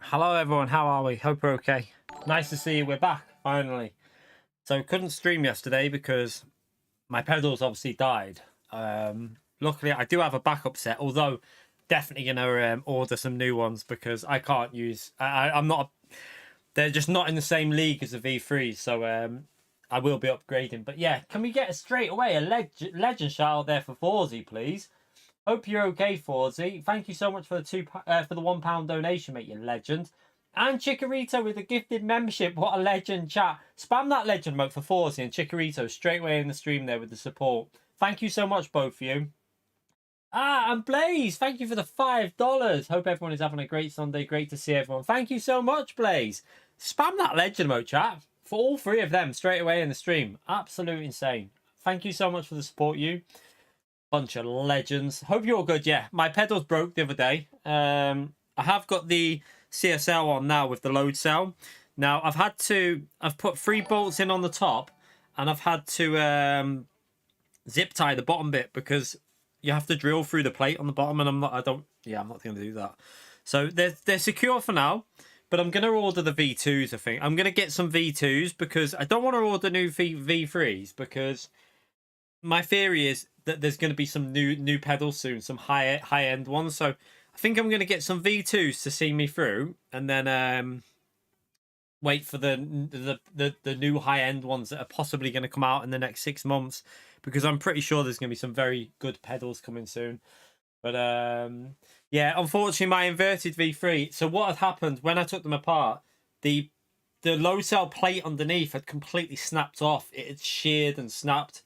Hello everyone, how are we? Hope we're okay. Nice to see you, we're back, finally. So couldn't stream yesterday because my pedals obviously died. Luckily I do have a backup set, although definitely gonna order some new ones because I can't use, I'm not, they're just not in the same league as the V3s, so I will be upgrading. But yeah, can we get straight away a legend shout out there for Forzy, please? Hope you're okay, Forzy. Thank you so much for the £1 donation, mate, you legend. And Chikorito with a gifted membership. What a legend, chat. Spam that legend mode for Forzy and Chikorito straight away in the stream there with the support. Thank you so much, both of you. And Blaze, thank you for the $5. Hope everyone is having a great Sunday. Great to see everyone. Thank you so much, Blaze. Spam that legend mode, chat, for all three of them straight away in the stream. Absolute insane. Thank you so much for the support, you. Bunch of legends. Hope you're all good. Yeah, my pedals broke the other day. I have got the CSL on now with the load cell. Now I've put 3 bolts in on the top, and I've had to zip tie the bottom bit because you have to drill through the plate on the bottom, and I'm not going to do that. So they're secure for now, but I'm going to order the V2s. I think I'm going to get some V2s because I don't want to order new V3s because my theory is that there's going to be some new pedals soon, some high end ones. So I think I'm going to get some V2s to see me through, and then wait for the new high end ones that are possibly going to come out in the next 6 months, because I'm pretty sure there's going to be some very good pedals coming soon. But yeah, unfortunately my inverted V3. So what had happened when I took them apart, the load cell plate underneath had completely snapped off. It had sheared and snapped.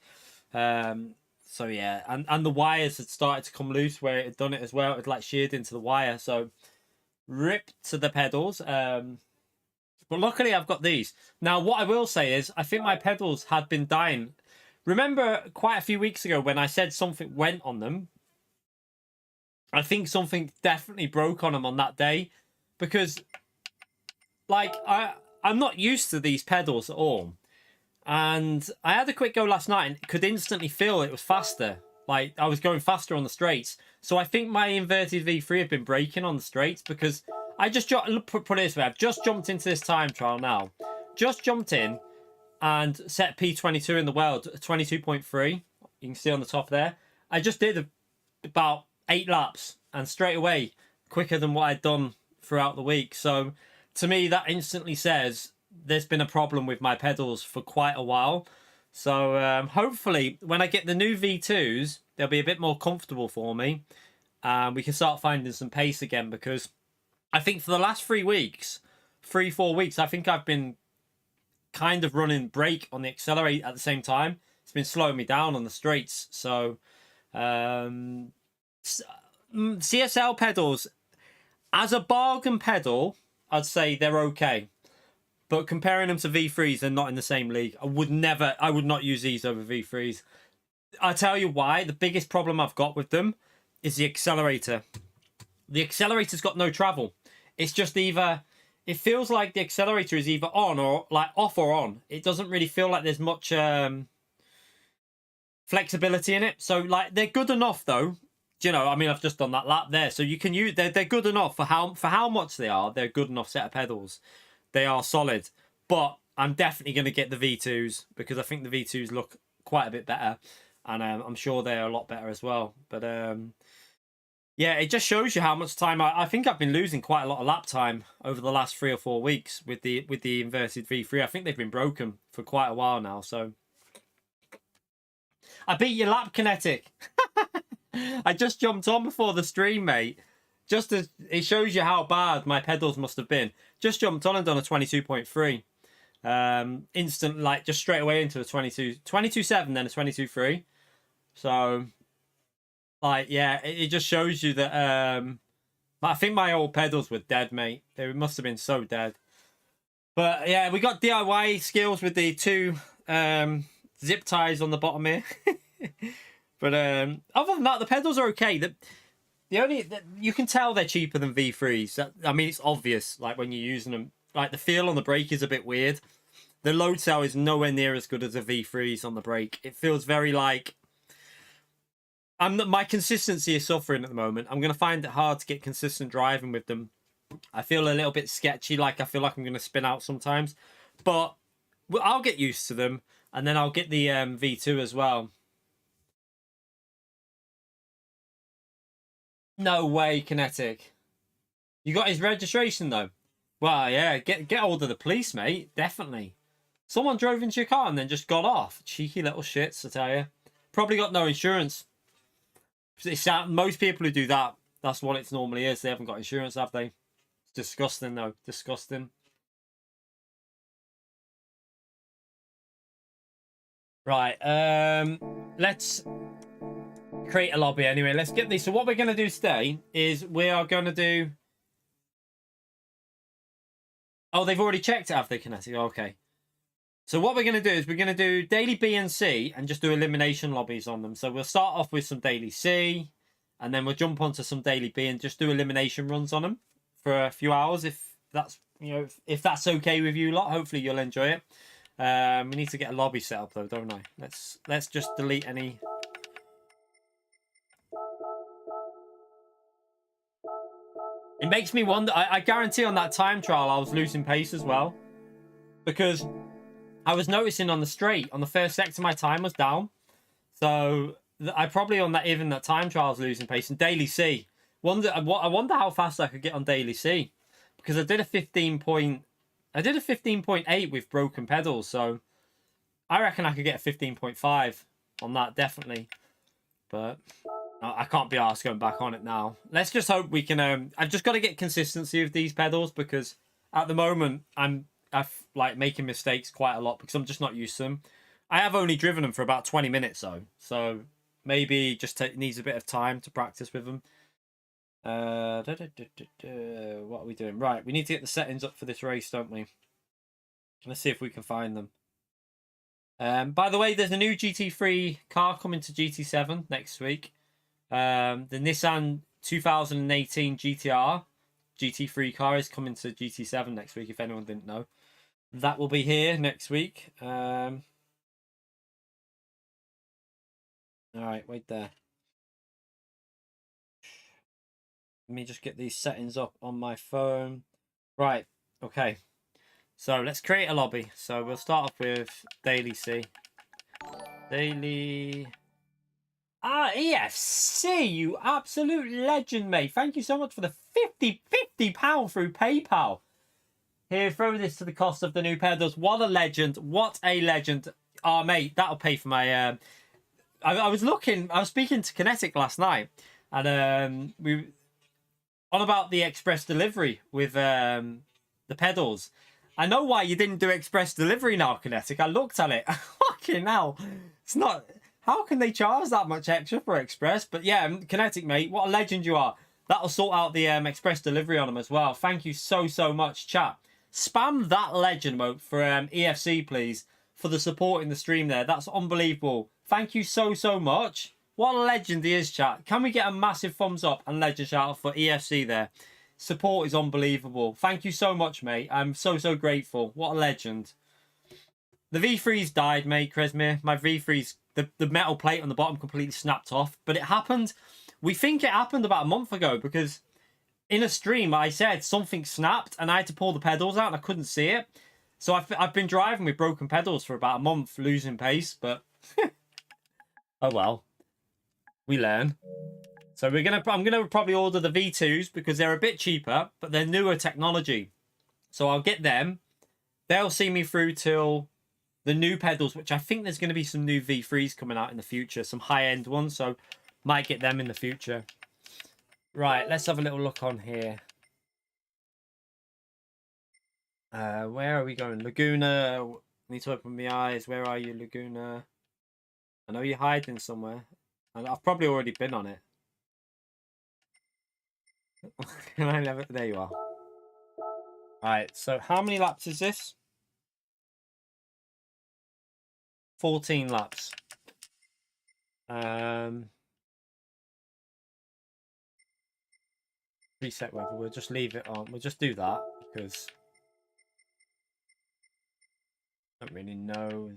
So yeah, and the wires had started to come loose where it had done it as well. It had like sheared into the wire, so rip to the pedals. But luckily I've got these. Now what I will say is I think my pedals had been dying. Remember quite a few weeks ago when I said something went on them? I think something definitely broke on them on that day, because like I'm not used to these pedals at all. And I had a quick go last night and could instantly feel it was faster. Like I was going faster on the straights. So I think my inverted V3 have been breaking on the straights, because I just put it this way. I've just jumped into this time trial now. Just jumped in and set P22 in the world, 22.3. You can see on the top there. I just did about 8 laps and straight away quicker than what I'd done throughout the week. So to me, that instantly says there's been a problem with my pedals for quite a while. So hopefully when I get the new V2s, they'll be a bit more comfortable for me. We can start finding some pace again, because I think for the last 4 weeks, I think I've been kind of running brake on the accelerator at the same time. It's been slowing me down on the straights. So CSL pedals, as a bargain pedal, I'd say they're okay. But comparing them to V3s, they're not in the same league. I would not use these over V3s. I'll tell you why. The biggest problem I've got with them is the accelerator. The accelerator's got no travel. It's just either, it feels like the accelerator is either on or like off or on. It doesn't really feel like there's much flexibility in it. So like they're good enough though. Do you know, I mean, I've just done that lap there. So you can use, they're good enough for how much they are. They're a good enough set of pedals. They are solid, but I'm definitely going to get the V2s because I think the V2s look quite a bit better, and I'm sure they're a lot better as well. But yeah, it just shows you how much time I think I've been losing quite a lot of lap time over the last 3 or 4 weeks with the inverted V3. I think they've been broken for quite a while now. So I beat your lap kinetic. I just jumped on before the stream, mate. Just as it shows you how bad my pedals must have been. Just jumped on and done a 22.3. Instant, like just straight away into a 22.7, then a 22.3. So, like, yeah, it just shows you that. I think my old pedals were dead, mate. They must have been so dead. But yeah, we got DIY skills with the 2 zip ties on the bottom here. But other than that, the pedals are okay. You can tell they're cheaper than V3s. I mean, it's obvious, like when you're using them. Like the feel on the brake is a bit weird. The load cell is nowhere near as good as the V3s on the brake. It feels very like my consistency is suffering at the moment. I'm going to find it hard to get consistent driving with them I feel a little bit sketchy, like I feel like I'm going to spin out sometimes. But I'll get used to them, and then I'll get the V2 as well. No way, Kinetic. You got his registration, though? Well, yeah, get hold of the police, mate. Definitely. Someone drove into your car and then just got off. Cheeky little shits, I tell you. Probably got no insurance. Most people who do that, that's what it normally is. They haven't got insurance, have they? It's disgusting, though. Disgusting. Right. Let's create a lobby anyway. Let's get these. So what we're going to do today is we are going to do... Oh, they've already checked it, have they, Kinetic? Okay. So what we're going to do is we're going to do daily B and C and just do elimination lobbies on them. So we'll start off with some daily C, and then we'll jump onto some daily B and just do elimination runs on them for a few hours. If that's, you know, if that's okay with you lot, hopefully you'll enjoy it. We need to get a lobby set up though, don't I? Let's just delete any. It makes me wonder. I guarantee on that time trial I was losing pace as well, because I was noticing on the straight, on the first sector, my time was down. So I probably on that, even that time trial, was losing pace. And daily C, I wonder how fast I could get on daily C, because I did a 15.8 with broken pedals. So I reckon I could get a 15.5 on that, definitely. But I can't be arsed going back on it now. Let's just hope we can. I've just got to get consistency with these pedals, because at the moment I've like making mistakes quite a lot because I'm just not used to them. I have only driven them for about 20 minutes though, so maybe just needs a bit of time to practice with them. What are we doing? Right, we need to get the settings up for this race, don't we? Let's see if we can find them. By the way, there's a new GT3 car coming to GT7 next week. The Nissan 2018 GTR GT3 car is coming to GT7 next week, if anyone didn't know. That will be here next week. All right, wait there. Let me just get these settings up on my phone. Right, okay. So let's create a lobby. So we'll start off with Daily C. Daily... Ah, EFC, you absolute legend, mate. Thank you so much for the £50 through PayPal. Here, throw this to the cost of the new pedals. What a legend. What a legend. Oh, mate, that'll pay for my... I was speaking to Kinetic last night, and we on about the express delivery with the pedals. I know why you didn't do express delivery now, Kinetic. I looked at it. Fucking hell. It's not... How can they charge that much extra for express? But yeah, Kinetic, mate, what a legend you are. That'll sort out the express delivery on them as well. Thank you so much, chat. Spam that legend mode for EFC, please, for the support in the stream there. That's unbelievable. Thank you so much. What a legend he is, chat. Can we get a massive thumbs up and legend shout out for EFC there? Support is unbelievable. Thank you so much, mate. I'm so grateful. What a legend. The V3s died, mate, Kresmir. My V3s, the metal plate on the bottom completely snapped off. But it happened, we think it happened about a month ago, because in a stream I said something snapped and I had to pull the pedals out and I couldn't see it. So I've been driving with broken pedals for about a month, losing pace, but oh well. We learn. So I'm gonna probably order the V2s because they're a bit cheaper, but they're newer technology. So I'll get them. They'll see me through till the new pedals, which I think there's going to be some new V3s coming out in the future, some high-end ones, so might get them in the future. Right, let's have a little look on here. Where are we going? Laguna. Need to open my eyes. Where are you, Laguna? I know you're hiding somewhere. I've probably already been on it. Can I never? There you are. Alright, so how many laps is this? 14 laps. Reset weather. We'll just leave it on. We'll just do that because I don't really know.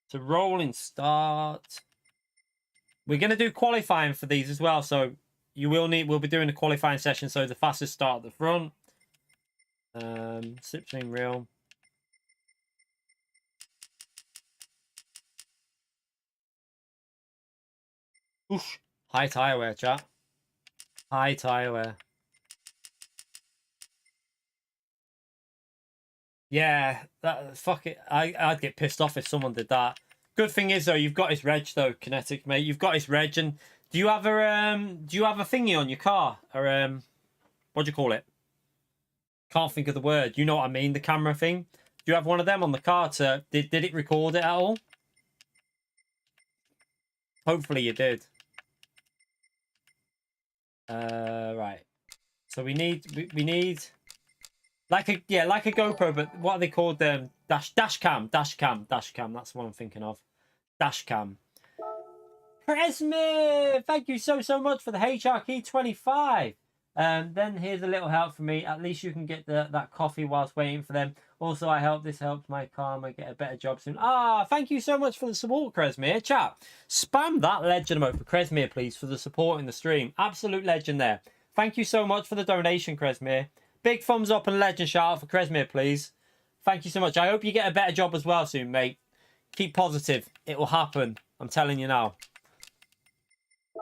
So rolling start. We're going to do qualifying for these as well. So we'll be doing a qualifying session, so the fastest start at the front. Slipstream reel. Oof. High tire wear, chat. High tire wear. Yeah, fuck it. I'd get pissed off if someone did that. Good thing is though, you've got his reg though, Kinetic mate. You've got his reg, and do you have a thingy on your car, or what do you call it? Can't think of the word. You know what I mean? The camera thing. Do you have one of them on the car? Did it record it at all? Hopefully you did. Right. So we need like a GoPro, but what are they called? Dash cam. That's what I'm thinking of. Dash cam. Presmith, thank you so much for the HRK25. Then here's a little help from me. At least you can get that coffee whilst waiting for them. Also, this helps my karma get a better job soon. Thank you so much for the support, Cresmere. Chat, spam that legend emote for Cresmere, please, for the support in the stream. Absolute legend there. Thank you so much for the donation, Cresmere. Big thumbs up and legend shout out for Cresmere, please. Thank you so much. I hope you get a better job as well soon, mate. Keep positive. It will happen. I'm telling you now.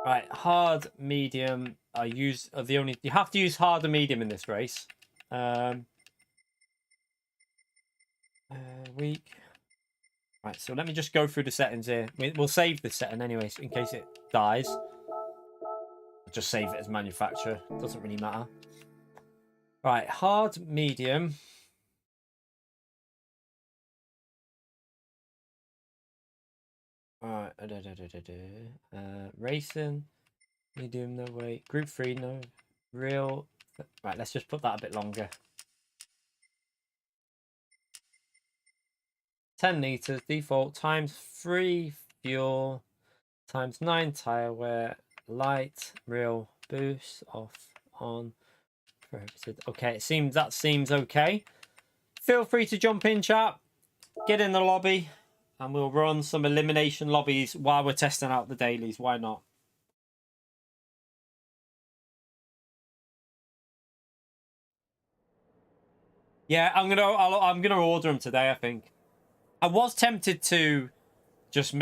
Right, hard, medium. You have to use hard and medium in this race. Weak. Right, so let me just go through the settings here. We'll save this setting anyways in case it dies. I'll just save it as manufacturer. Doesn't really matter. Right, hard, medium. Alright, racing, medium, no way. Group 3, no. Real. Right, let's just put that a bit longer. 10 litres, default, times 3 fuel, times 9 tyre wear, light, real, boost, off, on, prohibited. Okay, that seems okay. Feel free to jump in, chat. Get in the lobby. And we'll run some elimination lobbies while we're testing out the dailies. Why not? Yeah, I'm gonna order them today. I think. I was tempted to just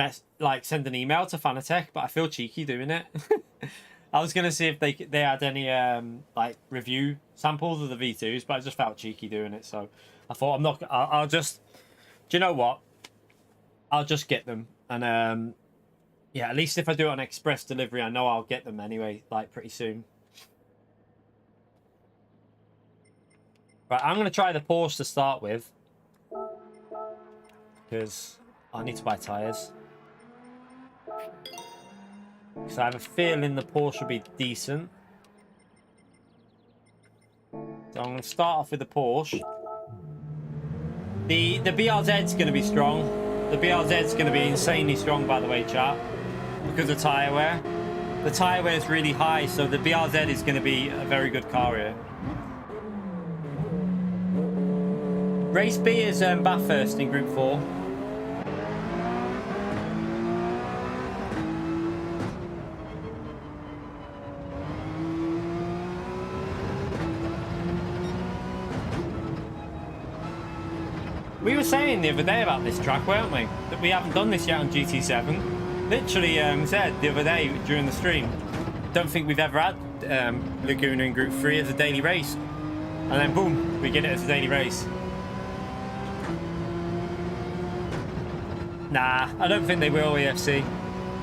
send an email to Fanatec, but I feel cheeky doing it. I was gonna see if they had any review samples of the V2s, but I just felt cheeky doing it. So I thought I'll just. Do you know what? I'll just get them, and yeah, at least if I do it on express delivery, I know I'll get them anyway, pretty soon. Right, I'm gonna try the Porsche to start with, because I need to buy tires. Because I have a feeling the Porsche will be decent. So I'm gonna start off with the Porsche. The BRZ's gonna be strong. The BRZ's going to be insanely strong, by the way, chat, because of tyre wear. The tyre wear is really high, so the BRZ is going to be a very good car here. Race B is Bathurst in Group 4. We were saying the other day about this track, weren't we? That we haven't done this yet on GT7. Literally said the other day during the stream, don't think we've ever had Laguna in Group 3 as a daily race. And then boom, we get it as a daily race. Nah, I don't think they will, EFC.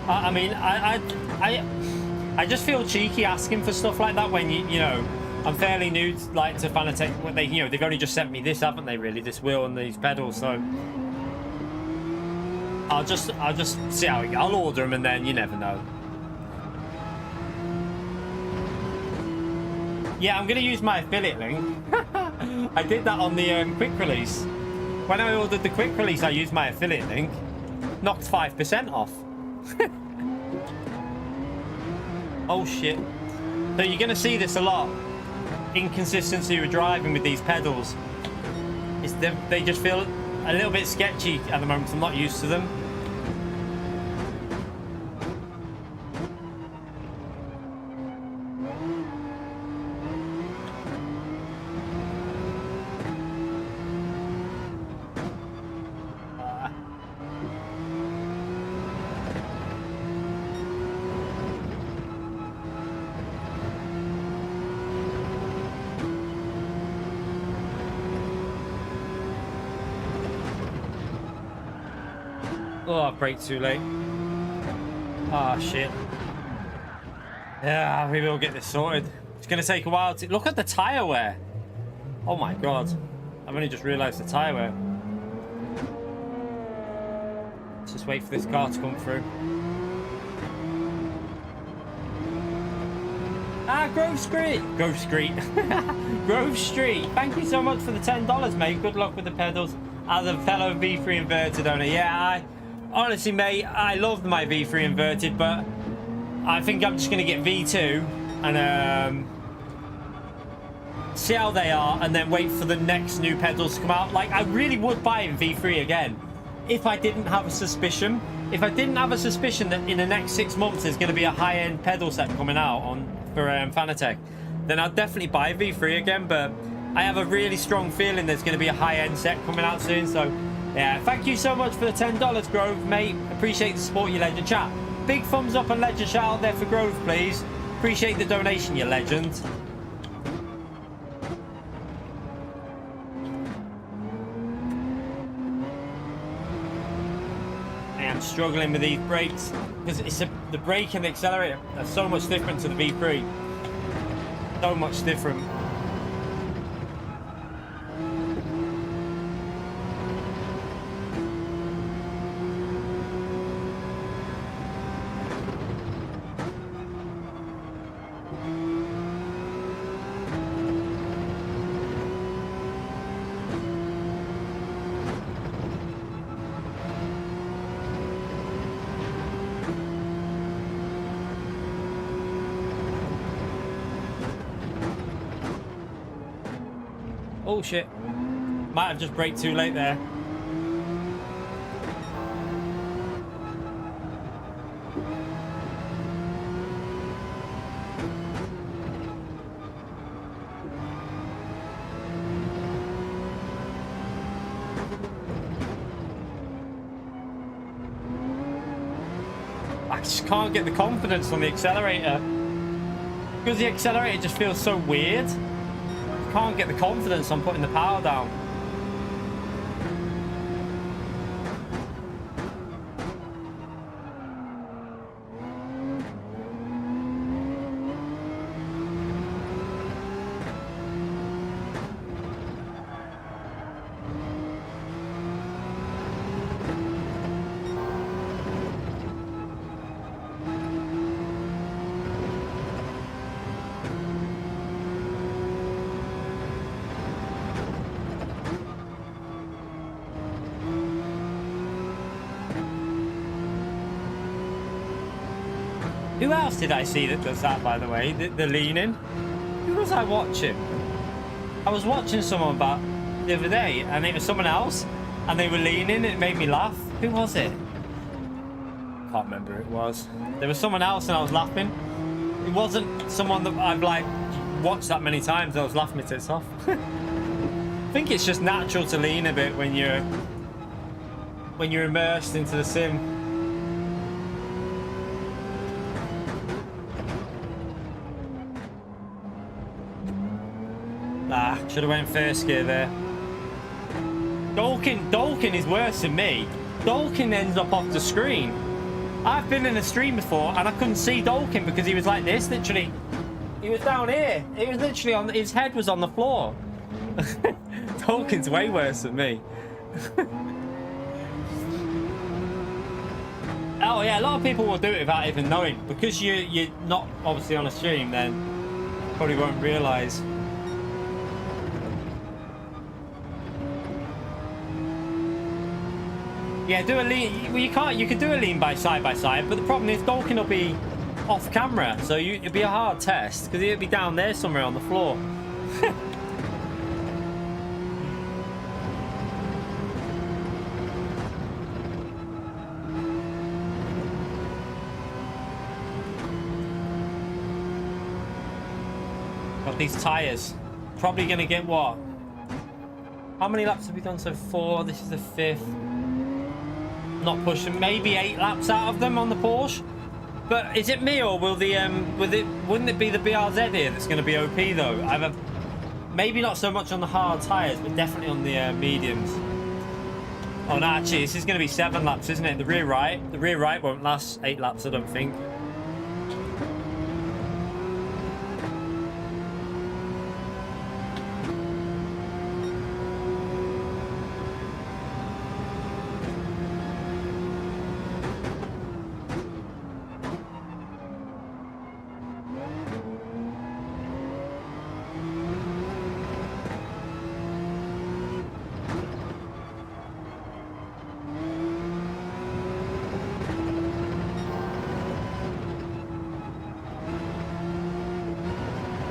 I mean, I just feel cheeky asking for stuff like that when you know, I'm fairly new to Fanatec. They've only just sent me this, haven't they? Really, this wheel and these pedals. So I'll just see how it goes. I'll order them, and then you never know. Yeah, I'm gonna use my affiliate link. I did that on the quick release. When I ordered the quick release, I used my affiliate link. Knocked 5% off. Oh shit! So you're gonna see this a lot. Inconsistency with driving with these pedals. They just feel a little bit sketchy at the moment. I'm not used to them. Oh, I braked too late. Oh, shit. Yeah, maybe we'll get this sorted. It's going to take a while to... Look at the tyre wear. Oh, my God. I've only just realised the tyre wear. Let's just wait for this car to come through. Ah, Grove Street. Grove Street. Grove Street. Thank you so much for the $10, mate. Good luck with the pedals. As a fellow V3 inverted owner. Yeah, honestly, mate, I loved my V3 inverted, but I think I'm just going to get V2 and see how they are and then wait for the next new pedals to come out. Like, I really would buy a V3 again if I didn't have a suspicion. If I didn't have a suspicion that in the next 6 months there's going to be a high-end pedal set coming out for Fanatec, then I'd definitely buy a V3 again, but I have a really strong feeling there's going to be a high-end set coming out soon. So, yeah, thank you so much for the $10, Grove, mate. Appreciate the support, you legend. Chat, big thumbs up and legend shout out there for Grove, please. Appreciate the donation, you legend. I am struggling with these brakes because the brake and the accelerator are so much different to the V3. So much different. Oh shit, might have just braked too late there. I just can't get the confidence on the accelerator because the accelerator just feels so weird. Can't get the confidence on putting the power down. Who else did I see that does that, by the way? The leaning? Who was I watching? I was watching someone about the other day, and it was someone else, and they were leaning, and it made me laugh. Who was it? Can't remember who it was. There was someone else, and I was laughing. It wasn't someone that I've, like, watched that many times. I was laughing my tits off. I think it's just natural to lean a bit when you're immersed into the sim. Ah, should have went first gear there. Dolkin is worse than me. Dolkin ends up off the screen. I've been in a stream before and I couldn't see Dolkin because he was like this, literally. He was down here. It was literally on, his head was on the floor. Dolkin's way worse than me. Oh yeah, a lot of people will do it without even knowing. Because you're not obviously on a stream, then probably won't realise. Yeah, do a lean. Well, you could do a lean by side, but the problem is Dolkin will be off camera, so it'd be a hard test because he'll be down there somewhere on the floor. Got these tyres. Probably gonna get what? How many laps have we done so far? This is the 5th. Not pushing, maybe 8 laps out of them on the Porsche. But is it me or will wouldn't it be the BRZ here that's going to be OP though? Maybe not so much on the hard tyres, but definitely on the mediums. Oh no, actually, this is going to be 7 laps, isn't it? The rear right. The rear right won't last 8 laps, I don't think.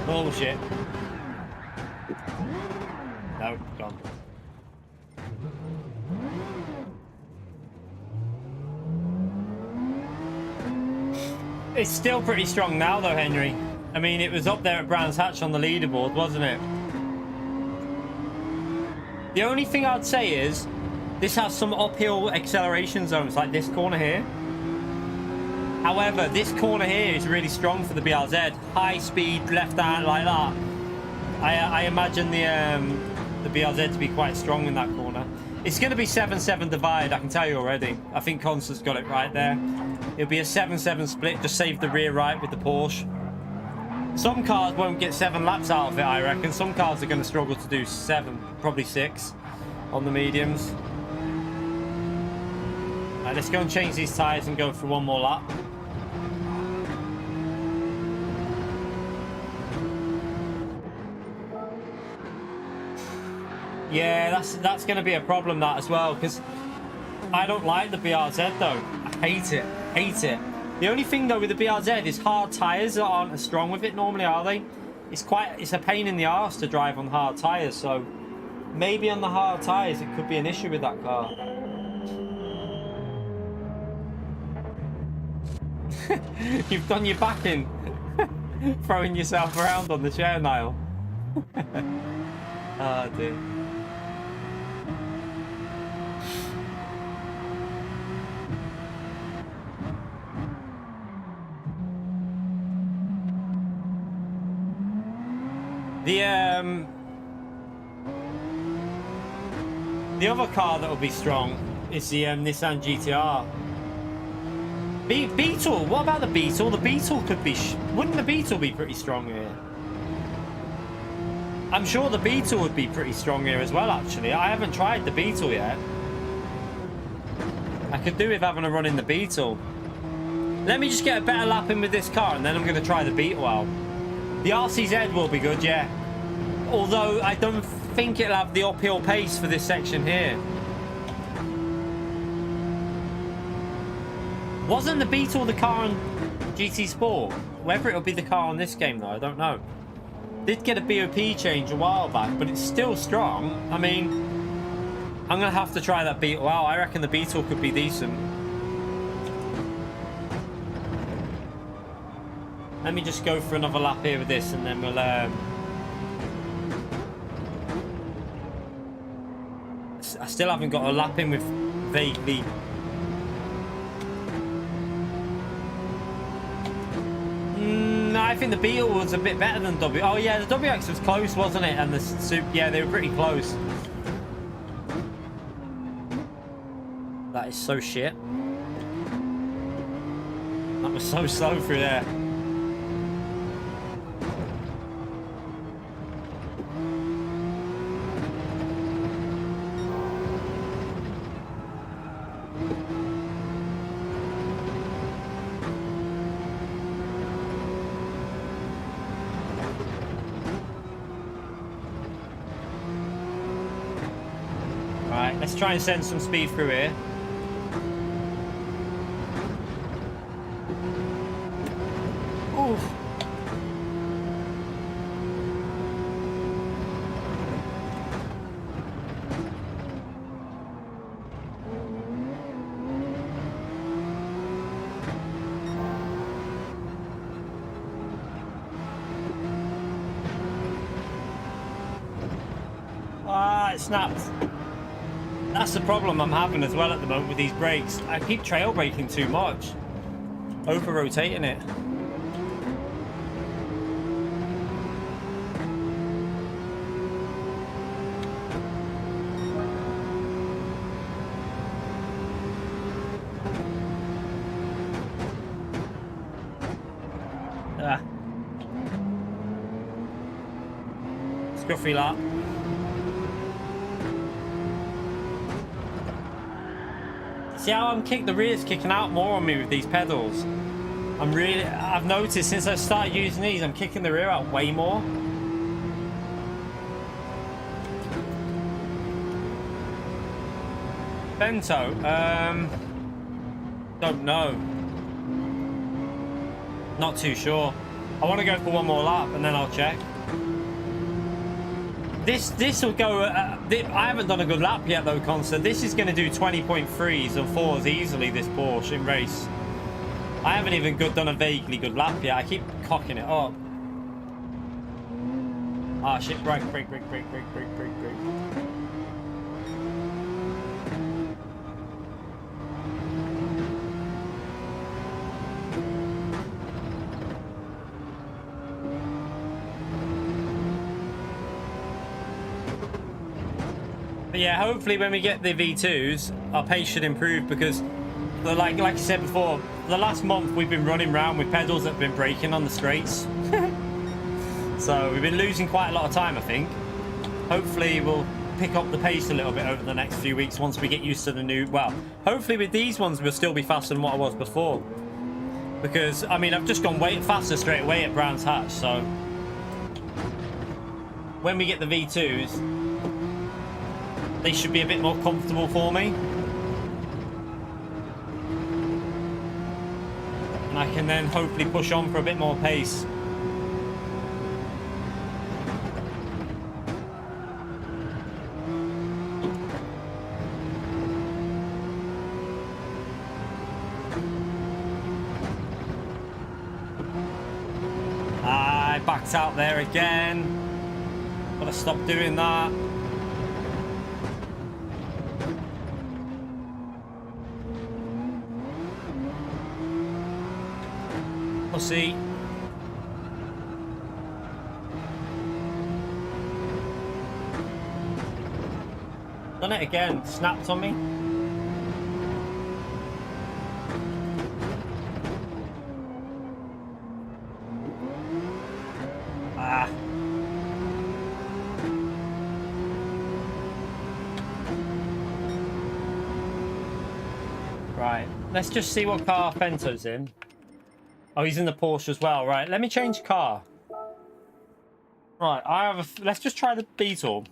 Bullshit. No, gone. It's still pretty strong now though, Henry. I mean, it was up there at Brands Hatch on the leaderboard, wasn't it? The only thing I'd say is this has some uphill acceleration zones like this corner here. However, this corner here is really strong for the BRZ. High speed, left hand like that. I imagine the BRZ to be quite strong in that corner. It's going to be 7-7 divide, I can tell you already. I think Constant's got it right there. It'll be a 7-7 split, just save the rear right with the Porsche. Some cars won't get 7 laps out of it, I reckon. Some cars are going to struggle to do 7, probably 6 on the mediums. Right, let's go and change these tyres and go for one more lap. Yeah, that's going to be a problem, that as well, because I don't like the BRZ though. I hate it, hate it. The only thing though with the BRZ is hard tyres that aren't as strong with it normally, are they? It's a pain in the arse to drive on hard tyres, so maybe on the hard tyres it could be an issue with that car. You've done your back in, throwing yourself around on the chair, Niall. Oh dear. The other car that will be strong is the Nissan GTR. Beetle, what about the Beetle? The Beetle could be... wouldn't the Beetle be pretty strong here? I'm sure the Beetle would be pretty strong here as well, actually. I haven't tried the Beetle yet. I could do with having a run in the Beetle. Let me just get a better lap in with this car and then I'm going to try the Beetle out. The RCZ will be good, yeah. Although I don't think it'll have the uphill pace for this section here. Wasn't the Beetle the car on GT Sport? Whether it'll be the car on this game though, I don't know. Did get a BOP change a while back, but it's still strong. I mean, I'm going to have to try that Beetle out. I reckon the Beetle could be decent. Let me just go for another lap here with this and then we'll... I still haven't got a lap in with vaguely... I think the Beetle was a bit better than W. Oh yeah, the WX was close, wasn't it? And the Super, yeah, they were pretty close. That is so shit. That was so slow through there. Let's try and send some speed through here. Ooh. Ah, it snapped. That's the problem I'm having as well at the moment with these brakes. I keep trail braking too much. Over rotating it. scruffy lap. See how the rear's kicking out more on me with these pedals. I've noticed since I started using these, I'm kicking the rear out way more. Bento, don't know. Not too sure. I want to go for one more lap and then I'll check. This will go. I haven't done a good lap yet though, Consta. This is going to do 20.3s and 4s easily. This Porsche in race. I haven't even done a vaguely good lap yet. I keep cocking it up. Ah shit! Brake. But yeah, hopefully when we get the V2s, our pace should improve because, like I said before, the last month we've been running around with pedals that have been breaking on the straights. So we've been losing quite a lot of time, I think. Hopefully we'll pick up the pace a little bit over the next few weeks once we get used to the new... Well, hopefully with these ones we'll still be faster than what I was before. Because, I mean, I've just gone way faster straight away at Brands Hatch, so... When we get the V2s, they should be a bit more comfortable for me. And I can then hopefully push on for a bit more pace. I backed out there again. Gotta stop doing that. We'll see. Done it again. Snapped on me. Ah. Right. Let's just see what car Fento's in. Oh, he's in the Porsche as well. Right, let me change car. Right, let's just try the Beetle.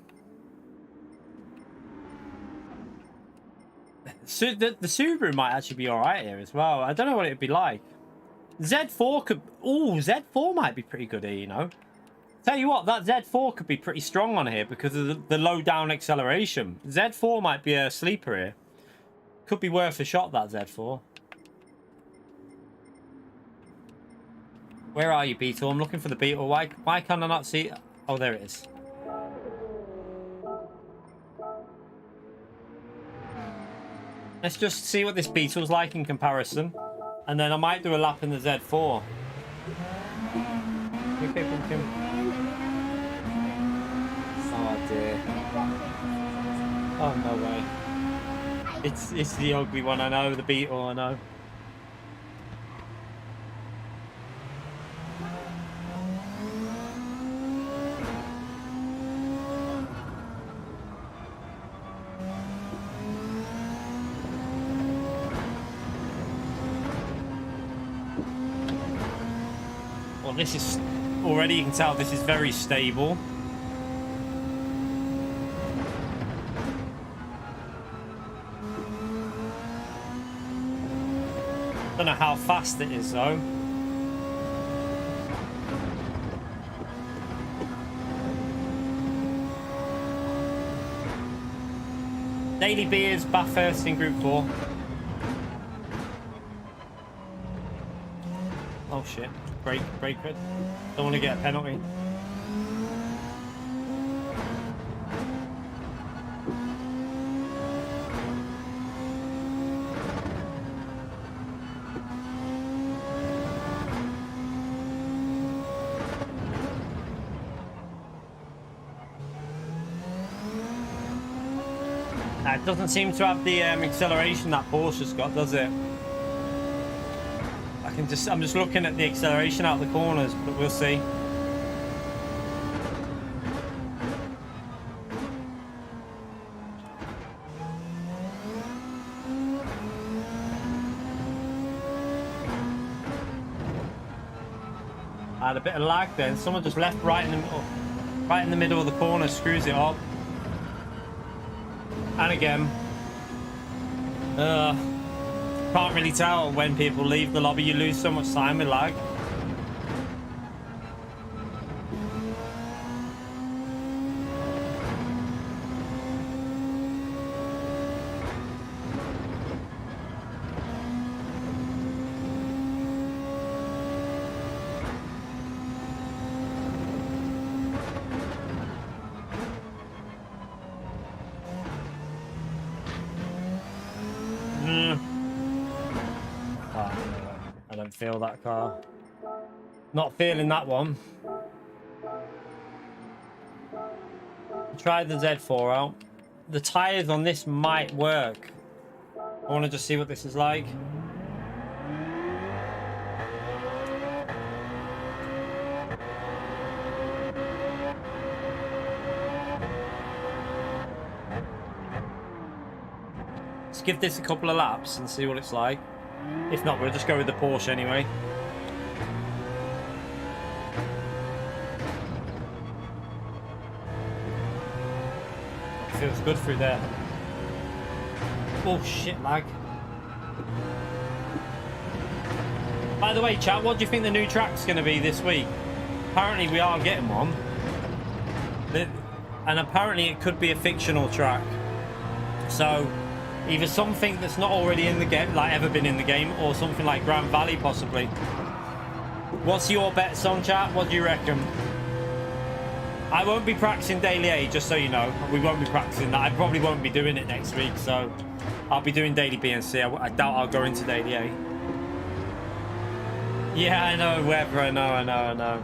So the Subaru might actually be alright here as well. I don't know what it'd be like. Z4 could... Ooh, Z4 might be pretty good here, you know. Tell you what, that Z4 could be pretty strong on here because of the low down acceleration. Z4 might be a sleeper here. Could be worth a shot, that Z4. Where are you, Beetle? I'm looking for the Beetle. Why can I not see... Oh, there it is. Let's just see what this Beetle's like in comparison. And then I might do a lap in the Z4. Okay, pumpkin. Oh, dear. Oh, no way. It's the ugly one, I know. The Beetle, I know. This is already, you can tell this is very stable. Don't know how fast it is though. Daily Beers, Bathurst in Group 4. Oh shit. Brake it. Don't want to get a penalty. It doesn't seem to have the acceleration that Porsche's got, does it? I'm just looking at the acceleration out the corners, but we'll see. I had a bit of lag then. Someone just left right in the middle of the corner, screws it up. And again, can't really tell when people leave the lobby. You lose so much time with lag. I don't feel that car. Not feeling that one. Try the Z4 out. The tires on this might work. I want to just see what this is like. Let's give this a couple of laps and see what it's like. If not, we'll just go with the Porsche anyway. Feels good through there. Oh shit, lag. By the way, chat, what do you think the new track's going to be this week? Apparently we are getting one. And apparently it could be a fictional track. So either something that's not already in the game, like ever been in the game, or something like Grand Valley possibly. What's your bets on, chat? What do you reckon? I won't be practicing Daily A, just so you know. We won't be practicing that. I probably won't be doing it next week, so I'll be doing Daily B and C. I doubt I'll go into Daily A. Yeah, I know, Weber, I know.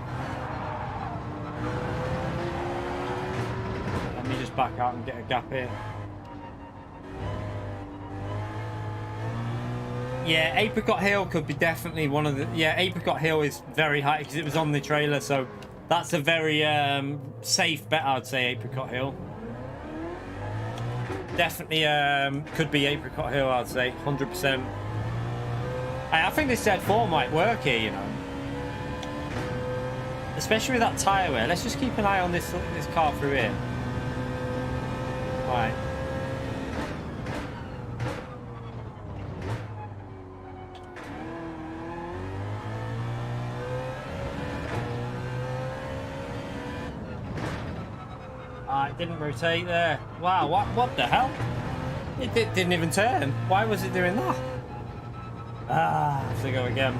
Let me just back out and get a gap here. Yeah, Apricot Hill could be definitely one of the... Yeah, Apricot Hill is very high because it was on the trailer, so that's a very safe bet, I'd say, Apricot Hill. Definitely could be Apricot Hill, I'd say, 100%. I think this Z4 might work here, you know. Especially with that tyre wear. Let's just keep an eye on this car through here. Alright. It didn't rotate there. Wow, what the hell? It didn't even turn. Why was it doing that? Ah, I have to go again.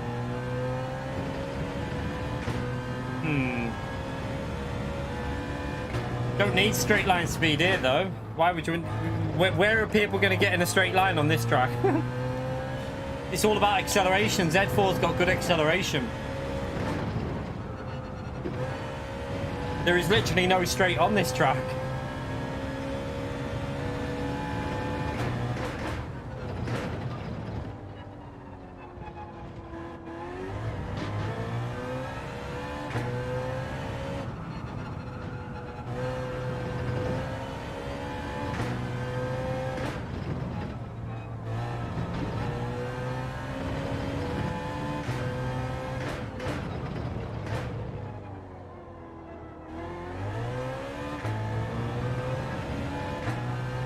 Don't need straight line speed here though. Why would you? Where are people going to get in a straight line on this track? It's all about acceleration. Z4's got good acceleration. There is literally no straight on this track.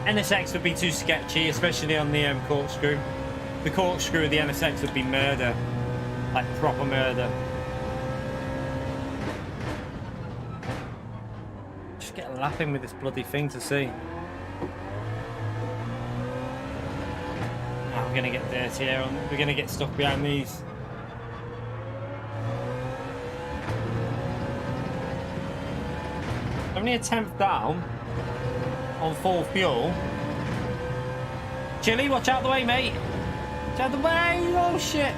NSX would be too sketchy, especially on the corkscrew. The corkscrew of the NSX would be murder. Like proper murder. Just get lapping with this bloody thing to see. Oh, we're gonna get dirty here. We're gonna get stuck behind these. Only a 10th down. On full fuel. Chili, watch out the way, mate. Watch out the way. Oh shit.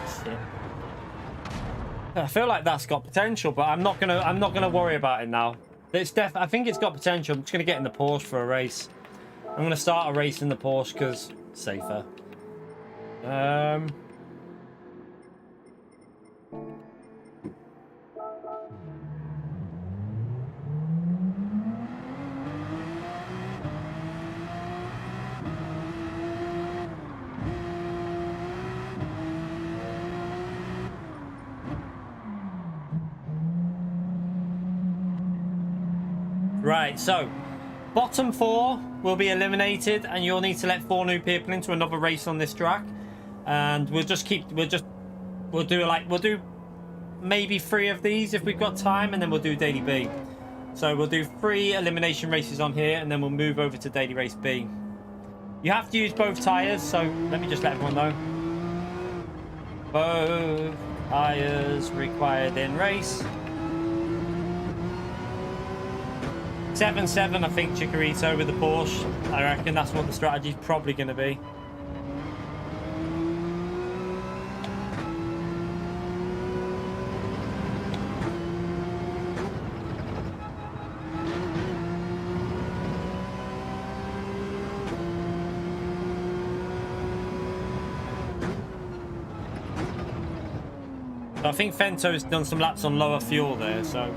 Shit. I feel like that's got potential, but I'm not gonna worry about it now. I think it's got potential. I'm just gonna get in the Porsche for a race. I'm gonna start a race in the Porsche because it's safer. Right, so bottom 4 will be eliminated, and you'll need to let 4 new people into another race on this track. And we'll do maybe 3 of these if we've got time, and then we'll do Daily B. So we'll do 3 elimination races on here, and then we'll move over to Daily Race B. You have to use both tyres, so let me just let everyone know. Both tyres required in race. 7-7, I think, Chikorito with the Porsche. I reckon that's what the strategy's probably going to be. I think Fento's done some laps on lower fuel there, so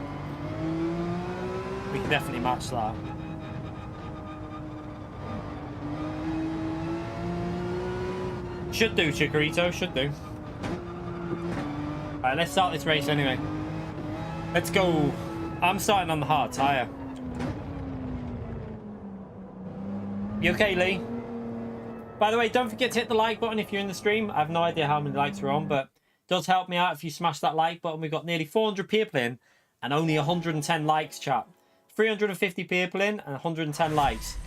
we can definitely match that. Should do, Chikorito, should do. Alright, let's start this race anyway. Let's go. I'm starting on the hard tyre. You okay, Lee? By the way, don't forget to hit the like button if you're in the stream. I have no idea how many likes are on, but does help me out if you smash that like button. We've got nearly 400 people in and only 110 likes, chat. 350 people in and 110 likes.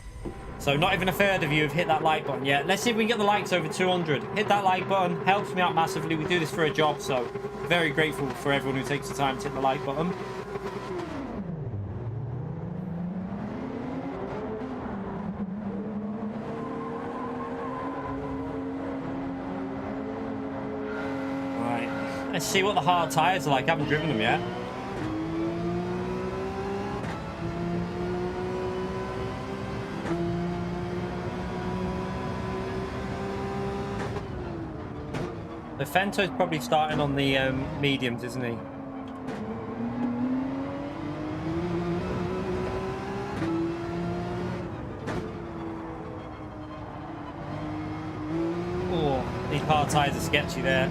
So not even a third of you have hit that like button yet. Let's see if we can get the likes over 200. Hit that like button. Helps me out massively. We do this for a job, so very grateful for everyone who takes the time to hit the like button. Let's see what the hard tyres are like. I haven't driven them yet. The Fento's probably starting on the mediums, isn't he? Oh, these hard tyres are sketchy there.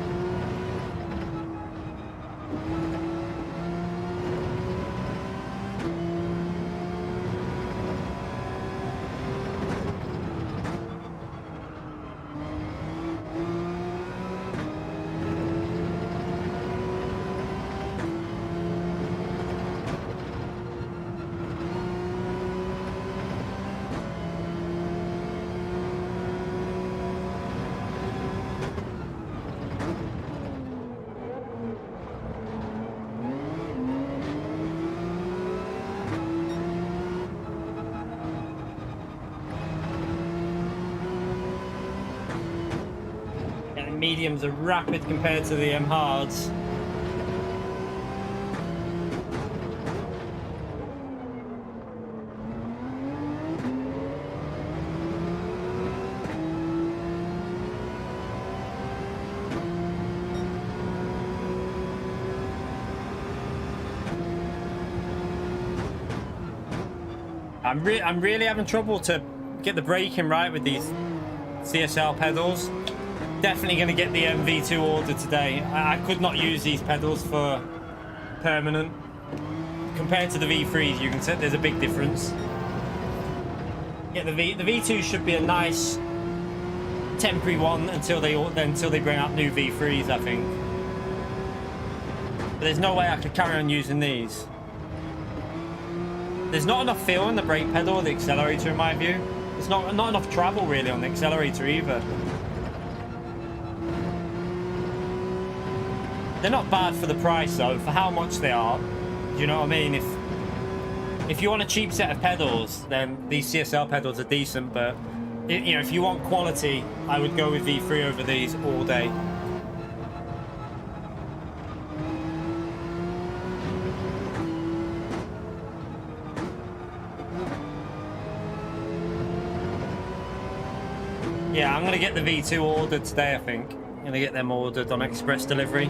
Mediums are rapid compared to the hards. I'm really having trouble to get the braking right with these CSL pedals. Definitely going to get the V2 ordered today. I could not use these pedals for permanent. Compared to the V3s, you can see there's a big difference. Yeah, the V2 should be a nice temporary one until they bring out new V3s, I think. But there's no way I could carry on using these. There's not enough feel in the brake pedal or the accelerator, in my view. There's not enough travel really on the accelerator either. They're not bad for the price though, for how much they are. Do you know what I mean? If you want a cheap set of pedals, then these CSL pedals are decent, but you know, if you want quality, I would go with V3 over these all day. Yeah, I'm gonna get the V2 ordered today, I think. I'm gonna get them ordered on express delivery.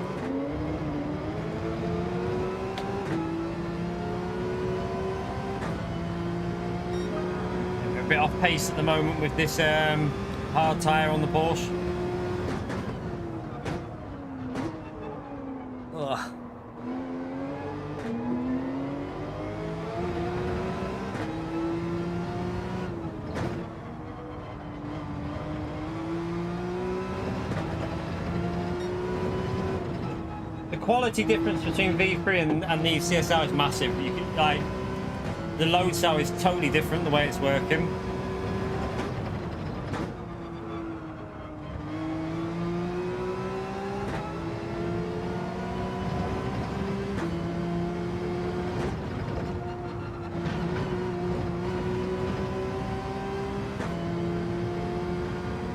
Bit off pace at the moment with this hard tyre on the Porsche. Ugh. The quality difference between V3 and the CSL is massive. You can, like, the load cell is totally different the way it's working.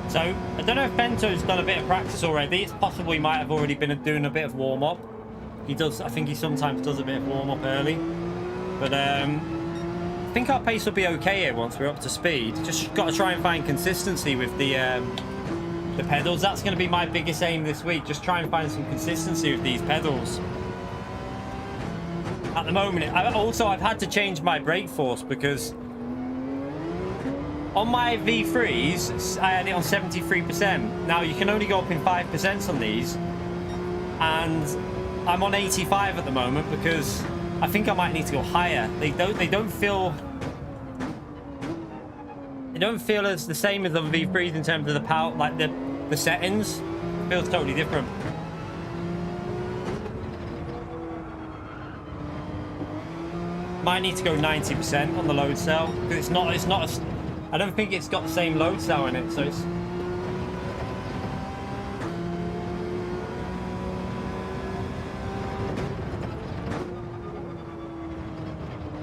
So, I don't know if Bento's done a bit of practice already. It's possible he might have already been doing a bit of warm-up. He does, I think he sometimes does a bit of warm-up early. But I think our pace will be okay here once we're up to speed. Just got to try and find consistency with the pedals. That's going to be my biggest aim this week. Just try and find some consistency with these pedals. At the moment, I've had to change my brake force because on my V3s, I had it on 73%. Now, you can only go up in 5% on these. And I'm on 85 at the moment because I think I might need to go higher. They don't feel as the same as the V3s in terms of the power, like the settings. It feels totally different. Might need to go 90% on the load cell because it's not a, I don't think it's got the same load cell in it, so it's...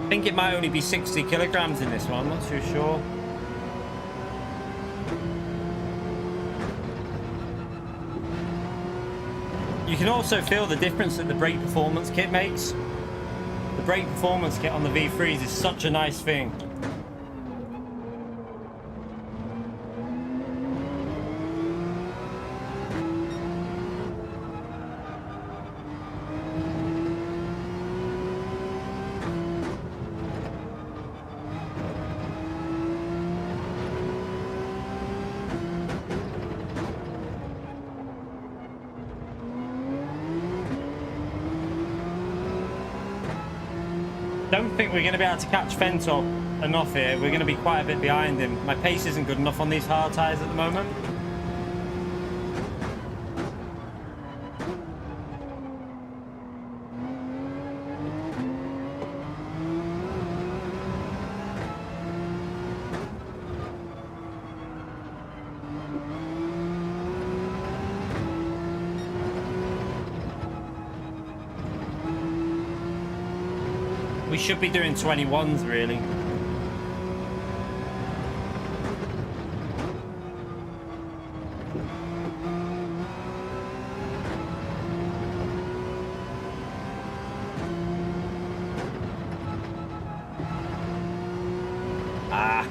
I think it might only be 60 kilograms in this one, I'm not too sure. You can also feel the difference that the brake performance kit makes. The brake performance kit on the V3s is such a nice thing. Don't think we're going to be able to catch Fento enough here. We're going to be quite a bit behind him. My pace isn't good enough on these hard tyres at the moment. We should be doing 21s, really. Ah.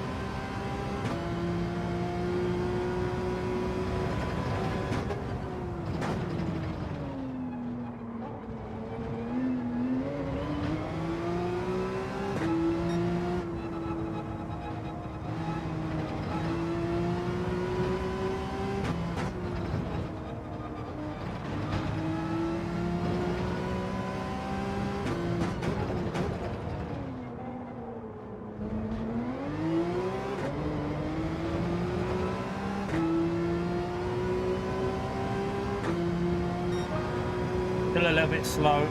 Still a little bit slow.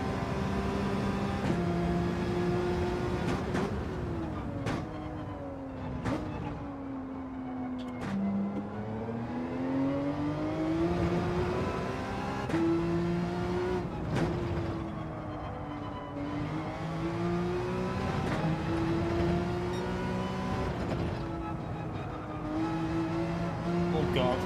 Oh God.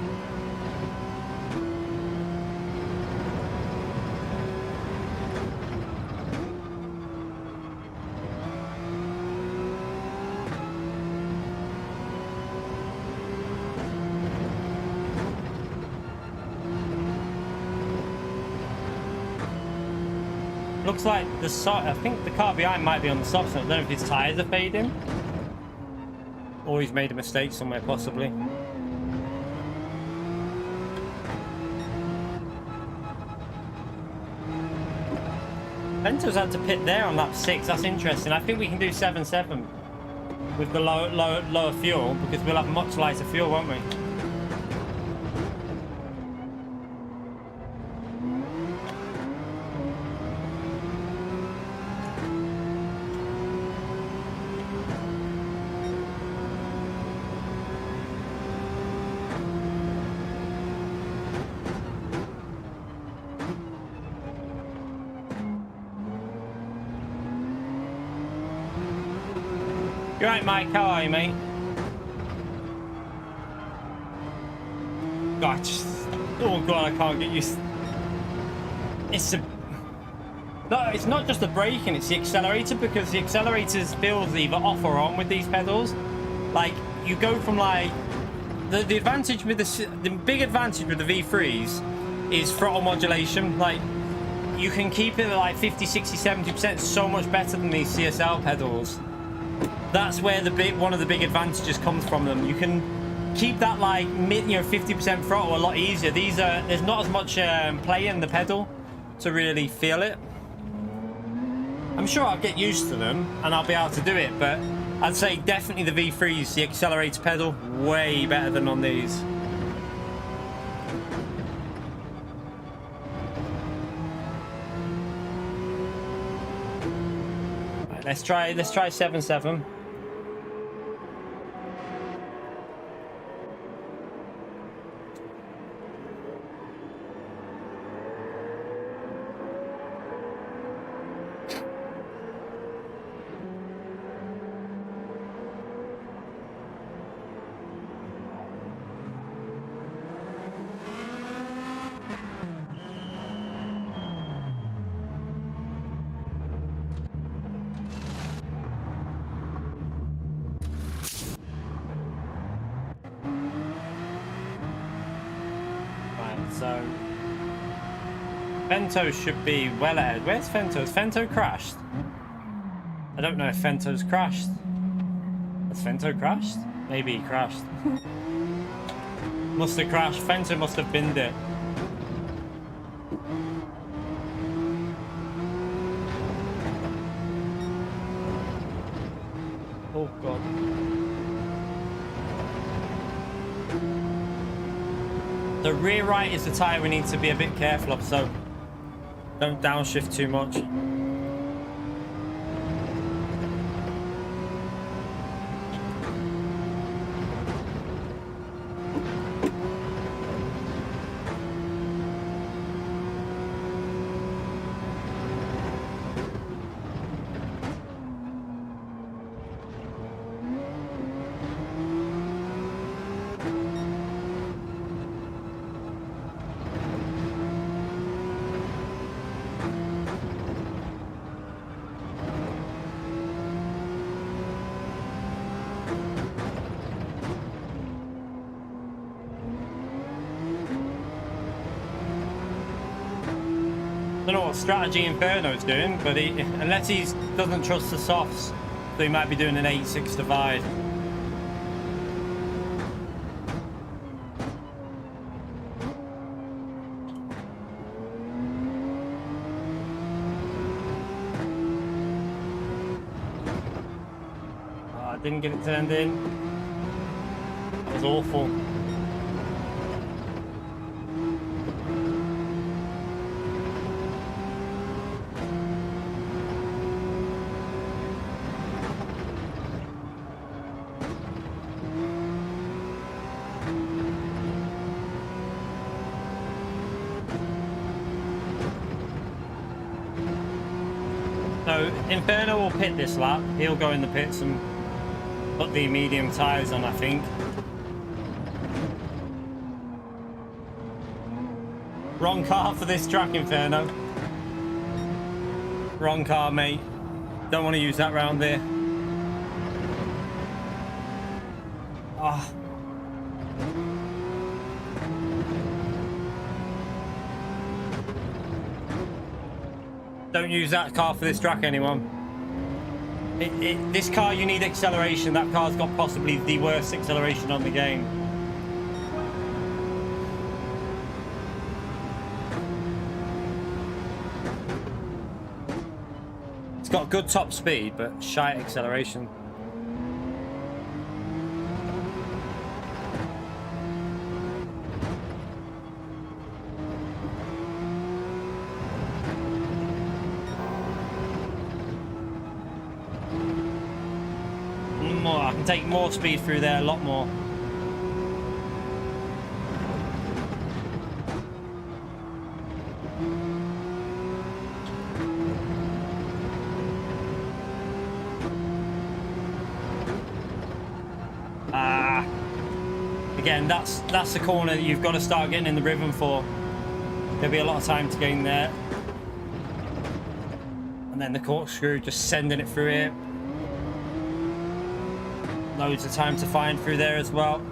Looks like I think the car behind might be on the soft side. I don't know if his tyres are fading. Or he's made a mistake somewhere, possibly. Vento's had to pit there on lap 6. That's interesting. I think we can do 7-7 with the lower fuel because we'll have much lighter fuel, won't we? You right, Mike? How are you, mate? God, oh god, I can't get used. No, it's not just the braking, it's the accelerator, because the accelerators feels either off or on with these pedals. Like, you go from like the advantage with the big advantage with the V3s is throttle modulation. Like, you can keep it at like 50, 60, 70%, so much better than these CSL pedals. That's where one of the big advantages comes from them. You can keep that like mid, 50% throttle a lot easier. There's not as much play in the pedal to really feel it. I'm sure I'll get used to them and I'll be able to do it, but I'd say definitely the V3s, the accelerator pedal, way better than on these. Right, let's try 7.7. So Fento should be well ahead. Where's Fento? Has Fento crashed? I don't know if Fento's crashed. Has Fento crashed? Maybe he crashed. Must have crashed. Fento must have binned it. Oh god. The rear right is the tyre we need to be a bit careful of, so don't downshift too much. I don't know what strategy Inferno's doing, but unless he doesn't trust the softs, so he might be doing an 8-6 divide. Oh, I didn't get it turned in. That was awful. So Inferno will pit this lap. He'll go in the pits and put the medium tyres on, I think. Wrong car for this track, Inferno. Wrong car, mate. Don't want to use that round there. Ah. Don't use that car for this track, anyone. This car, you need acceleration. That car's got possibly the worst acceleration on the game. It's got good top speed, but shite acceleration. I can take more speed through there, a lot more. again, that's the corner that you've got to start getting in the rhythm for. There'll be a lot of time to gain there. And then the corkscrew, just sending it through here. Loads of time to find through there as well.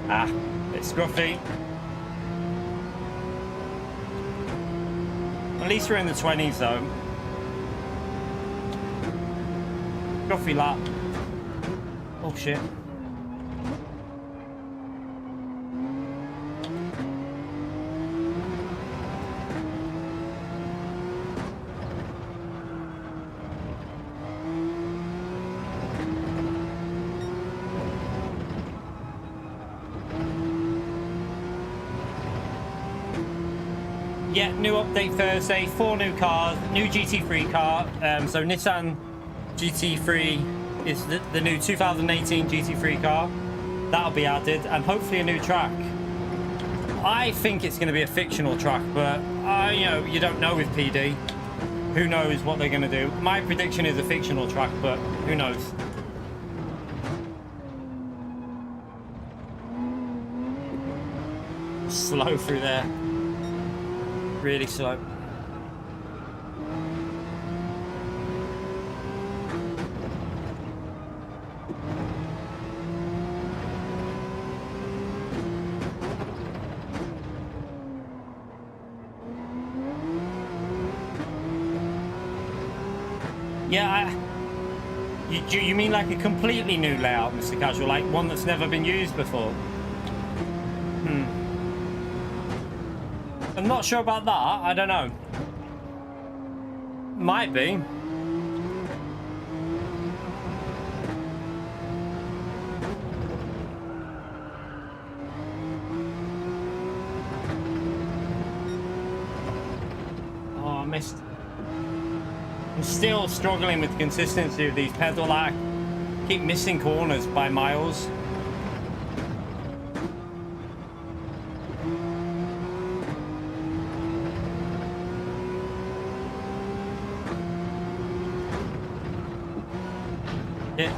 Ah, it's scruffy. At least we're in the 20s though. Scruffy lap. Oh shit. Yeah, new update Thursday, 4 new cars, new GT3 car. So Nissan GT3 is the new 2018 GT3 car. That'll be added, and hopefully a new track. I think it's going to be a fictional track, but you know, you don't know with PD. Who knows what they're going to do? My prediction is a fictional track, but who knows? Slow through there. Really slow. Yeah, you mean like a completely new layout, Mr. Casual, like one that's never been used before? I'm not sure about that. I don't know. Might be. Oh, I missed. I'm still struggling with the consistency of these pedals. I keep missing corners by miles. Shit.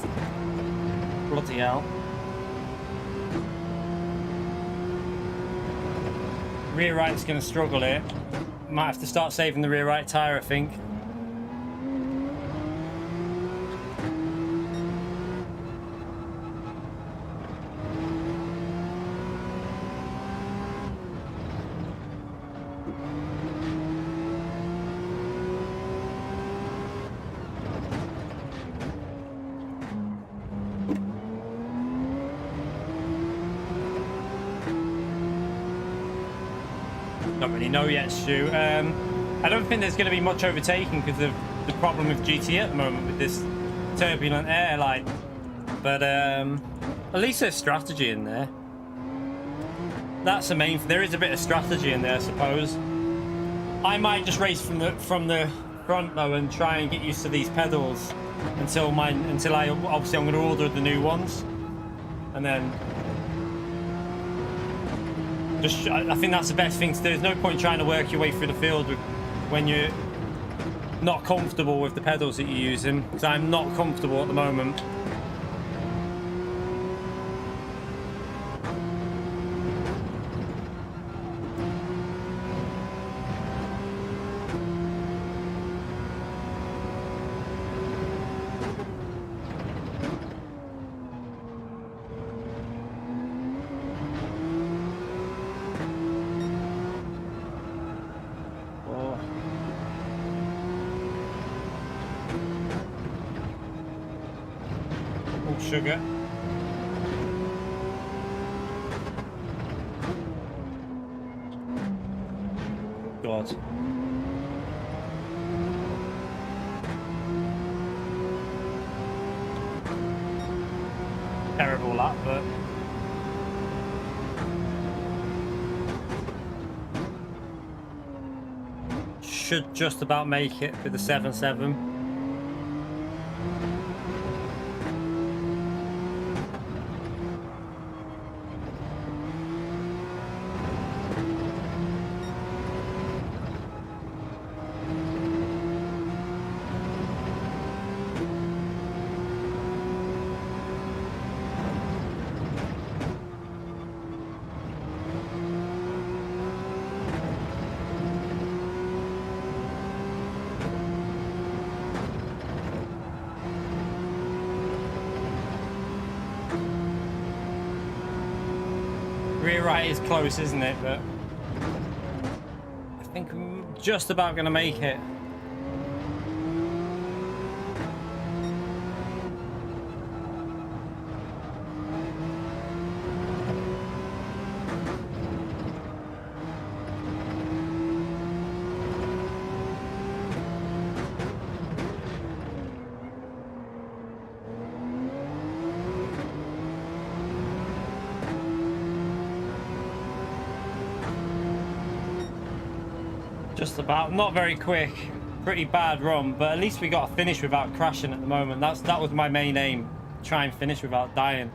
Bloody hell. Rear right's going to struggle here. Might have to start saving the rear right tyre, I think. Don't really know yet, Stu. I don't think there's going to be much overtaking because of the problem with GT at the moment with this turbulent air, like. But at least there's strategy in there. That's the main. There is a bit of strategy in there, I suppose. I might just race from the front though and try and get used to these pedals until I obviously I'm going to order the new ones, and then. I think that's the best thing to do. There's no point trying to work your way through the field when you're not comfortable with the pedals that you're using, because I'm not comfortable at the moment. Sugar. God. Terrible lap, but should just about make it with the 7.7. rear right is close, isn't it? But I think I'm just about going to make it. Just about. Not very quick. Pretty bad run, but at least we got a finish without crashing at the moment. That was my main aim. Try and finish without dying.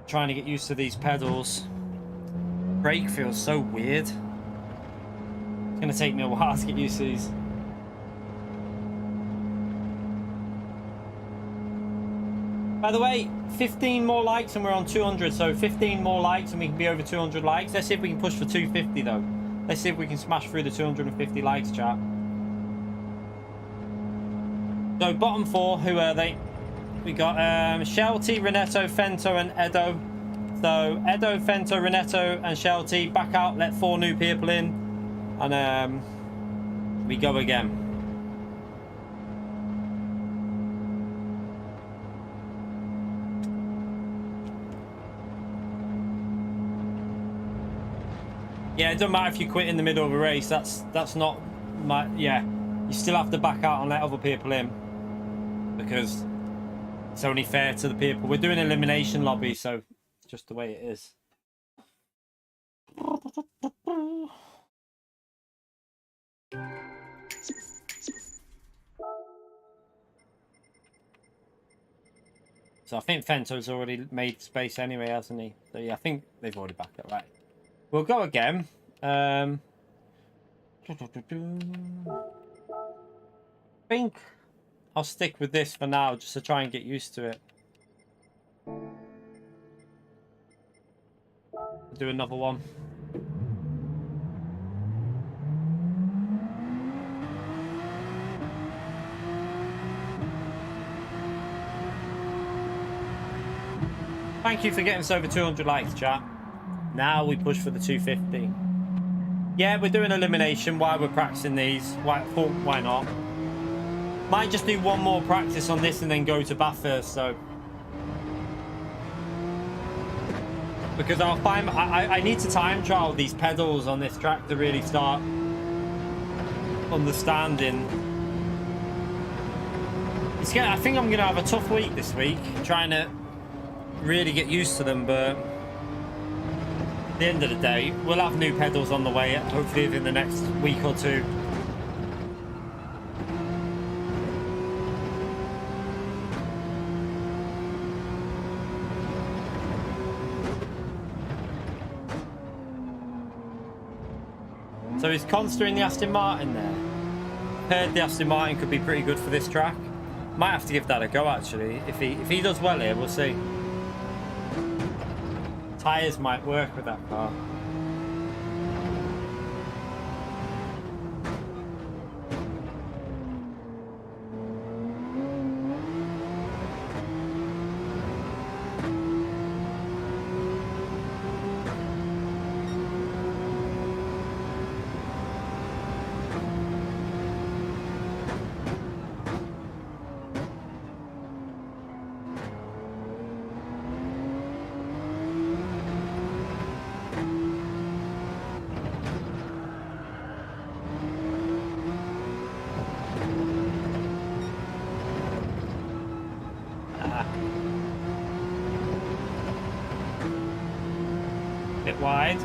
Trying to get used to these pedals. Brake feels so weird. It's going to take me a while to get used to these. By the way, 15 more likes and we're on 200. So 15 more likes and we can be over 200 likes. Let's see if we can push for 250 though. Let's see if we can smash through the 250 likes, chat. So bottom four, who are they? We got Shelty, Reneto, Fento, and Edo. So Edo, Fento, Reneto, and Shelty back out. Let 4 new people in, and we go again. Yeah, it doesn't matter if you quit in the middle of a race. That's not my... Yeah, you still have to back out and let other people in. Because it's only fair to the people. We're doing elimination lobby, so it's just the way it is. So I think Fento's already made space anyway, hasn't he? So yeah, I think they've already backed it, right. We'll go again. I think I'll stick with this for now, just to try and get used to it. I'll do another one. Thank you for getting us over 200 likes, chat. Now we push for the 250. Yeah, we're doing elimination while we're practicing these. Why not? Might just do one more practice on this and then go to Bathurst, so. Because I'll find... I need to time trial these pedals on this track to really start understanding. I think I'm going to have a tough week this week, trying to really get used to them, but... At the end of the day, we'll have new pedals on the way, hopefully within the next week or two. So is Conster in the Aston Martin there? Heard the Aston Martin could be pretty good for this track. Might have to give that a go actually. If he does well here, we'll see. Tyres might work with that car. Bit wide.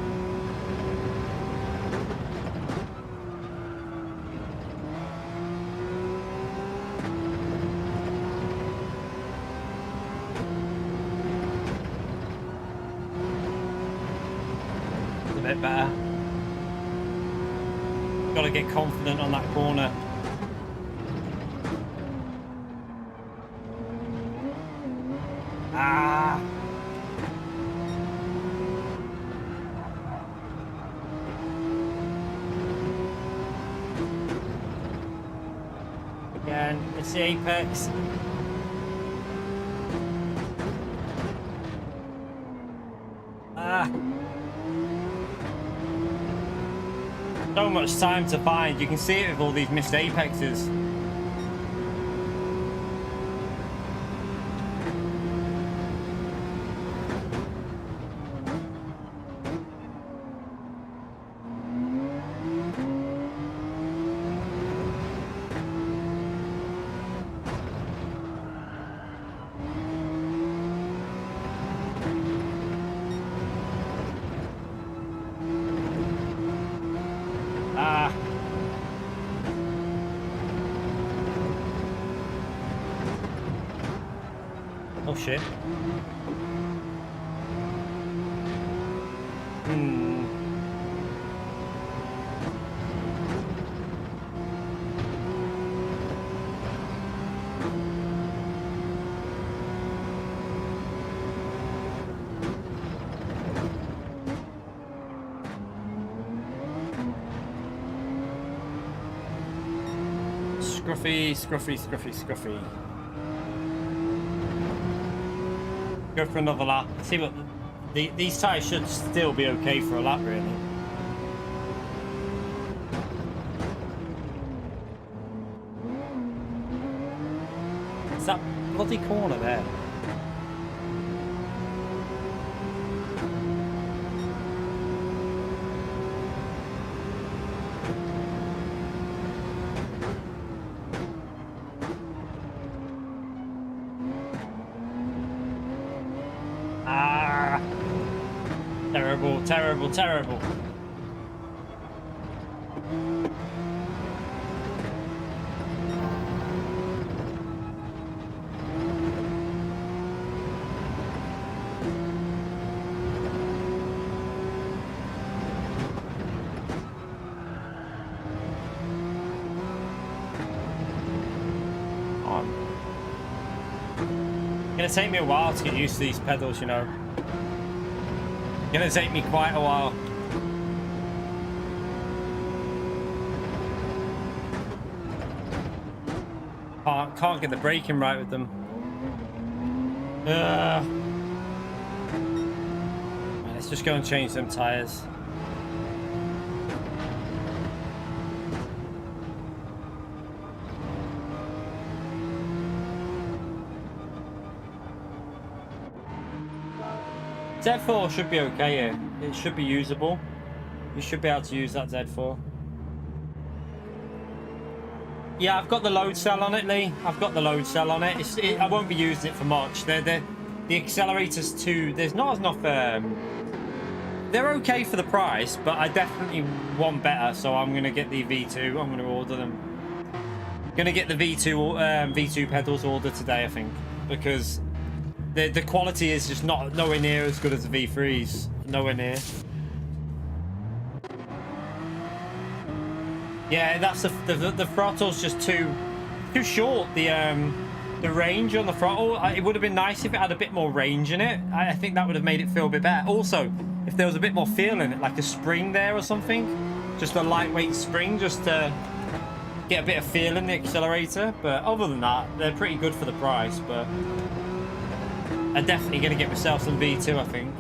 A bit better. Got to get confident on that corner. Ah. Again, it's the apex. Ah. So much time to find. You can see it with all these missed apexes. Oh shit. Scruffy, scruffy, scruffy, scruffy. Go for another lap. See what these tyres should still be okay for a lap, really. It's that bloody corner there. Terrible, terrible, terrible. It's gonna take me a while to get used to these pedals, you know. Gonna take me quite a while. Can't get the braking right with them. Let's just go and change them tires. Z4 should be okay here. It should be usable. You should be able to use that Z4. Yeah, I've got the load cell on it, Lee. I've got the load cell on it. I won't be using it for much. The accelerators too. There's not enough. They're okay for the price, but I definitely want better. So I'm gonna get the V2. I'm gonna order them. Gonna get the V2 pedals ordered today, I think, because the quality is just nowhere near as good as the V3s. Nowhere near. Yeah, that's the throttle's just too short. The range on the throttle. It would have been nice if it had a bit more range in it. I think that would have made it feel a bit better. Also, if there was a bit more feel in it, like a spring there or something, just a lightweight spring, just to get a bit of feel in the accelerator. But other than that, they're pretty good for the price. But I'm definitely going to get myself some V2, I think.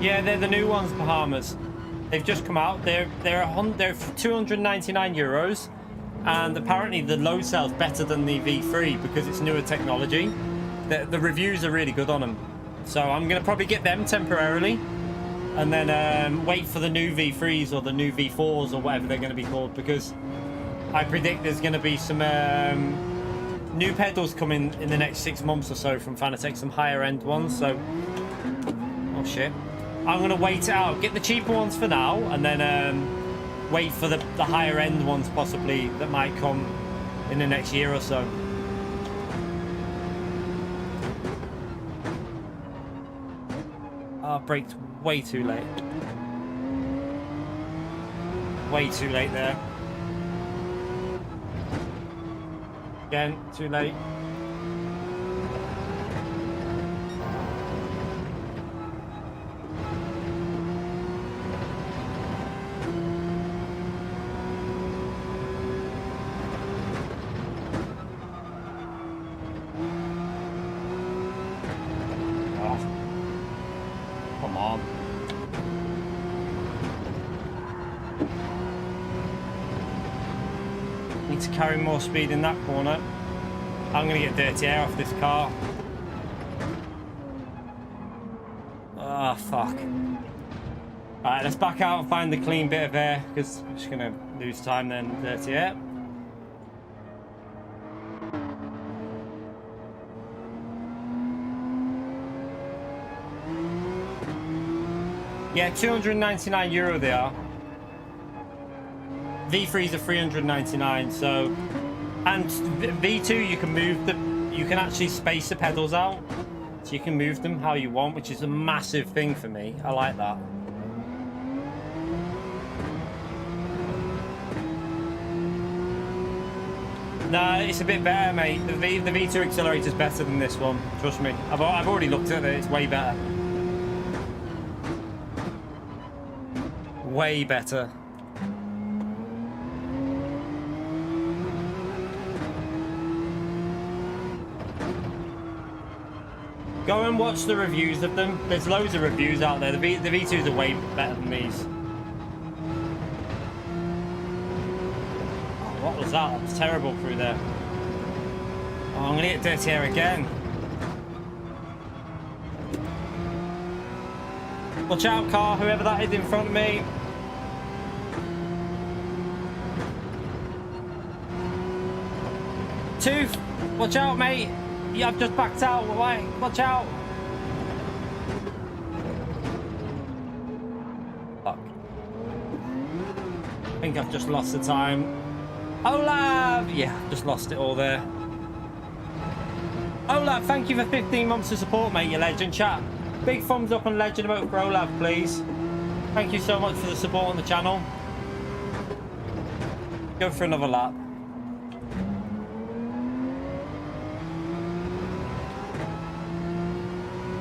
Yeah, they're the new ones, Bahamas. They've just come out. They're 299 euros, and apparently the load cell's better than the V3 because it's newer technology. The reviews are really good on them, so I'm gonna probably get them temporarily, and then wait for the new V3s or the new V4s or whatever they're gonna be called, because I predict there's gonna be some new pedals coming in the next 6 months or so from Fanatec, some higher end ones. So, oh shit. I'm going to wait it out, get the cheaper ones for now, and then wait for the higher end ones possibly that might come in the next year or so. I braked way too late. Way too late there. Again, too late. to carry more speed in that corner. I'm going to get dirty air off this car. Ah, fuck. Alright, let's back out and find the clean bit of air, because I'm just going to lose time then. Dirty air. Yeah, €299 they are. V3s are 399, so... And V2 you can move them, you can actually space the pedals out. So you can move them how you want, which is a massive thing for me. I like that. Nah, it's a bit better, mate. The V2 accelerator is better than this one. Trust me. I've already looked at it. It's way better. Way better. Go and watch the reviews of them. There's loads of reviews out there. The V2s are way better than these. Oh, what was that? That was terrible through there. Oh, I'm gonna get dirty air again. Watch out, car, whoever that is in front of me. Tooth, watch out, mate. Yeah, I've just backed out. Why? Watch out. Fuck. I think I've just lost the time. Olav! Yeah, just lost it all there. Olav, thank you for 15 months of support, mate, you legend. Chat. Big thumbs up and legend emote for Olav, please. Thank you so much for the support on the channel. Go for another lap.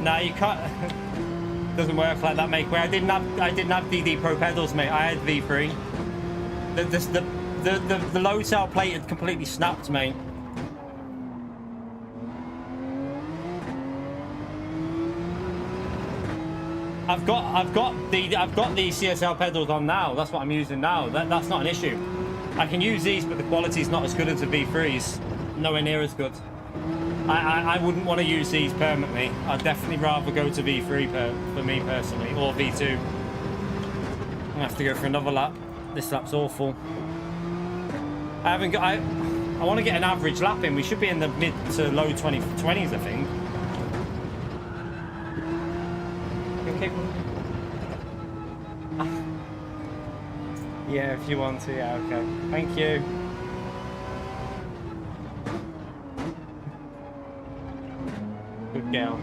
No, you can't. Doesn't work like that, mate. I didn't have DD Pro pedals, mate. I had V3. The low cell plate had completely snapped, mate. I've got the CSL pedals on now. That's what I'm using now. That's not an issue. I can use these, but the quality's not as good as the V3s. Nowhere near as good. I wouldn't want to use these permanently. I'd definitely rather go to V3 for me personally, or V2. I'm gonna have to go for another lap. This lap's awful. I haven't got. I want to get an average lap in. We should be in the mid to low 20s, I think. Okay. Yeah, if you want to. Yeah, okay. Thank you. Good girl.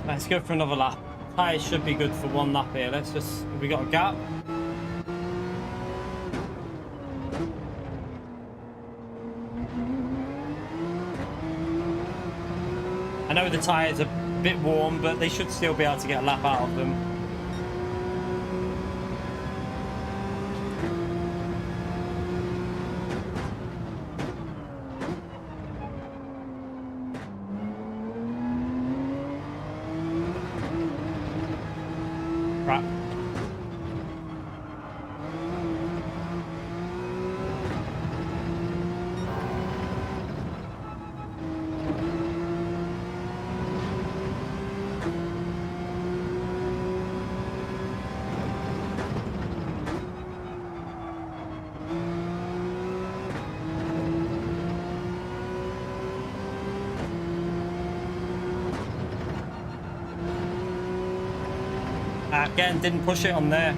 Let's go for another lap. Tyres should be good for one lap here. Let's just... Have we got a gap? I know the tyres are a bit warm, but they should still be able to get a lap out of them. Again, didn't push it on there.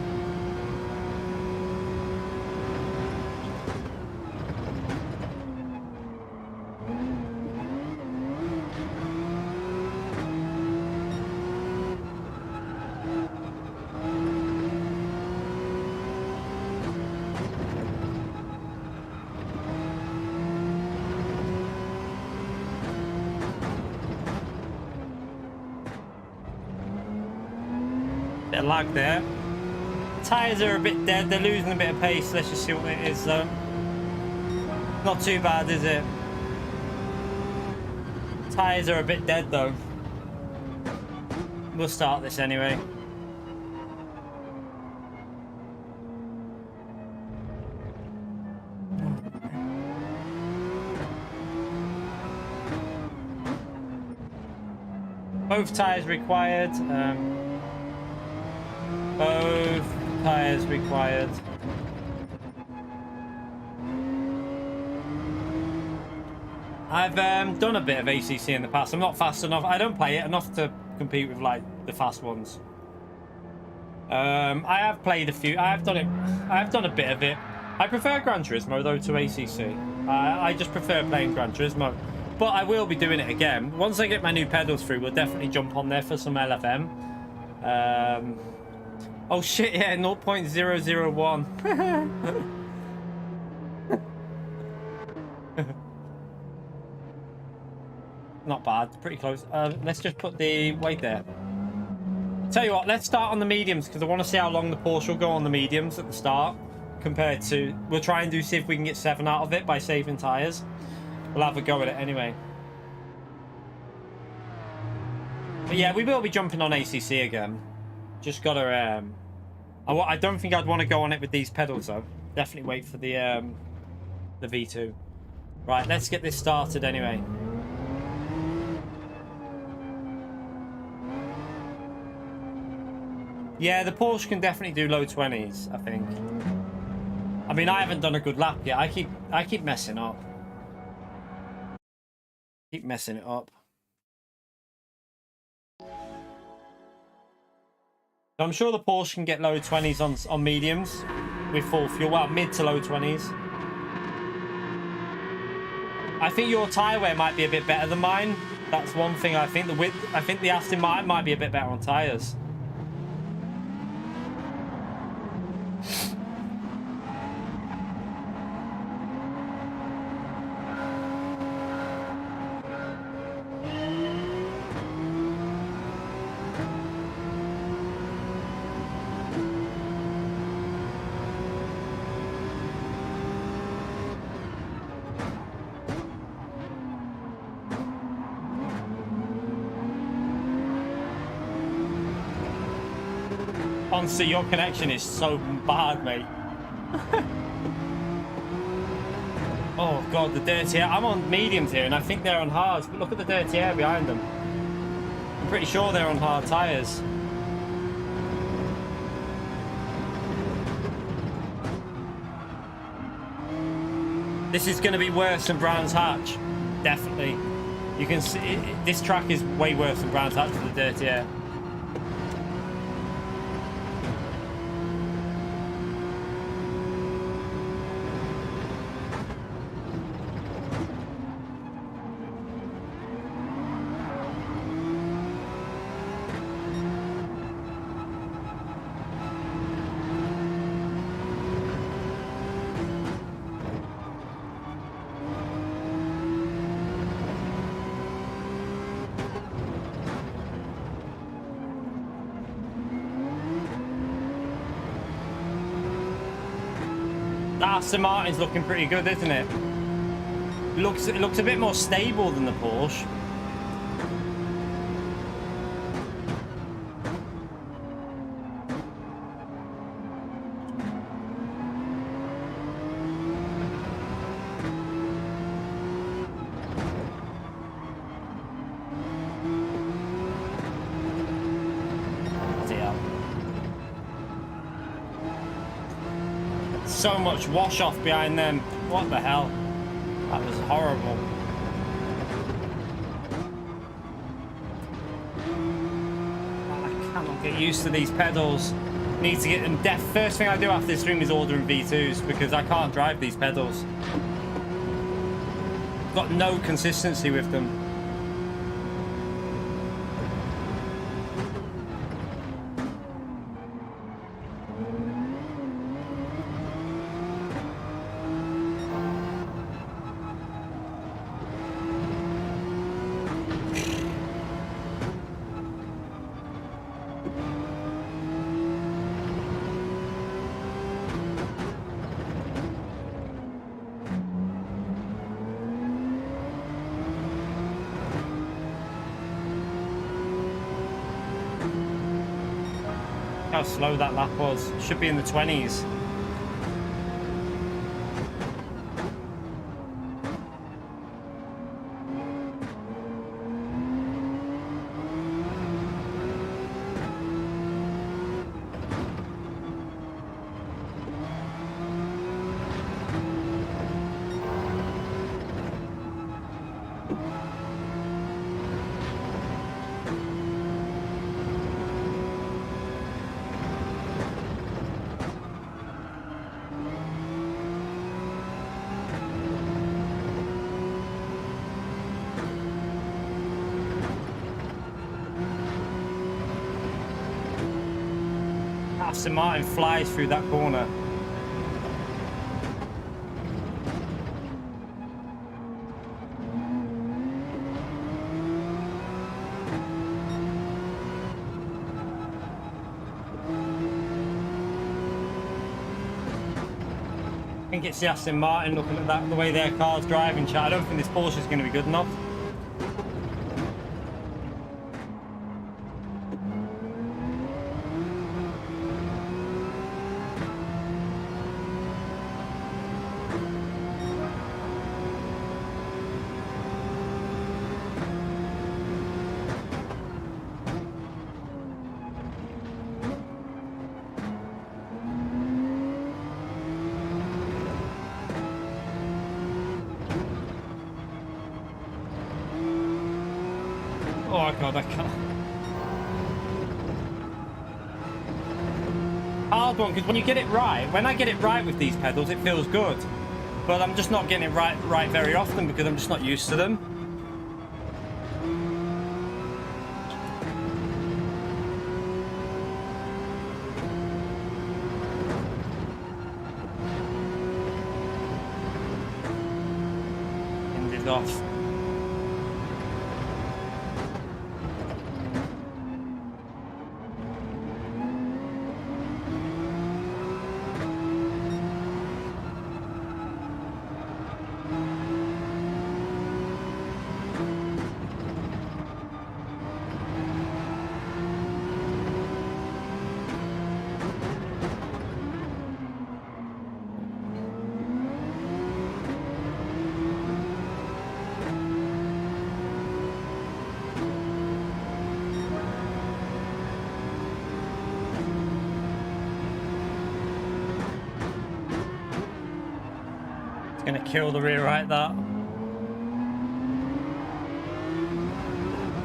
Bit of lag there. Tyres are a bit dead, they're losing a bit of pace. Let's just see what it is though. Not too bad, is it? Tyres are a bit dead though. We'll start this anyway. Both tires required. Both tires required. I've done a bit of ACC in the past. I'm not fast enough. I don't play it enough to compete with like the fast ones. I have played a few. I have done it. I have done a bit of it. I prefer Gran Turismo though to ACC. I just prefer playing Gran Turismo. But I will be doing it again. Once I get my new pedals through, we'll definitely jump on there for some LFM. Oh shit, yeah, 0.001. Not bad, pretty close. Let's just put the weight there. Tell you what, let's start on the mediums because I want to see how long the Porsche will go on the mediums at the start compared to... We'll try and see if we can get 7 out of it by saving tyres. We'll have a go at it anyway. But yeah, we will be jumping on ACC again. Just gotta... I don't think I'd want to go on it with these pedals though. Definitely wait for the V2. Right, let's get this started anyway. Yeah, the Porsche can definitely do low 20s, I think. I mean, I haven't done a good lap yet. I keep messing up. Keep messing it up. I'm sure the Porsche can get low 20s on mediums with full fuel. Well, mid to low 20s. I think your tyre wear might be a bit better than mine. That's one thing. I think the width. I think the Aston Martin might be a bit better on tyres. Honestly, your connection is so bad, mate. Oh god, the dirty air. I'm on mediums here and I think they're on hards, but look at the dirty air behind them. I'm pretty sure they're on hard tyres. This is going to be worse than Brands Hatch. Definitely. You can see this track is way worse than Brands Hatch for the dirty air. Aston Martin's looking pretty good, isn't it? It looks a bit more stable than the Porsche. So much wash off behind them. What the hell? That was horrible. I cannot get used to these pedals. Need to get them first thing I do after this stream is ordering V2s because I can't drive these pedals. Got no consistency with them. slow that lap was. Should be in the 20s. Aston Martin flies through that corner. I think it's the Aston Martin looking at that, the way their car's driving, chat. I don't think this Porsche is going to be good enough. Oh god, I can't. Hard one, because when you get it right, when I get it right with these pedals, it feels good. But I'm just not getting it right very often because I'm just not used to them. Ended off. Gonna kill the rear right that.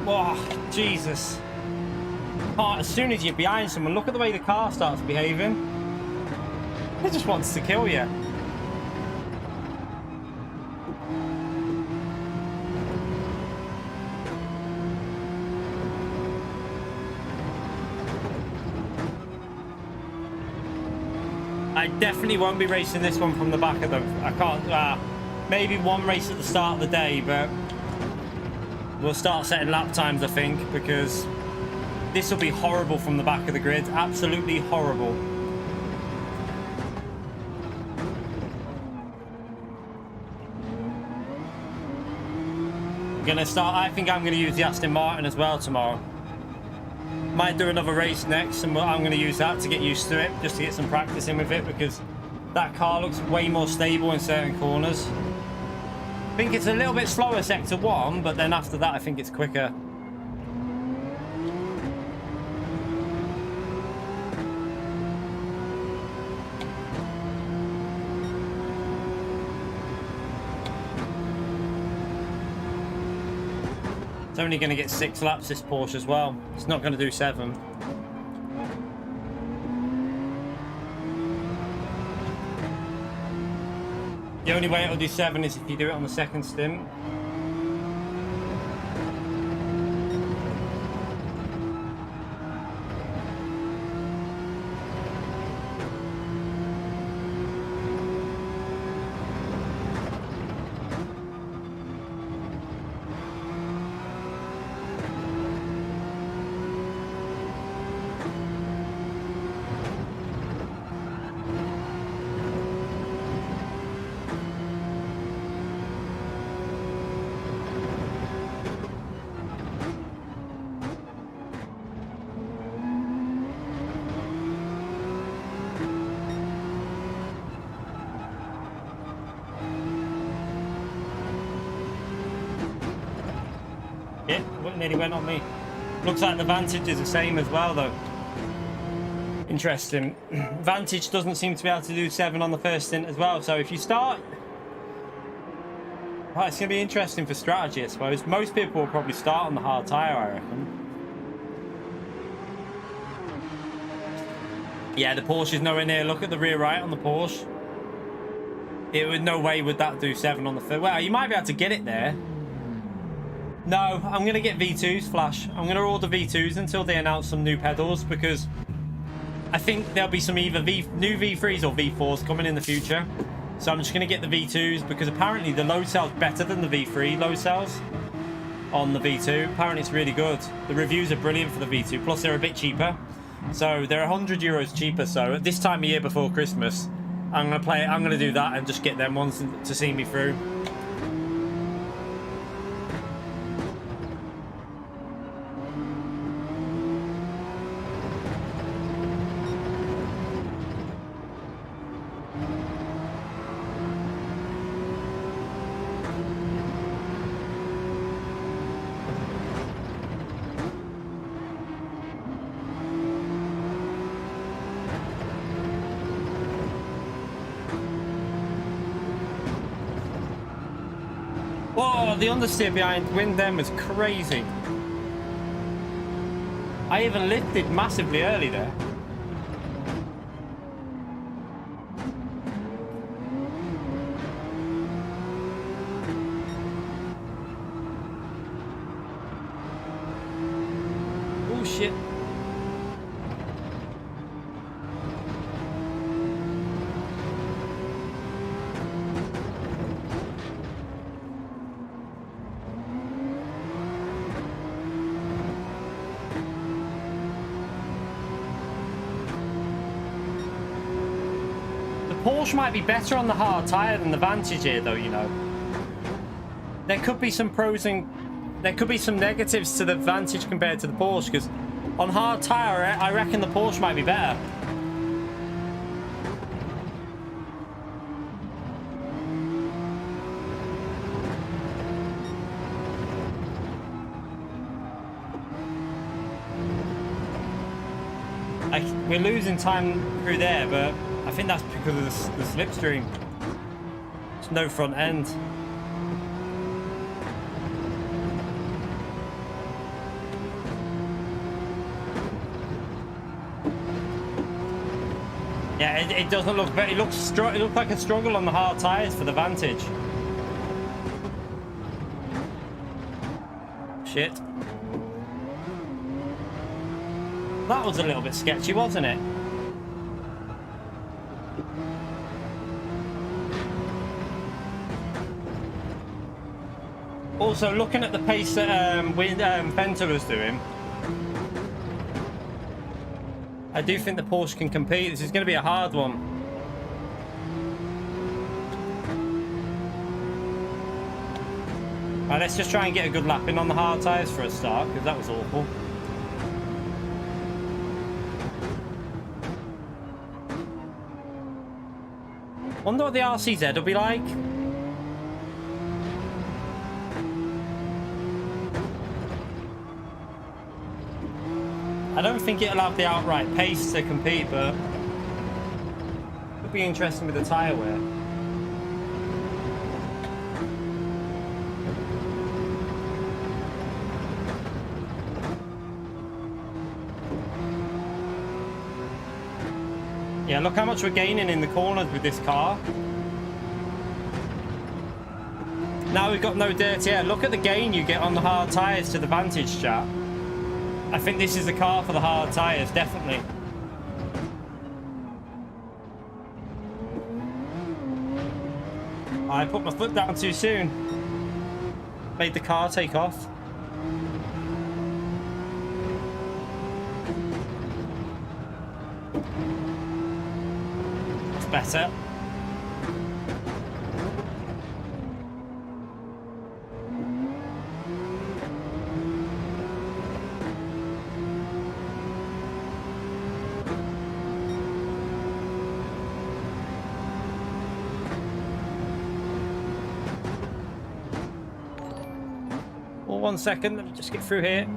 Oh, Jesus. Oh, as soon as you're behind someone, look at the way the car starts behaving. It just wants to kill you. I definitely won't be racing this one from the back of them. I can't, maybe one race at the start of the day, but we'll start setting lap times, I think, because this will be horrible from the back of the grid. Absolutely horrible. I think I'm going to use the Aston Martin as well tomorrow. Might do another race next, and I'm going to use that to get used to it, just to get some practice in with it, because that car looks way more stable in certain corners. I think it's a little bit slower sector 1, but then after that I think it's quicker. It's only going to get 6 laps, this Porsche, as well. It's not going to do 7. The only way it'll do 7 is if you do it on the second stint. nearly went on me. Looks like the Vantage is the same as well, though. Interesting. Vantage doesn't seem to be able to do 7 on the first stint as well. So if you start... Right, it's going to be interesting for strategy, I suppose. Most people will probably start on the hard tyre, I reckon. Yeah, the Porsche is nowhere near. Look at the rear right on the Porsche. It would no way would that do 7 on the first. Well, you might be able to get it there. No, I'm going to get V2s, Flash. I'm going to order V2s until they announce some new pedals, because I think there'll be some either new V3s or V4s coming in the future. So I'm just going to get the V2s, because apparently the load cell's better than the V3 load cells on the V2. Apparently it's really good. The reviews are brilliant for the V2, plus they're a bit cheaper. So they're €100 cheaper. So at this time of year before Christmas, I'm going to do that and just get them ones to see me through. Whoa, the understeer behind wind them was crazy. I even lifted massively early there. Oh shit. Porsche might be better on the hard tyre than the Vantage here, though, you know. There could be some pros and there could be some negatives to the Vantage compared to the Porsche, because on hard tyre, I reckon the Porsche might be better. We're losing time through there, but I think that's because of the slipstream. There's no front end. Yeah, it doesn't look very. It looks like a struggle on the hard tyres for the Vantage. Shit. That was a little bit sketchy, wasn't it? Also, looking at the pace that Venta was doing, I do think the Porsche can compete. This is going to be a hard one. Right, let's just try and get a good lap in on the hard tyres for a start, because that was awful. Wonder what the RCZ will be like. I don't think it'll have the outright pace to compete, but it'll be interesting with the tyre wear. Yeah, look how much we're gaining in the corners with this car. Now we've got no dirty air. Look at the gain you get on the hard tyres to the Vantage, chat. I think this is the car for the hard tyres, definitely. I put my foot down too soon. Made the car take off. That's better. 1 second. Let me just get through here.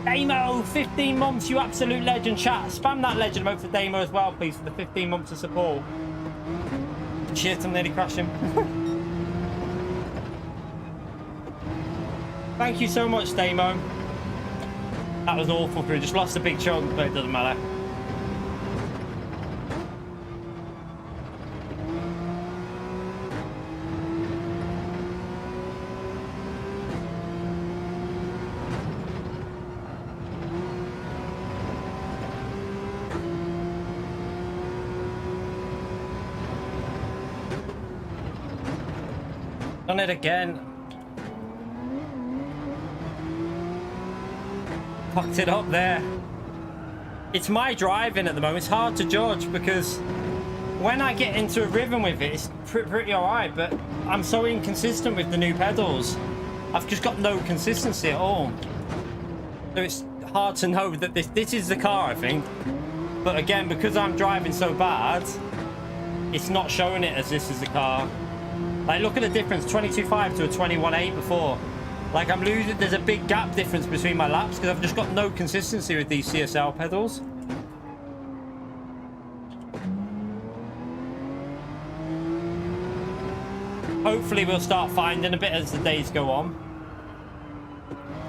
Damo, 15 months, you absolute legend. Chat, spam that legend vote for Damo as well, please, for the 15 months of support. Shit, I'm nearly crashing. Thank you so much, Damo. That was awful. We just lost a big chunk, but it doesn't matter. Done it again. Fucked it up there. It's my driving at the moment. It's hard to judge because when I get into a rhythm with it, it's pretty alright, but I'm so inconsistent with the new pedals. I've just got no consistency at all. So it's hard to know that this is the car, I think. But again, because I'm driving so bad, it's not showing it as this is the car. Like, look at the difference, 22.5 to a 21.8 before. Like, I'm losing, there's a big gap difference between my laps because I've just got no consistency with these CSL pedals. Hopefully we'll start finding a bit as the days go on.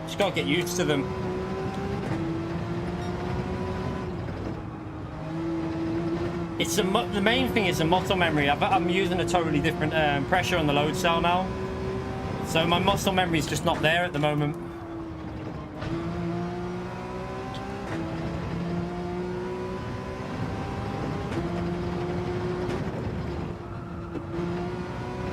Just gotta get used to them. It's the main thing is the muscle memory. I'm using a totally different pressure on the load cell now. So my muscle memory is just not there at the moment.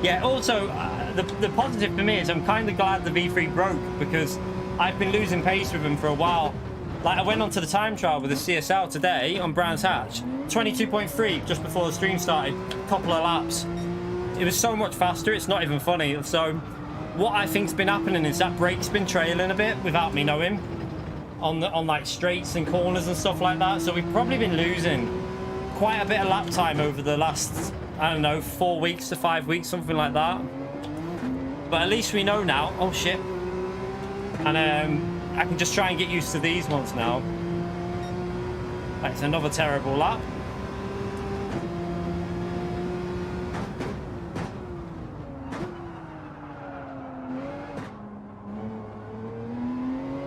Yeah, also, the positive for me is I'm kind of glad the V3 broke because I've been losing pace with them for a while. Like, I went onto the time trial with the CSL today on Brands Hatch. 22.3 just before the stream started, couple of laps. It was so much faster, it's not even funny. So what I think's been happening is that brake's been trailing a bit without me knowing on like straights and corners and stuff like that. So we've probably been losing quite a bit of lap time over the last, I don't know, 4 weeks to 5 weeks, something like that. But at least we know now. Oh shit. And I can just try and get used to these ones now. That's another terrible lap.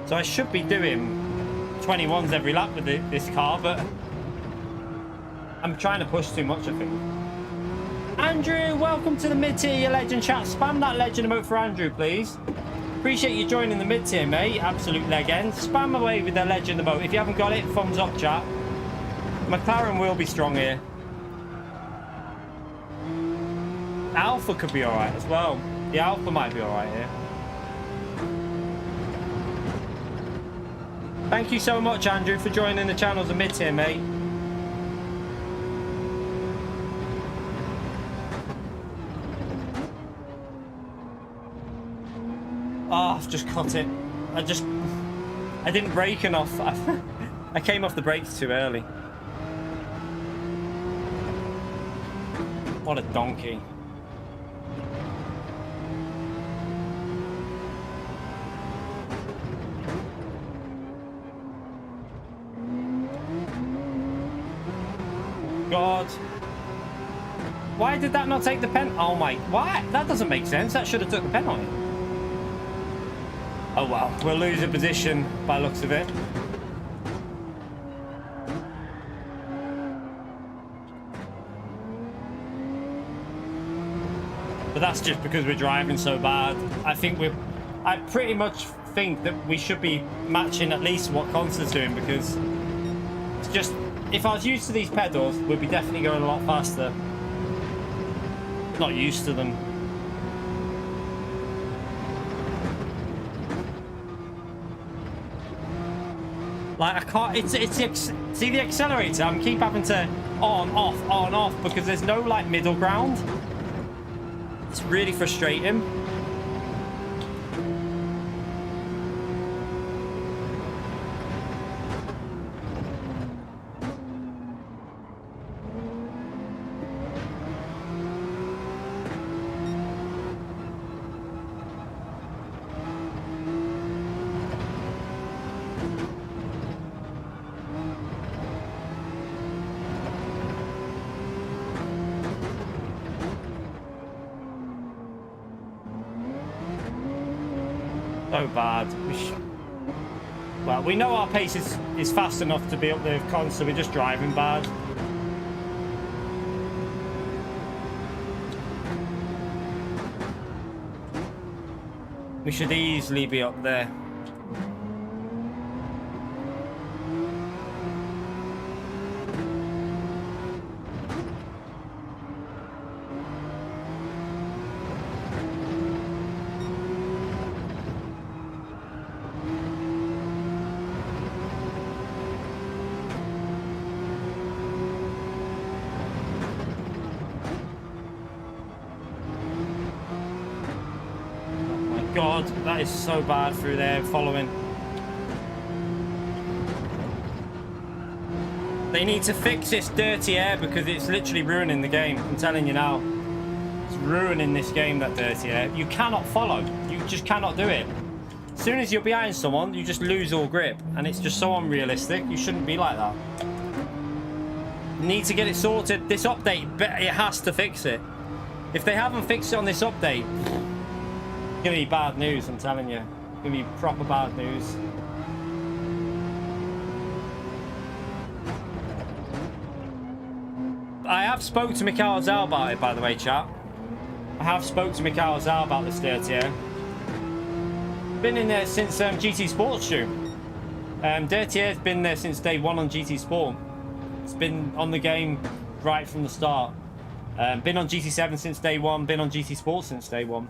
So I should be doing 21s every lap with this car, but I'm trying to push too much, I think. Andrew, welcome to the mid-tier, you legend. Chat, spam that legend emote for Andrew, please. Appreciate you joining the mid-tier, mate. Absolute legend. Spam away with the legend emote. If you haven't got it, thumbs up, chat. McLaren will be strong here. Alpha could be alright as well. The Alpha might be alright here. Thank you so much, Andrew, for joining the channel as a mid-tier, mate. Oh, I've just cut it. I didn't brake enough. I came off the brakes too early. What a donkey. God. Why did that not take the pen? Oh my, why? That doesn't make sense. That should have took the penalty. Oh well, we'll lose a position by the looks of it. But that's just because we're driving so bad. I pretty much think that we should be matching at least what Constant's doing, because it's just, if I was used to these pedals, we'd be definitely going a lot faster. Not used to them. Like, I can't, see the accelerator, I'm keep having to on, off, because there's no, like, middle ground. It's really frustrating. So bad. Well, we know our pace is fast enough to be up there with cons, so we're just driving bad. We should easily be up there. God, that is so bad through there following. They need to fix this dirty air because it's literally ruining the game. I'm telling you now. It's ruining this game, that dirty air. You cannot follow. You just cannot do it. As soon as you're behind someone, you just lose all grip. And it's just so unrealistic. You shouldn't be like that. You need to get it sorted. This update, it has to fix it. If they haven't fixed it on this update, it's gonna be bad news, I'm telling you. It's gonna be proper bad news. I have spoke to Mikhail Zhao about it, by the way, chat. I have spoke to Mikhail Zhao about this dirty air. Been in there since GT Sports stream. Dirty air's been there since day one on GT Sport. It's been on the game right from the start. Been on GT7 since day one. Been on GT Sports since day one.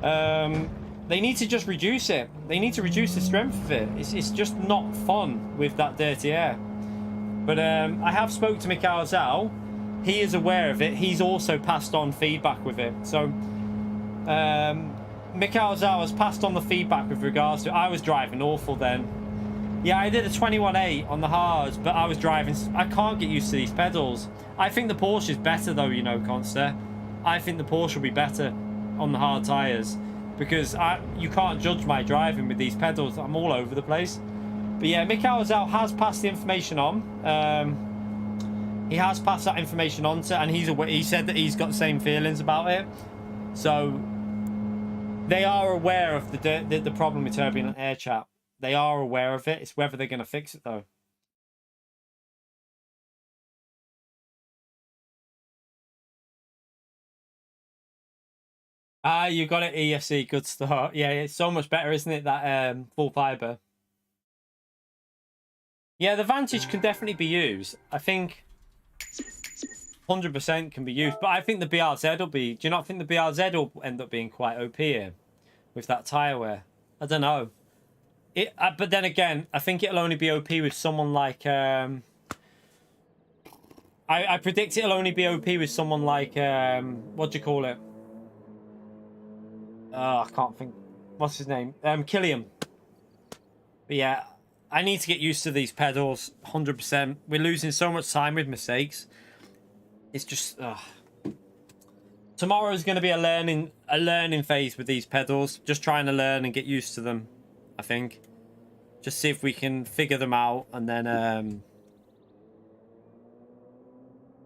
They need to just reduce it. They need to reduce the strength of it. It's just not fun with that dirty air. But I have spoke to Mikhail Zhao. He is aware of it. He's also passed on feedback with it. So Mikhail Zhao has passed on the feedback with regards to I was driving awful then. Yeah, I did a 21.8 on the hards, but I was driving. I can't get used to these pedals. I think the Porsche is better though, you know, Corsair. I think the Porsche will be better on the hard tires because you can't judge my driving with these pedals. I'm all over the place. But yeah, Mikhail Zhao has passed the information on. He has passed that information on to, and he said that he's got the same feelings about it. So they are aware of the problem with turbulent air, chat. They are aware of it. It's whether they're going to fix it though. Ah, you got it, EFC. Good start. Yeah, it's so much better, isn't it? That full fiber. Yeah, the Vantage can definitely be used. I think 100% can be used, but I think the BRZ will be. Do you not think the BRZ will end up being quite OP here with that tire wear? I don't know. But then again, I think it'll only be OP with someone like. I predict it'll only be OP with someone like what do you call it? I can't think. What's his name? Killian. But yeah, I need to get used to these pedals. 100%. We're losing so much time with mistakes. It's just. Tomorrow is going to be a learning phase with these pedals. Just trying to learn and get used to them. I think. Just see if we can figure them out and then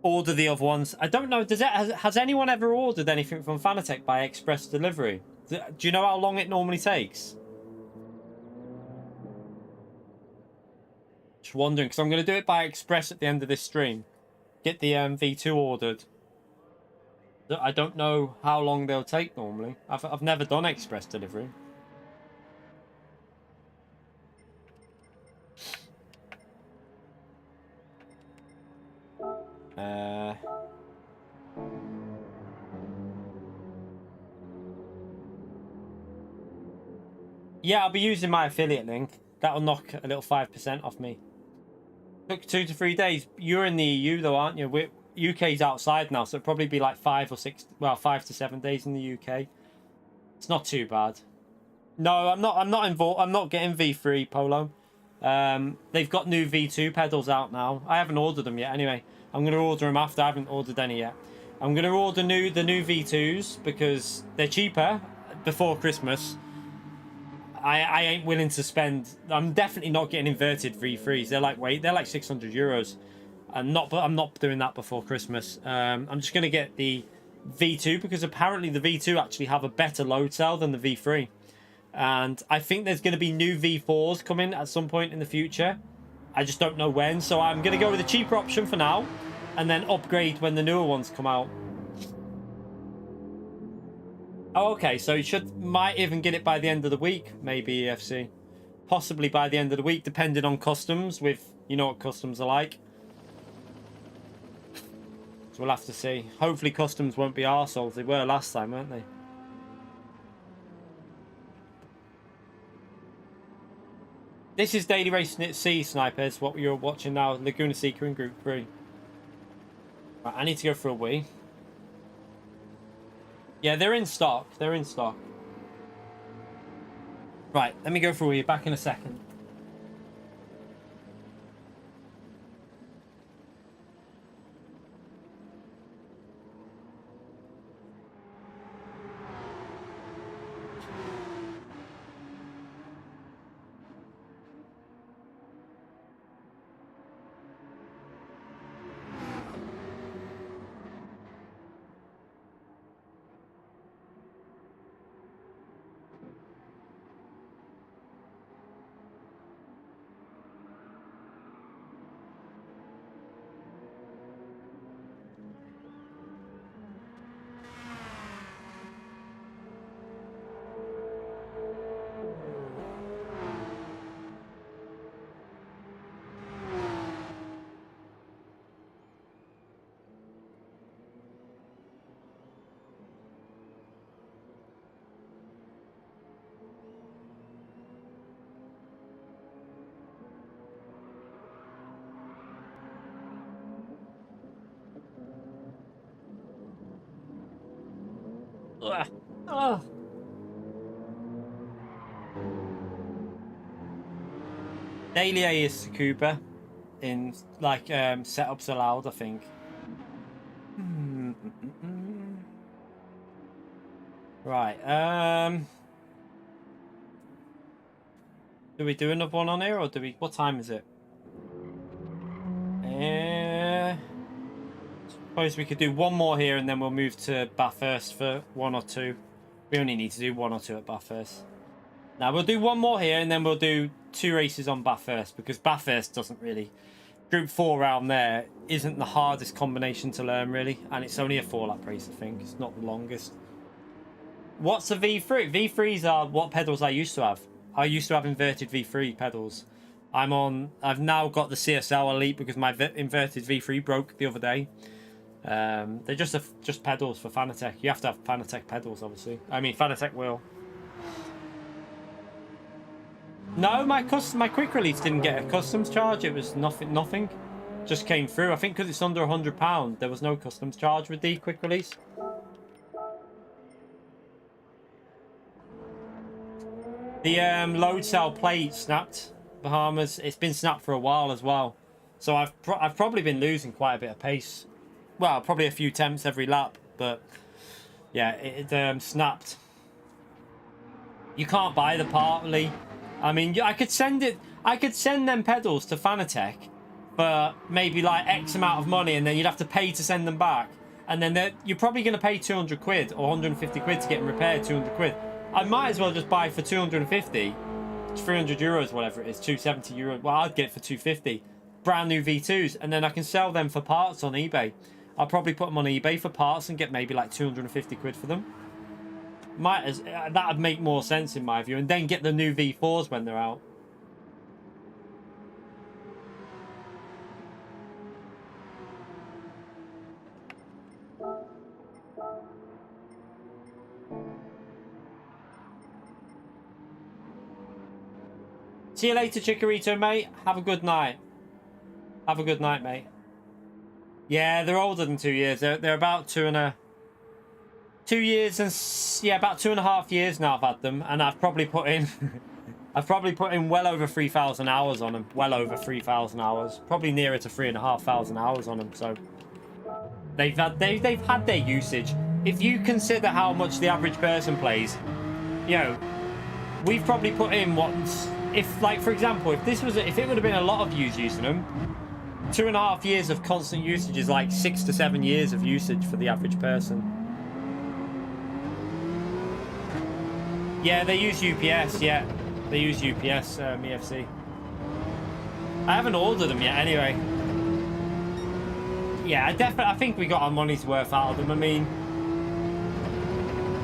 order the other ones. I don't know. Has anyone ever ordered anything from Fanatec by express delivery? Do you know how long it normally takes? Just wondering, because I'm going to do it by express at the end of this stream. Get the V2 ordered. I don't know how long they'll take normally. I've never done express delivery. Yeah, I'll be using my affiliate link. That'll knock a little 5% off me. Took 2 to 3 days. You're in the EU though, aren't you? UK's outside now, so it'll probably be like 5 to 7 days in the UK. It's not too bad. No, I'm not involved. I'm not getting V3 Polo. They've got new V2 pedals out now. I haven't ordered them yet anyway. I'm going to order them after. I haven't ordered any yet. I'm going to order the new V2s because they're cheaper before Christmas. I ain't willing to spend. I'm definitely not getting inverted V3s. They're like 600 euros. I'm not doing that before Christmas. I'm just going to get the V2 because apparently the V2 actually have a better load cell than the V3. And I think there's going to be new V4s coming at some point in the future. I just don't know when. So I'm going to go with the cheaper option for now, and then upgrade when the newer ones come out. Oh, okay. So you might even get it by the end of the week, maybe, EFC. Possibly by the end of the week, depending on customs. With, you know what customs are like. So we'll have to see. Hopefully customs won't be arseholes. They were last time, weren't they? This is Daily Racing at Sea, snipers. What you're watching now, Laguna Seeker in Group 3. Right, I need to go for a wee. Yeah, they're in stock. They're in stock. Right, let me go for a wee. Back in a second. Oh. Daily is Tsukuba in like setups allowed, I think. Right. Do we do another one on here, or do we? What time is it? Suppose we could do one more here, and then we'll move to Bathurst for one or two. We only need to do one or two at Bathurst. Now we'll do one more here, and then we'll do 2 races on Bathurst, because Bathurst doesn't really... Group 4 round there isn't the hardest combination to learn, really. And it's only a 4-lap race, I think. It's not the longest. What's a V3? V3s are what pedals I used to have. I used to have inverted V3 pedals. I've now got the CSL Elite because my inverted V3 broke the other day. They're just pedals for Fanatec. You have to have Fanatec pedals, obviously. I mean, Fanatec wheel. No, my quick release didn't get a customs charge. It was nothing. Just came through. I think because it's under £100, there was no customs charge with the quick release. The load cell plate snapped. Bahamas. It's been snapped for a while as well. So I've probably been losing quite a bit of pace. Well, probably a few temps every lap, but yeah, it snapped. You can't buy the part, Lee. I mean, I could send them pedals to Fanatec for maybe like X amount of money, and then you'd have to pay to send them back. And then you're probably going to pay 200 quid or 150 quid to get them repaired, 200 quid. I might as well just buy for 250, 300 euros, whatever it is, 270 euros. Well, I'd get it for 250. Brand new V2s, and then I can sell them for parts on eBay. I'll probably put them on eBay for parts and get maybe like 250 quid for them. That'd make more sense in my view, and then get the new V4s when they're out. See you later, Chikorito, mate. Have a good night. Have a good night, mate. Yeah, they're older than 2 years. They're about 2 years and yeah, about 2.5 years now I've had them, and I've probably put in well over 3,000 hours on them. Well over 3,000 hours, probably nearer to 3,500 hours on them. So they've had their usage. If you consider how much the average person plays, you know, we've probably put in if like for example, if it would have been a lot of views using them, 2.5 years of constant usage is like 6 to 7 years of usage for the average person. Yeah, they use UPS. Yeah, they use UPS EFC. I haven't ordered them yet, anyway. Yeah, I think we got our money's worth out of them. I mean,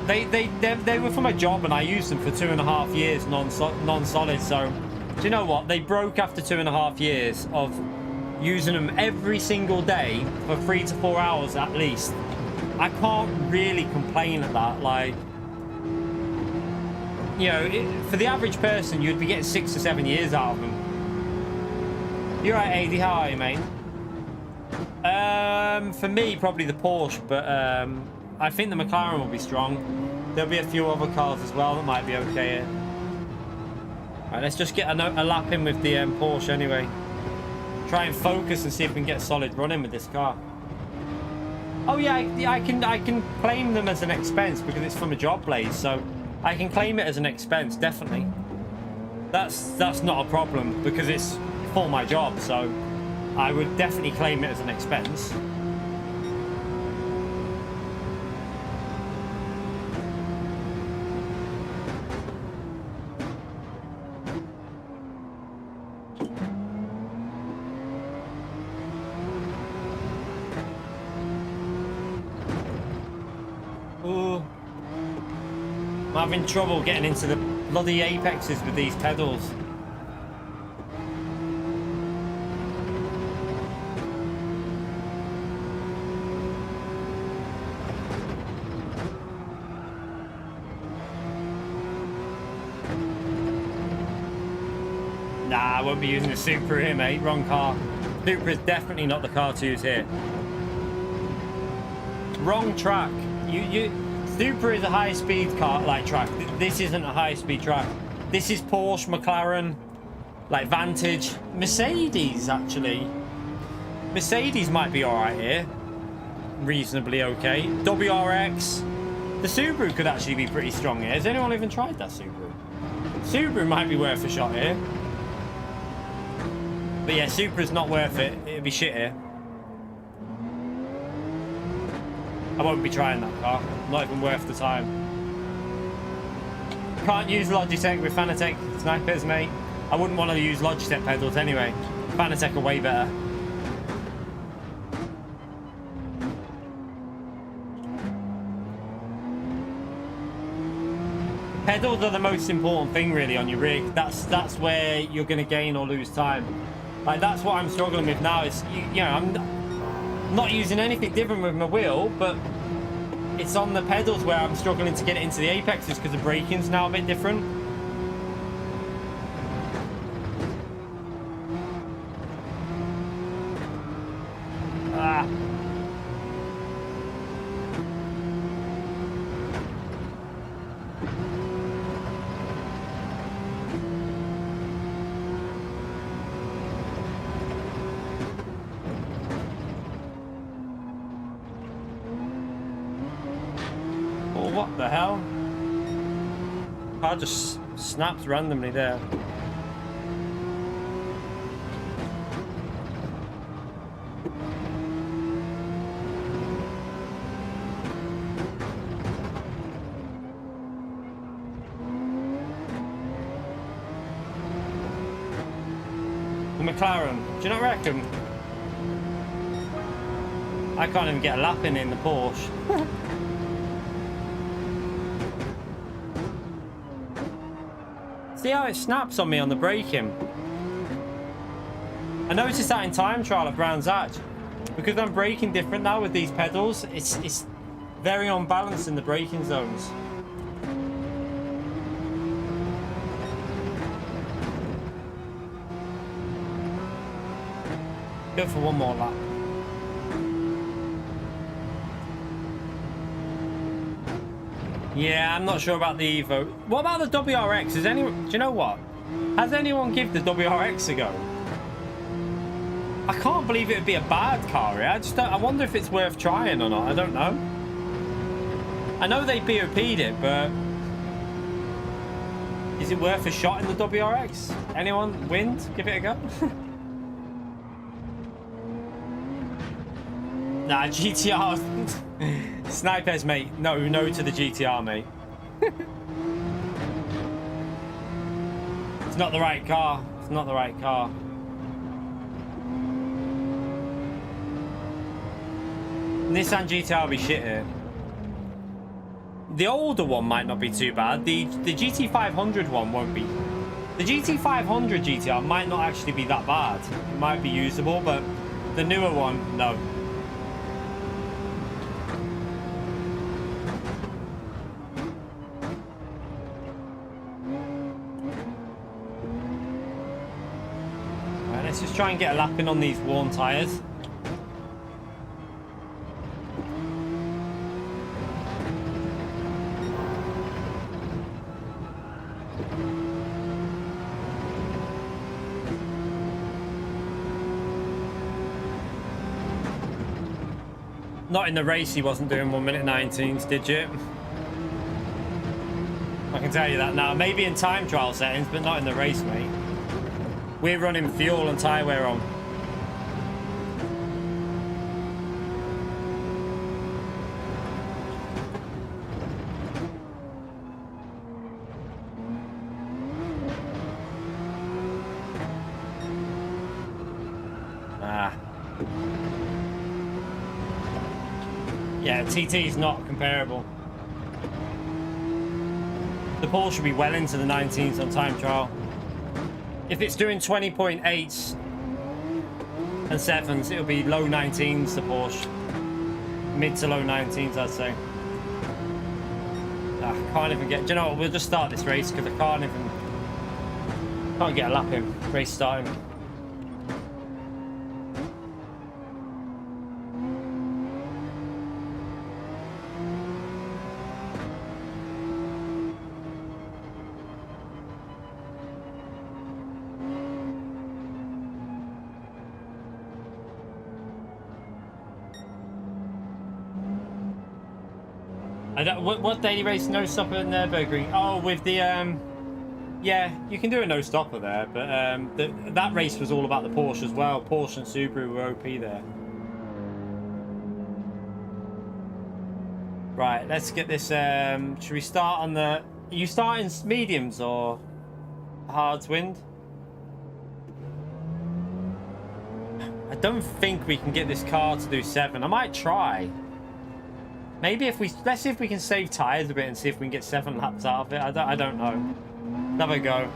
they were for my job, and I used them for 2.5 years non-solid. So, do you know what? They broke after 2.5 years of using them every single day for 3 to 4 hours at least. I can't really complain at that. Like, you know, for the average person, you'd be getting 6 to 7 years out of them. You're right, AD. How are you, mate? For me, probably the Porsche, but I think the McLaren will be strong. There'll be a few other cars as well that might be okay here. Alright, let's just get a lap in with the Porsche anyway. Try and focus and see if we can get solid running with this car. Oh yeah, I can claim them as an expense because it's from a job, Blaze, so I can claim it as an expense, definitely. That's not a problem because it's for my job, so I would definitely claim it as an expense. Ooh. I'm having trouble getting into the bloody apexes with these pedals. Nah, I won't be using the Supra here, mate. Wrong car. Supra is definitely not the car to use here. Wrong track. Supra is a high-speed car, like track. This isn't a high-speed track. This is Porsche, McLaren, like Vantage, Mercedes actually. Mercedes might be all right here, reasonably okay. WRX. The Subaru could actually be pretty strong here. Has anyone even tried that Subaru? Subaru might be worth a shot here. But yeah, Supra's not worth it. It'd be shit here. I won't be trying that car. Not even worth the time. Can't use Logitech with Fanatec snipers, mate. I wouldn't want to use Logitech pedals anyway. Fanatec are way better. Pedals are the most important thing really on your rig. That's where you're going to gain or lose time. Like, that's what I'm struggling with now. Is you know, I'm not using anything different with my wheel, but it's on the pedals where I'm struggling to get it into the apexes because the braking's now a bit different. Ah. What the hell? Car just snaps randomly there. The McLaren, do you not reckon? I can't even get a lap in the Porsche. See how it snaps on me on the braking? I noticed that in time trial at Brands Hatch. Because I'm braking different now with these pedals, it's very unbalanced in the braking zones. Go for one more lap. Yeah, I'm not sure about the Evo. What about the WRX? Is anyone? Do you know what? Has anyone give the WRX a go? I can't believe it would be a bad car here. I just don't, I wonder if it's worth trying or not. I don't know. I know they BOP'd it, but is it worth a shot in the WRX? Anyone? Wind? Give it a go. Nah, GTR. Snipers, mate. No to the GTR, mate. It's not the right car. It's not the right car. Nissan GTR will be shit here. The older one might not be too bad. The GT500 one won't be. The GT500 GTR might not actually be that bad. It might be usable, but the newer one, no. Right, let's just try and get a lap in on these worn tyres. Not in the race, he wasn't doing 1:19s, did you? I can tell you that now. Maybe in time trial settings, but not in the race, mate. We're running fuel and tyre wear on. Yeah, TT is not comparable. The Porsche should be well into the 19s on time trial. If it's doing 20.8s and 7s, it'll be low 19s, the Porsche. Mid to low 19s, I'd say. I can't even get... Do you know what? We'll just start this race because I can't get a lap in. Race starting. What daily race no stopper in there, Burger? Oh, with the yeah, you can do a no stopper there, but that race was all about the Porsche as well. Porsche and Subaru were OP there. Right, let's get this. Should we start on the? Are you starting mediums or hards wind? I don't think we can get this car to do 7. I might try. Maybe if let's see if we can save tyres a bit and see if we can get 7 laps out of it. I don't know. Have a go.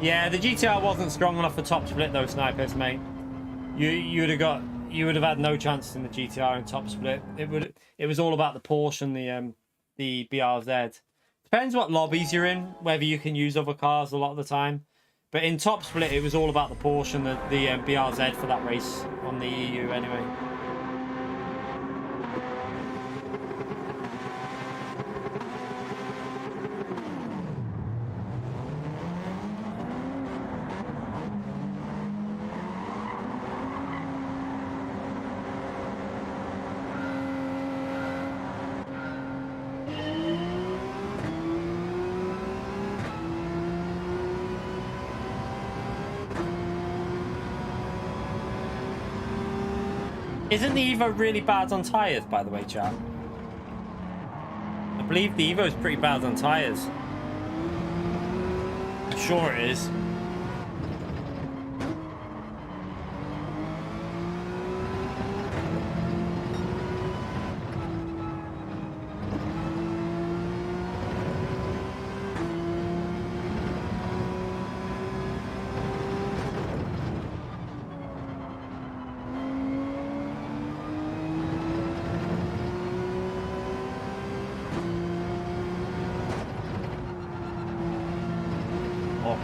Yeah, the GTR wasn't strong enough for top split though, snipers, mate. You would have had no chance in the GTR in top split. It was all about the Porsche and the BRZ. Depends what lobbies you're in, whether you can use other cars a lot of the time. But in top split, it was all about the Porsche and the BRZ for that race on the EU anyway. Isn't the Evo really bad on tyres, by the way, chat? I believe the Evo is pretty bad on tyres. I'm sure it is.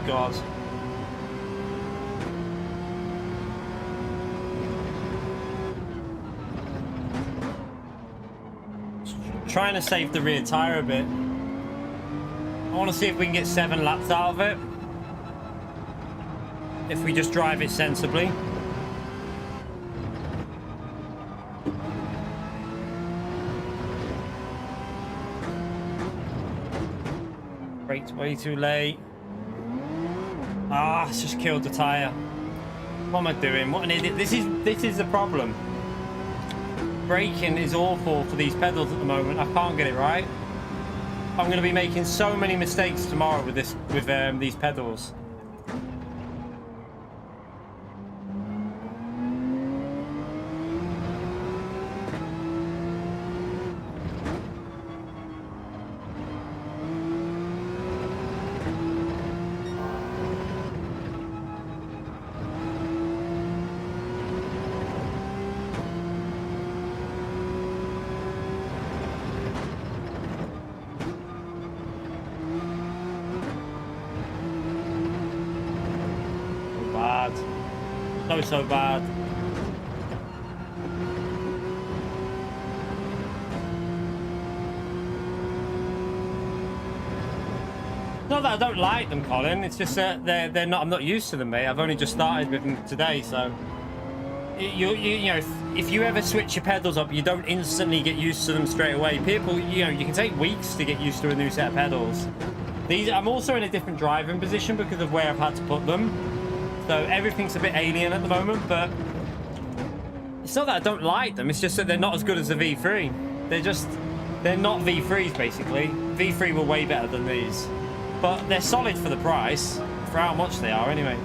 God. Trying to save the rear tyre a bit. I want to see if we can get 7 laps out of it. If we just drive it sensibly. Braked way too late. Ah, it's just killed the tyre. What am I doing? What an idiot. This is the problem. Braking is awful for these pedals at the moment. I can't get it right. I'm going to be making so many mistakes tomorrow with these pedals. So bad. Not that I don't like them, Colin. It's just that they're not. I'm not used to them, mate. I've only just started with them today, so you know, if you ever switch your pedals up, you don't instantly get used to them straight away. People, you know, you can take weeks to get used to a new set of pedals. I'm also in a different driving position because of where I've had to put them. So everything's a bit alien at the moment, but it's not that I don't like them, it's just that they're not as good as the V3. They're not V3s, basically. V3 were way better than these. But they're solid for the price, for how much they are anyway.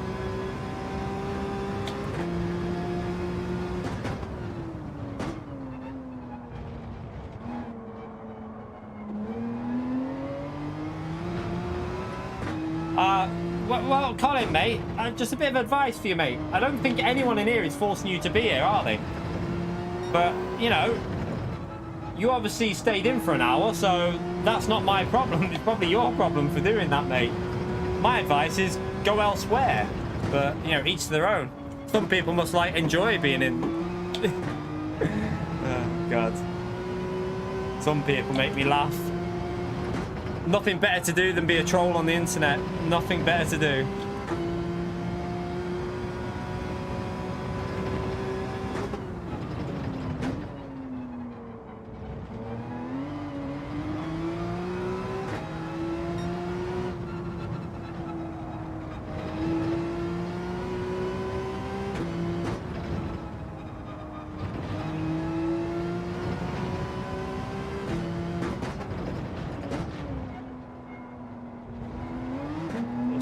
Well, Colin, mate, just a bit of advice for you, mate. I don't think anyone in here is forcing you to be here, are they? But, you know, you obviously stayed in for an hour, so that's not my problem. It's probably your problem for doing that, mate. My advice is go elsewhere. But, you know, each to their own. Some people must, like, enjoy being in. Oh, God. Some people make me laugh. Nothing better to do than be a troll on the internet. Nothing better to do.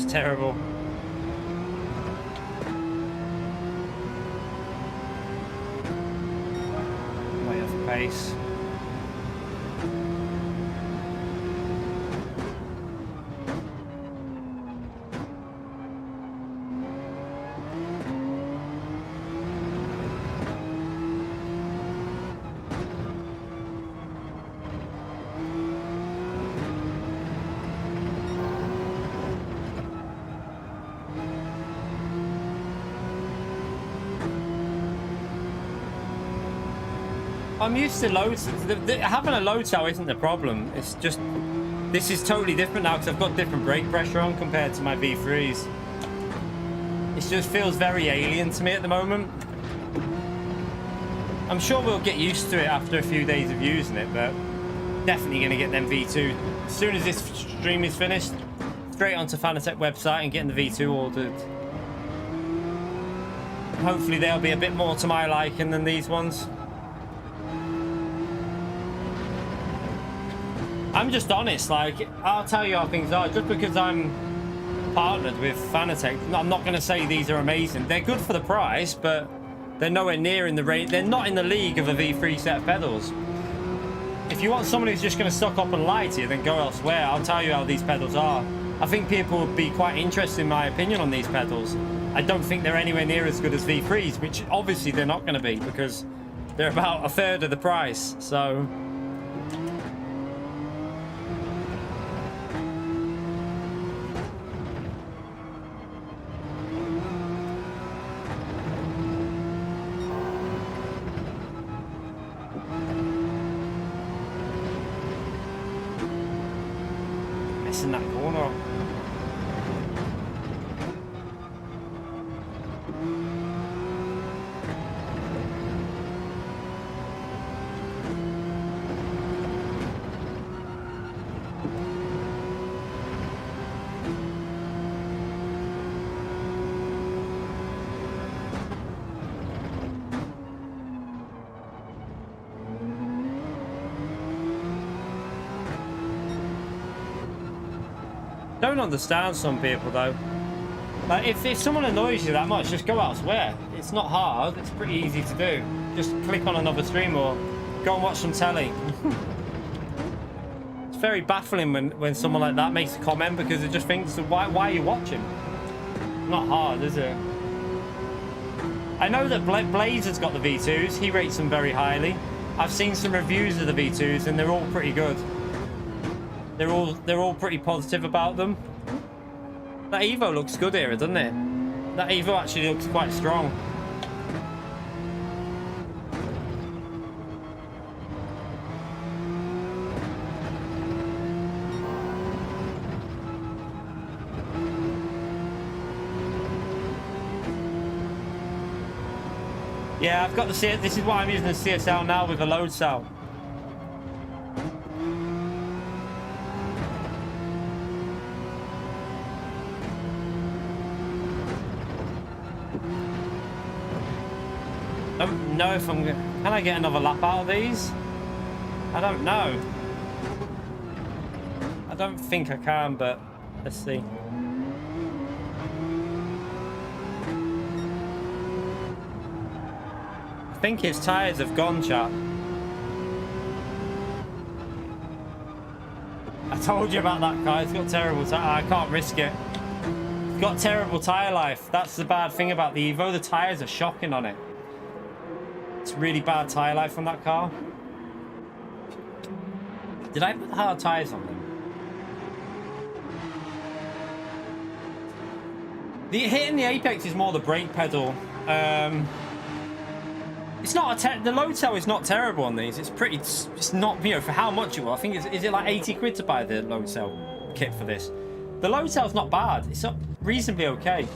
Terrible. Way off pace. I'm used to loads. Having a load cell isn't the problem. It's just this is totally different now because I've got different brake pressure on compared to my V3s. It just feels very alien to me at the moment. I'm sure we'll get used to it after a few days of using it, but definitely going to get them V2. As soon as this stream is finished, straight onto Fanatec website and getting the V2 ordered. Hopefully they'll be a bit more to my liking than these ones. I'm just honest, like, I'll tell you how things are. Just because I'm partnered with Fanatec, I'm not going to say these are amazing. They're good for the price, but they're nowhere near in the range. They're not in the league of a V3 set of pedals. If you want someone who's just going to suck up and lie to you, then go elsewhere. I'll tell you how these pedals are. I think people would be quite interested in my opinion on these pedals. I don't think they're anywhere near as good as V3s, which obviously they're not going to be because they're about a third of the price, so... in that corner. don't understand some people though. Like if someone annoys you that much, just go elsewhere. It's not hard. It's pretty easy to do. Just click on another stream or go and watch some telly. It's very baffling when someone like that makes a comment because it just thinks, why are you watching? Not hard, is it? I know that Blaze has got the V2s. He rates them very highly. I've seen some reviews of the V2s and they're all pretty good. They're all pretty positive about them. That Evo looks good here, doesn't it? That Evo actually looks quite strong. Yeah, I've got the CS. This is what I'm using the CSL now with a load cell. I don't know if can I get another lap out of these? I don't know. I don't think I can, but let's see. I think his tyres have gone, chat. I told you about that car. It's got terrible tyre. I can't risk it. It's got terrible tyre life. That's the bad thing about the Evo. The tyres are shocking on it. It's really bad tyre life on that car. Did I put hard tyres on them? The hitting the apex is more the brake pedal. It's not the load cell is not terrible on these. It's pretty. It's not, you know, for how much it was. I think is it like 80 quid to buy the load cell kit for this? The load cell's not bad. It's reasonably okay.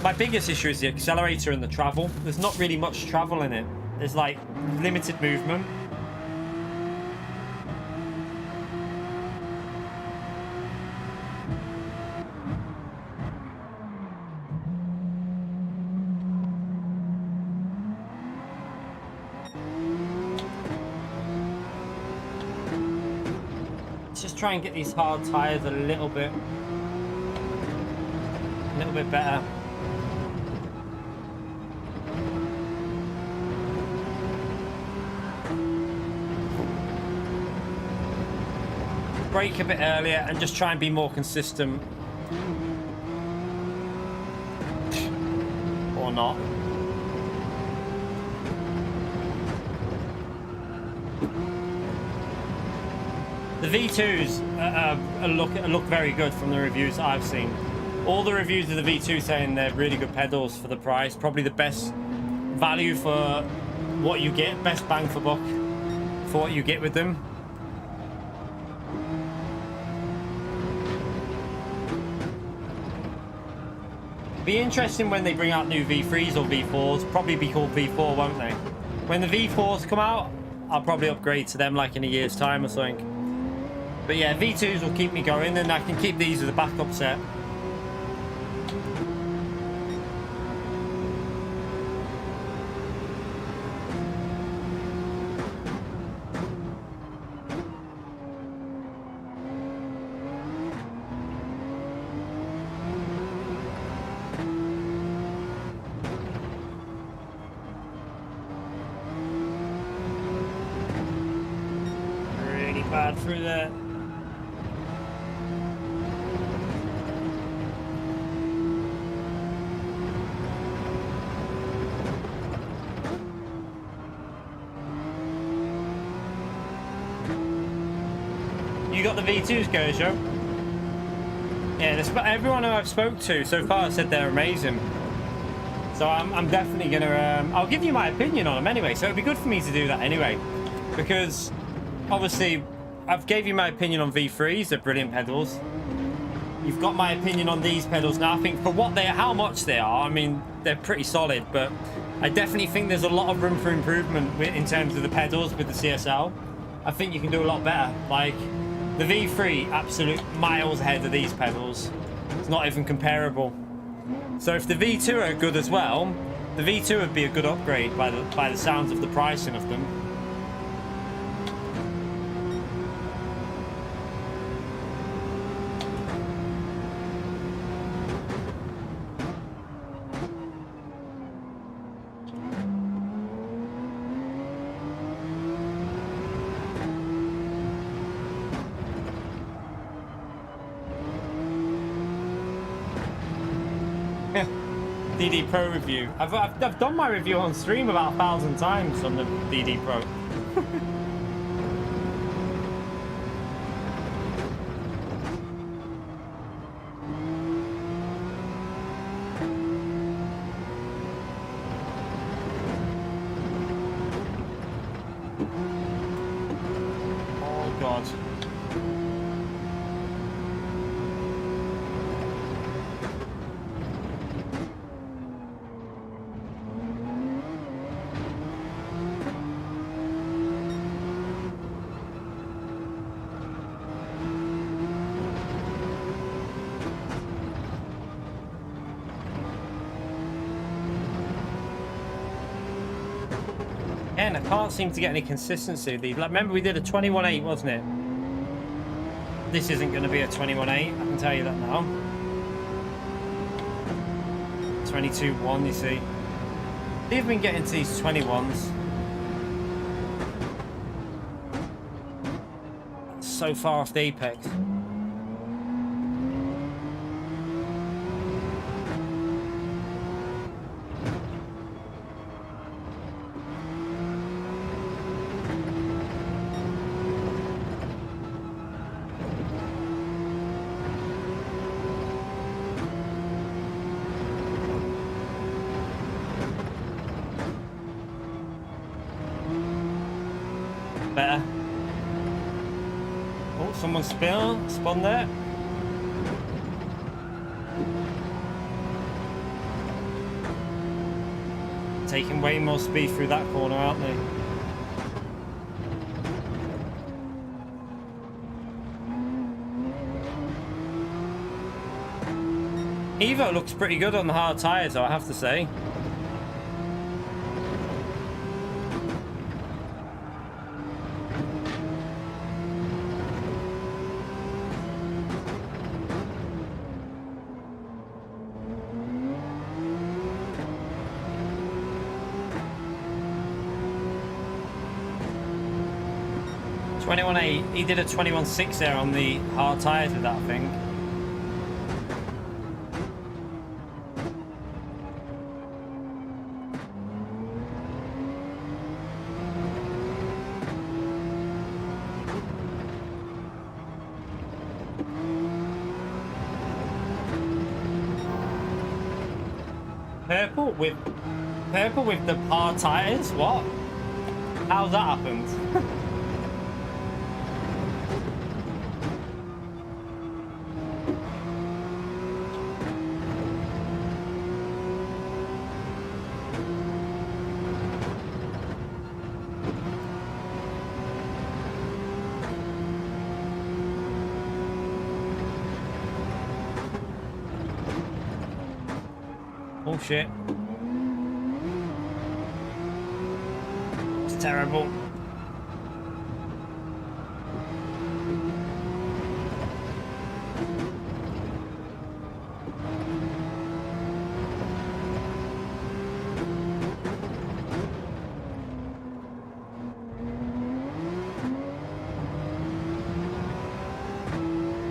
My biggest issue is the accelerator and the travel. There's not really much travel in it. There's like limited movement. Let's just try and get these hard tires a little bit better. Brake a bit earlier and just try and be more consistent. Or not. The V2s look very good from the reviews that I've seen. All the reviews of the V2 saying they're really good pedals for the price. Probably the best value for what you get, best bang for buck for what you get with them. Be interesting when they bring out new V3s or V4s. Probably be called V4, won't they? When the V4s come out, I'll probably upgrade to them like in a year's time or something. But yeah, V2s will keep me going, and I can keep these as a backup set. Really bad through there. You got the V2s, Gojo? Yeah, everyone who I've spoke to so far said they're amazing. So I'm definitely gonna. I'll give you my opinion on them anyway. So it'd be good for me to do that anyway, because obviously I've gave you my opinion on V3s. They're brilliant pedals. You've got my opinion on these pedals now. I think for what how much they are, I mean, they're pretty solid. But I definitely think there's a lot of room for improvement in terms of the pedals with the CSL. I think you can do a lot better. Like. The V3, absolute miles ahead of these pedals. It's not even comparable. So if the V2 are good as well, the V2 would be a good upgrade by the sounds of the pricing of them. DD Pro review. I've done my review on stream about 1,000 times on the DD Pro. Oh God. Again, I can't seem to get any consistency with these. Like, remember we did a 21.8, wasn't it? This isn't going to be a 21.8, I can tell you that now. 22.1, you see. They've been getting to these 21s. So far off the apex. Better. Oh, someone spun there. Taking way more speed through that corner, aren't they? Evo looks pretty good on the hard tyres, though, I have to say. He did a 21.6 there on the hard tyres with that, I think. Purple with the hard tyres? What? How's that happened? Oh shit. It's terrible.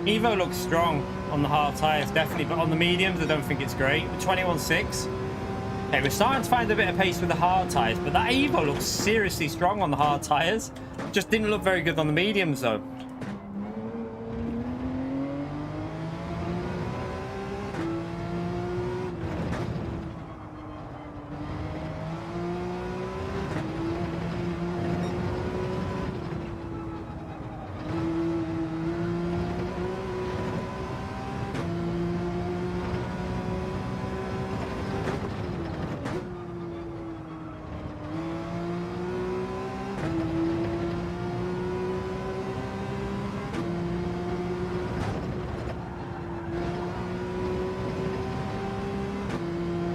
Evo looks strong on the hard tyres, definitely, but on the mediums, I don't think it's great. 21.6. Okay, we're starting to find a bit of pace with the hard tyres, but that Evo looks seriously strong on the hard tyres. Just didn't look very good on the mediums, though.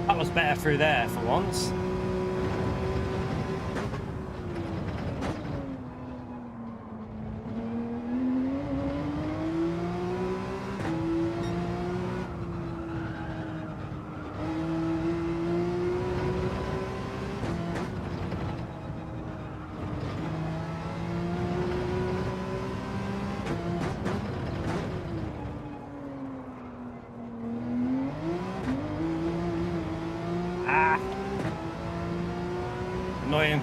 That was better through there for once. annoying.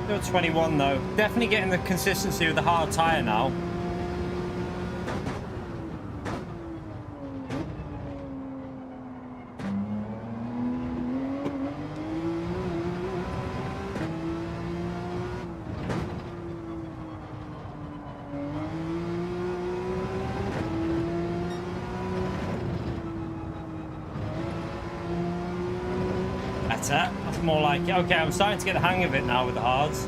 Still 21 though. Definitely getting the consistency with the hard tyre now. That's more like it. Okay, I'm starting to get the hang of it now with the hards.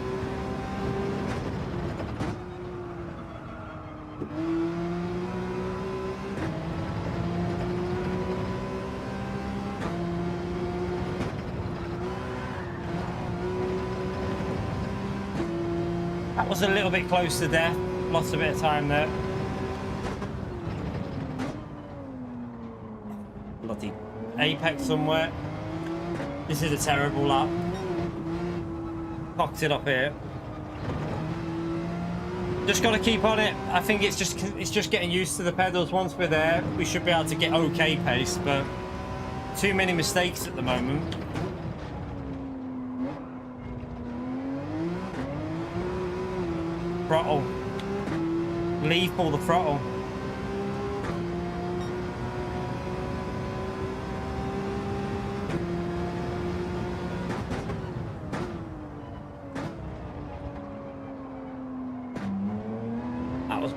That was a little bit close to death. Lost a bit of time there. Bloody apex somewhere. This is a terrible lap. Cocked it up here. Just got to keep on it. I think it's just getting used to the pedals. Once we're there, we should be able to get okay pace, but too many mistakes at the moment. Throttle. Leave pull the throttle.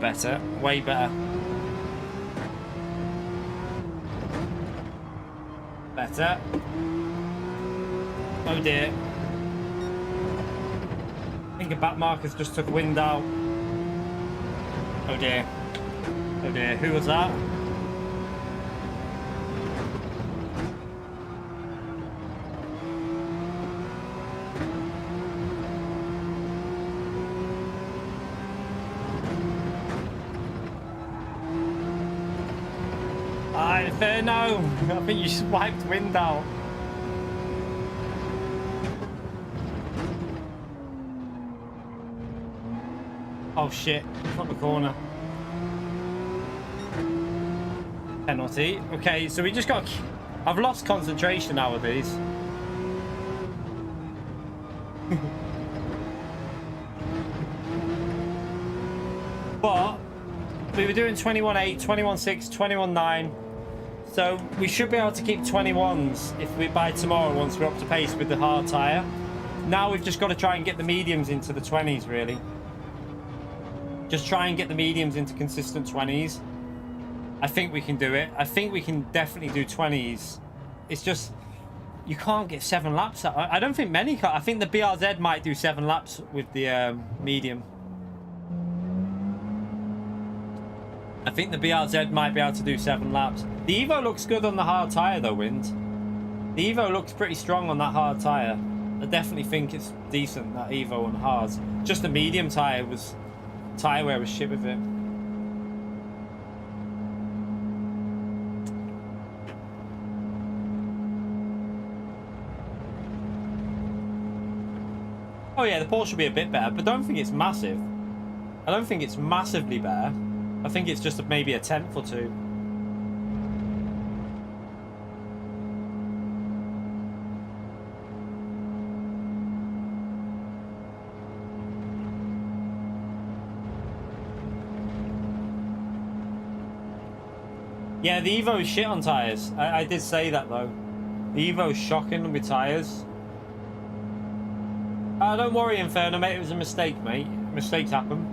Better, way better. Better. Oh dear. I think a back marker's just took wind out. Oh dear. Oh dear, who was that? No, I think you just wiped wind out. Oh shit, not the corner. Penalty. Okay, so we just got... I've lost concentration now with these. But we were doing 21.8, 21.6, 21.9. So we should be able to keep 21s if we by tomorrow once we're up to pace with the hard tyre. Now we've just got to try and get the mediums into the 20s really. Just try and get the mediums into consistent 20s. I think we can do it. I think we can definitely do 20s. It's just, you can't get 7 laps. I don't think many can. I think the BRZ might do 7 laps with the medium. I think the BRZ might be able to do 7 laps. The Evo looks good on the hard tyre though, Wind. The Evo looks pretty strong on that hard tyre. I definitely think it's decent, that Evo on hards. Just the medium tyre was... tyre wear was shit with it. Oh yeah, the Porsche should be a bit better, but don't think it's massive. I don't think it's massively better. I think it's just maybe a 10th or 2. Yeah, the Evo is shit on tyres. I did say that though. The Evo is shocking with tyres. Don't worry, Inferno, mate. It was a mistake, mate. Mistakes happen.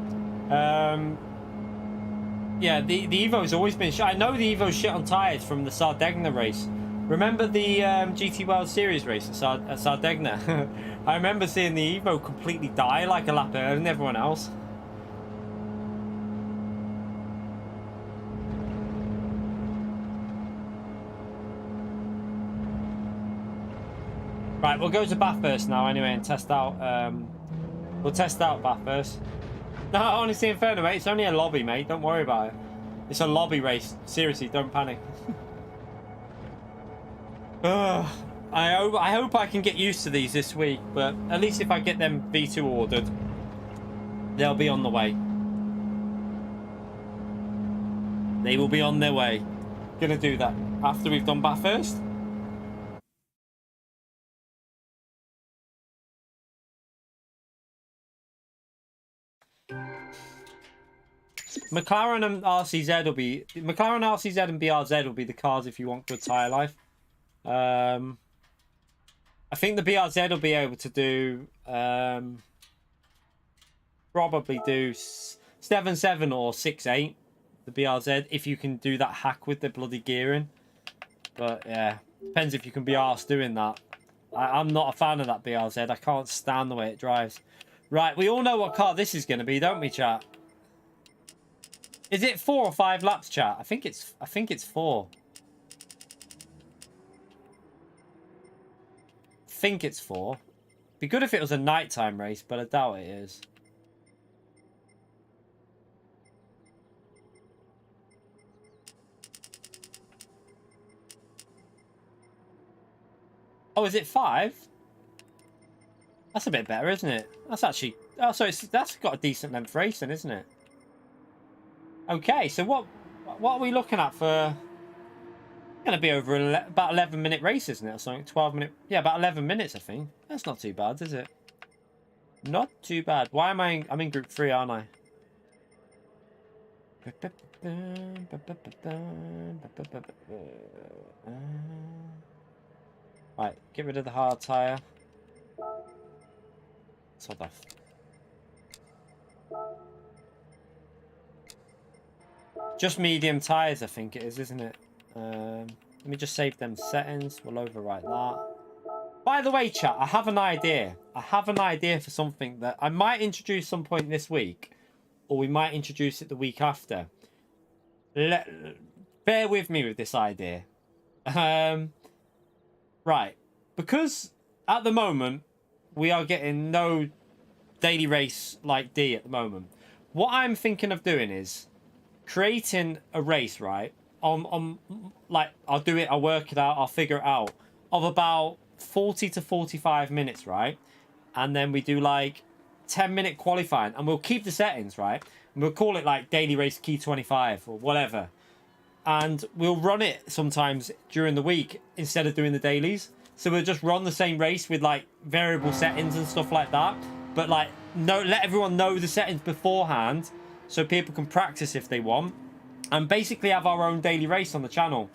Yeah, the Evo's always been shit. I know the Evo's shit on tyres from the Sardegna race. Remember the GT World Series race at Sardegna? I remember seeing the Evo completely die like a lap earlier than everyone else. Right, we'll go to Bathurst now anyway and test out. We'll test out Bathurst. No, honestly, Inferno, mate, it's only a lobby, mate. Don't worry about it. It's a lobby race. Seriously, don't panic. I hope I can get used to these this week, but at least if I get them V2 ordered, they'll be on the way. They will be on their way. Gonna do that after we've done Bathurst. McLaren and RCZ will be McLaren, RCZ, and BRZ will be the cars if you want good tire life. I think the BRZ will be able to do probably do 7.7 or 6.8. The BRZ, if you can do that hack with the bloody gearing. But yeah, depends if you can be arsed doing that. I'm not a fan of that BRZ. I can't stand the way it drives. Right, we all know what car this is going to be, don't we, chat? Is it 4 or 5 laps, chat? I think it's 4. I think it's 4. Be good if it was a nighttime race, but I doubt it is. Oh, is it 5? That's a bit better, isn't it? That's actually... Oh, so that's got a decent length racing, isn't it? Okay, so what are we looking at for... Going to be over about 11-minute race, isn't it? Or something, 12-minute... Yeah, about 11 minutes, I think. That's not too bad, is it? Not too bad. Why am I... I'm in Group 3, aren't I? Right, get rid of the hard tyre. Sod off. Just medium tyres, I think it is, isn't it? Let me just save them settings. We'll overwrite that. By the way, chat, I have an idea. I have an idea for something that I might introduce some point this week, or we might introduce it the week after. Bear with me with this idea. Right, because at the moment we are getting no daily race like D at the moment. What I'm thinking of doing is creating a race, right? Like I'll do it, I'll work it out, I'll figure it out, of about 40 to 45 minutes, right? And then we do like 10-minute qualifying, and we'll keep the settings, right? And we'll call it like daily race key 25 or whatever. And we'll run it sometimes during the week instead of doing the dailies. So we'll just run the same race with like variable settings and stuff like that. But like, let everyone know the settings beforehand so people can practice if they want. And basically have our own daily race on the channel.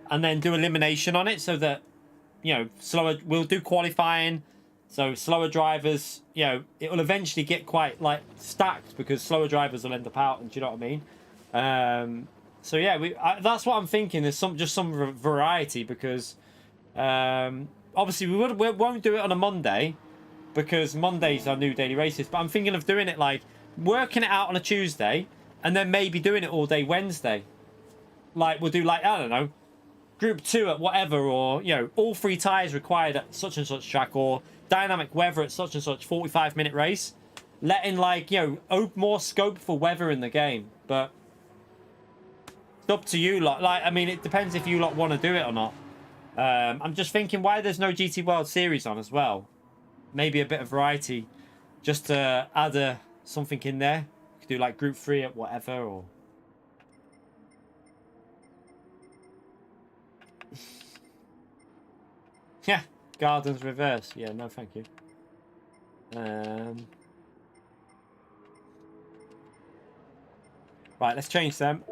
And then do elimination on it so that, you know, we'll do qualifying. So slower drivers, you know, it will eventually get quite like stacked because slower drivers will end up out. And do you know what I mean? So yeah, that's what I'm thinking. There's just some variety because obviously we won't do it on a Monday because Mondays are new daily races. But I'm thinking of doing it like working it out on a Tuesday and then maybe doing it all day Wednesday. Like we'll do like, I don't know, Group 2 at whatever, or you know, all 3 tyres required at such and such track, or dynamic weather at such and such 45-minute race. Letting like, you know, more scope for weather in the game, but. It's up to you lot. Like, I mean, it depends if you lot want to do it or not. I'm just thinking why there's no GT World Series on as well. Maybe a bit of variety, just to add something in there. You could do like Group 3 at whatever, or. Yeah, Gardens reverse. Yeah, no, thank you. Right, let's change them.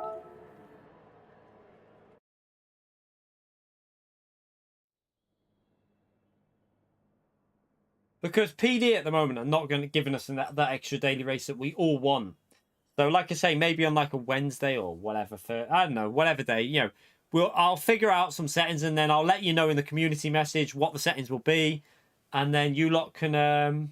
Because PD at the moment are not going to give us that extra daily race that we all want. So, like I say, maybe on like a Wednesday or whatever, I don't know, whatever day, you know, I'll figure out some settings and then I'll let you know in the community message what the settings will be, and then you lot can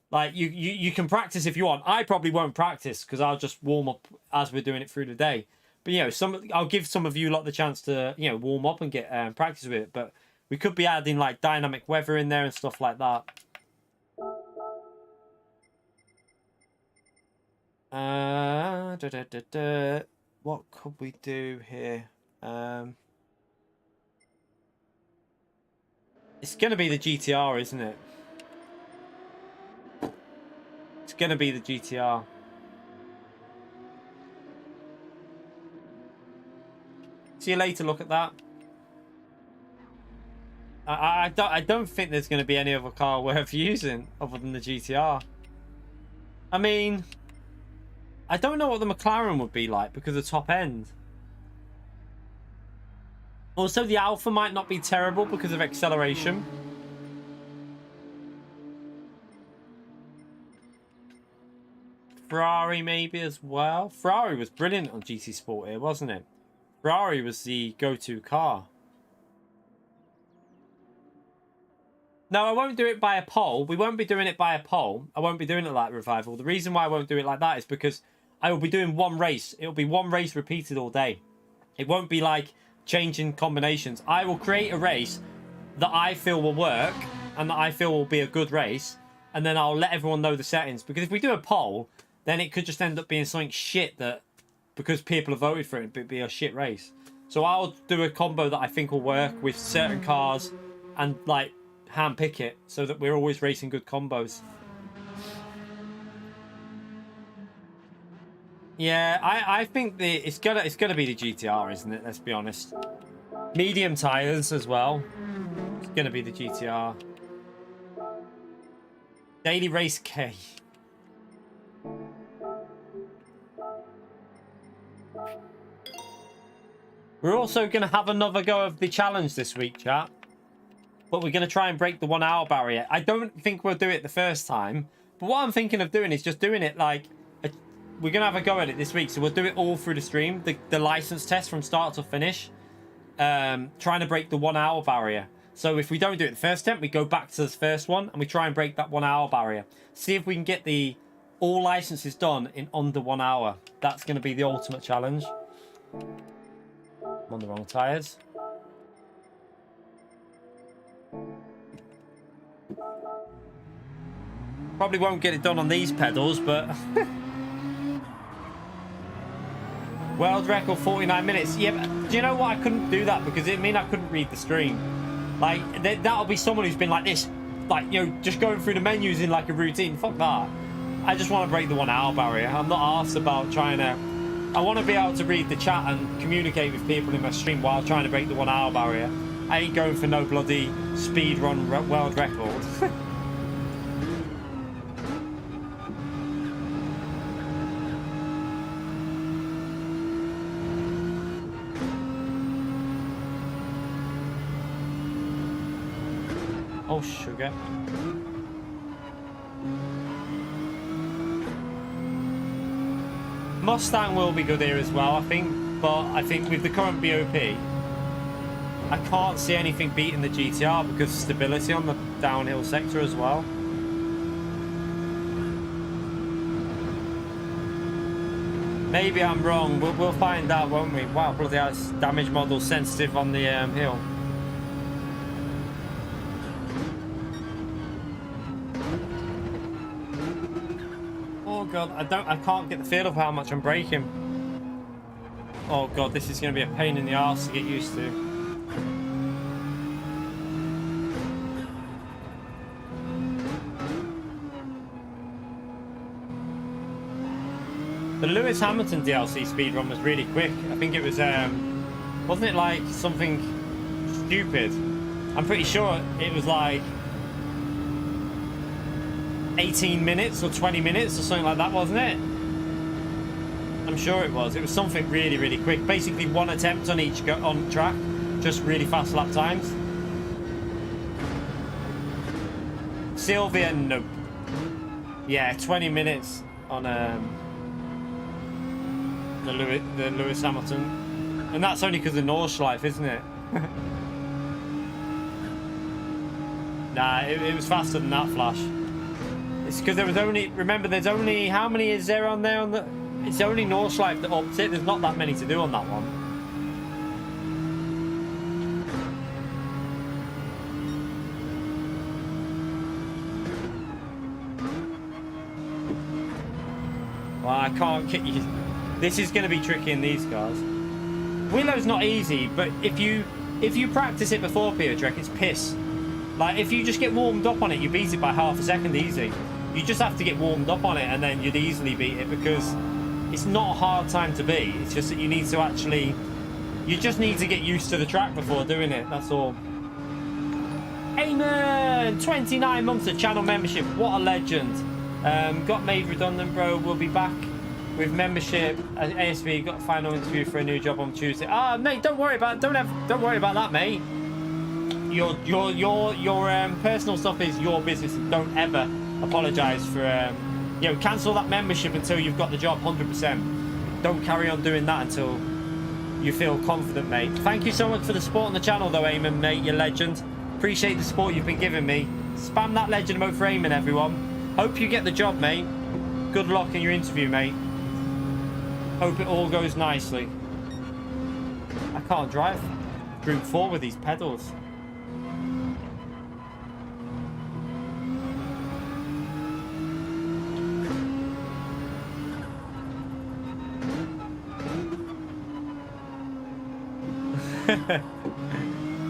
like you can practice if you want. I probably won't practice because I'll just warm up as we're doing it through the day. But you know, I'll give some of you lot the chance to, you know, warm up and get practice with it. But we could be adding like dynamic weather in there and stuff like that. What could we do here? It's going to be the GTR, isn't it? It's going to be the GTR. See you later, look at that. I don't think there's going to be any other car worth using other than the GTR. I mean, I don't know what the McLaren would be like because of the top end. Also, the Alpha might not be terrible because of acceleration. Ferrari maybe as well. Ferrari was brilliant on GT Sport here, wasn't it? Ferrari was the go-to car. No, I won't do it by a poll. We won't be doing it by a poll. I won't be doing it like Revival. The reason why I won't do it like that is because I will be doing one race. It'll be one race repeated all day. It won't be like changing combinations. I will create a race that I feel will work and that I feel will be a good race, and then I'll let everyone know the settings. Because if we do a poll, then it could just end up being something shit that, because people have voted for it, it'd be a shit race. So I'll do a combo that I think will work with certain cars and like hand pick it so that we're always racing good combos. Yeah, I think it's gonna be the GTR, isn't it? Let's be honest. Medium tires as well. It's gonna be the GTR. Daily Race K. We're also gonna have another go of the challenge this week, chat. But we're gonna try and break the 1 hour barrier. I don't think we'll do it the first time. But what I'm thinking of doing is just doing it like we're gonna have a go at it this week, so we'll do it all through the stream, the license test from start to finish, trying to break the 1 hour barrier. So if we don't do it the first attempt, we go back to the first one and we try and break that 1 hour barrier. See if we can get all licenses done in under 1 hour. That's gonna be the ultimate challenge. I'm on the wrong tires. Probably won't get it done on these pedals, but world record 49 minutes. Yeah, but do you know what? I couldn't do that because it mean I couldn't read the stream. Like that'll be someone who's been like this, like, you know, just going through the menus in like a routine. Fuck that. I just want to break the 1 hour barrier. I'm not arsed about trying to. I want to be able to read the chat and communicate with people in my stream while trying to break the 1 hour barrier. I ain't going for no bloody speed run world record. Oh, sugar. Mustang will be good here as well, I think. But I think with the current BOP, I can't see anything beating the GTR because of stability on the downhill sector as well. Maybe I'm wrong, but we'll find out, won't we? Wow, bloody hell, it's damage model sensitive on the hill. Oh god, I can't get the feel of how much I'm braking. Oh god, this is going to be a pain in the arse to get used to. The Lewis Hamilton DLC speedrun was really quick. I think it was, wasn't it like something stupid? I'm pretty sure it was like 18 minutes or 20 minutes or something like that, wasn't it? I'm sure it was. It was something really, really quick. Basically one attempt on each on track, just really fast lap times. Sylvia, nope. Yeah, 20 minutes on the Lewis Hamilton, and that's only because of Nordschleife, isn't it? Nah, it was faster than that, Flash. It's because there was only, remember, there's only, how many is there on there on the, it's only Nordschleife that upped it. There's not that many to do on that one. Well, I can't get you. This is going to be tricky in these cars. Willow's not easy, but if you practice it before Peter Trek, it's piss. Like, if you just get warmed up on it, you beat it by half a second easy. You just have to get warmed up on it, and then you'd easily beat it, because it's not a hard time to beat. It's just that you need to actually, you just need to get used to the track before doing it. That's all. Amen! 29 months of channel membership. What a legend. Got made redundant, bro. We'll be back with membership, ASB got a final interview for a new job on Tuesday. Ah, mate, don't worry about don't worry about that, mate. Your personal stuff is your business. Don't ever apologise for you know, cancel that membership until you've got the job 100%. Don't carry on doing that until you feel confident, mate. Thank you so much for the support on the channel, though, Eamon, mate. You're legend. Appreciate the support you've been giving me. Spam that legend emote for Eamon, everyone. Hope you get the job, mate. Good luck in your interview, mate. Hope it all goes nicely. I can't drive Group 4 with these pedals.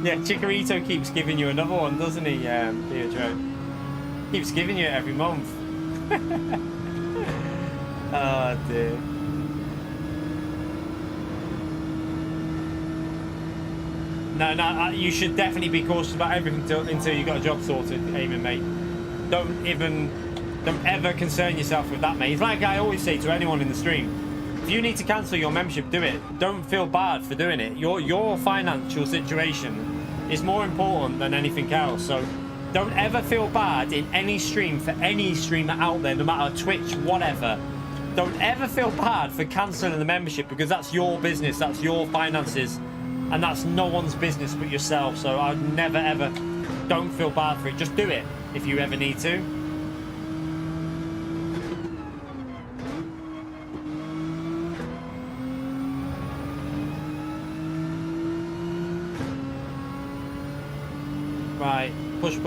Yeah, Chikorito keeps giving you another one, doesn't he, Deirdre? Keeps giving you it every month. Oh, dear. No, you should definitely be cautious about everything until you got a job sorted, Eamon, mate. Don't ever concern yourself with that, mate. It's like I always say to anyone in the stream. If you need to cancel your membership, do it. Don't feel bad for doing it. Your financial situation is more important than anything else. So don't ever feel bad in any stream for any streamer out there, no matter Twitch, whatever. Don't ever feel bad for cancelling the membership, because that's your business, that's your finances, and that's no one's business but yourself. So I'd never ever, don't feel bad for it. Just do it if you ever need to. Right, push.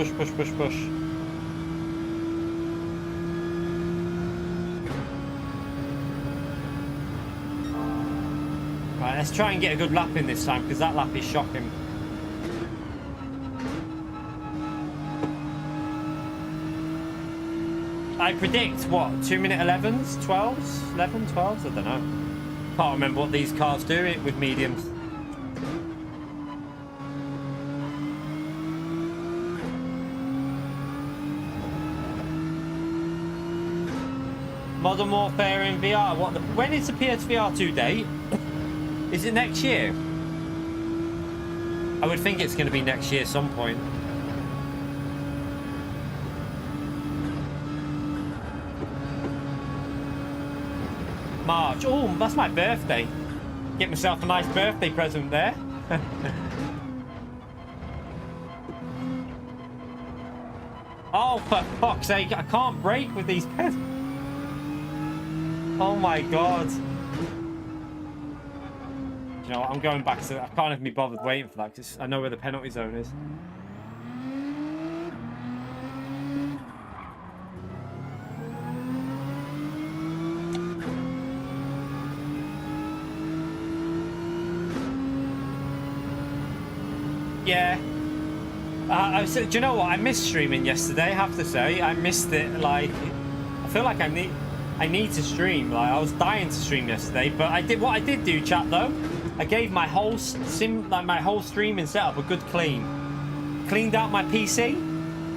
Right, let's try and get a good lap in this time, because that lap is shocking. I predict, what, 2-minute 11s? 12s? 11, 12s? I don't know. Can't remember what these cars do it with mediums. Modern Warfare in VR. When is the PSVR 2 date? Is it next year? I would think it's going to be next year some point. March. Oh, that's my birthday. Get myself a nice birthday present there. Oh, for fuck's sake. I can't brake with these pedals. Oh my god. You know what, I'm going back to... I can't even be bothered waiting for that, because I know where the penalty zone is. Yeah. Do you know what? I missed streaming yesterday, I have to say. I missed it, like... I feel like I need to stream. Like, I was dying to stream yesterday, but what I did do, chat, though, I gave my whole streaming setup a good clean. Cleaned out my PC,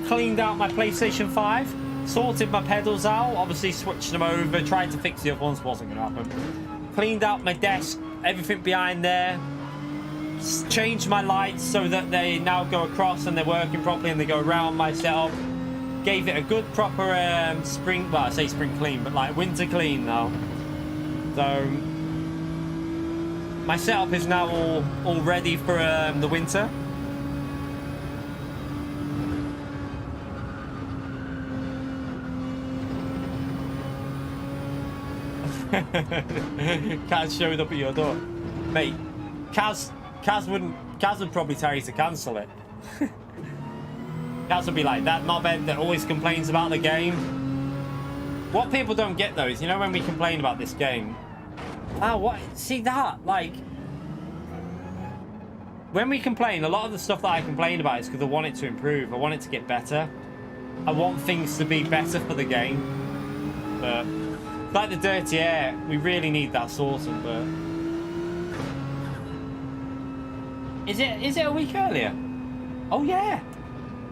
cleaned out my PlayStation 5, sorted my pedals out, obviously switched them over, tried to fix the other ones, wasn't going to happen. Cleaned out my desk, everything behind there, changed my lights so that they now go across and they're working properly and they go around my setup. Gave it a good proper spring, well, I say spring clean, but like winter clean now. So my setup is now all ready for the winter. Kaz showed up at your door, mate. Kaz would probably tell you to cancel it. Kaz would be like that knobhead that always complains about the game. What people don't get though is, you know, when we complain about this game, what? See that? Like, when we complain, a lot of the stuff that I complain about is because I want it to improve. I want it to get better. I want things to be better for the game. But like the dirty air, we really need that sorting. But is it a week earlier? Oh yeah,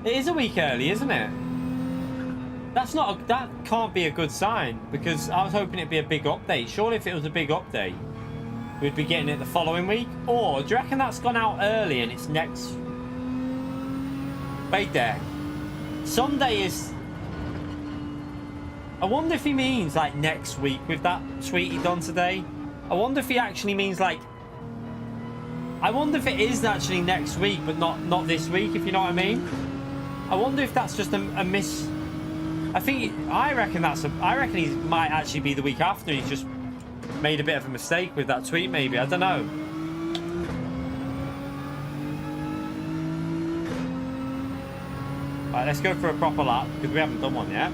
it is a week early, isn't it? That can't be a good sign, because I was hoping it'd be a big update. Surely if it was a big update, we'd be getting it the following week. Or do you reckon that's gone out early and it's next? Wait there. Sunday is... I wonder if he means like next week with that tweet he done today. I wonder if he actually means like... I wonder if it is actually next week, but not this week, if you know what I mean. I wonder if that's just a miss... I reckon he might actually be the week after. He's just made a bit of a mistake with that tweet, maybe. I don't know. Right, let's go for a proper lap, because we haven't done one yet.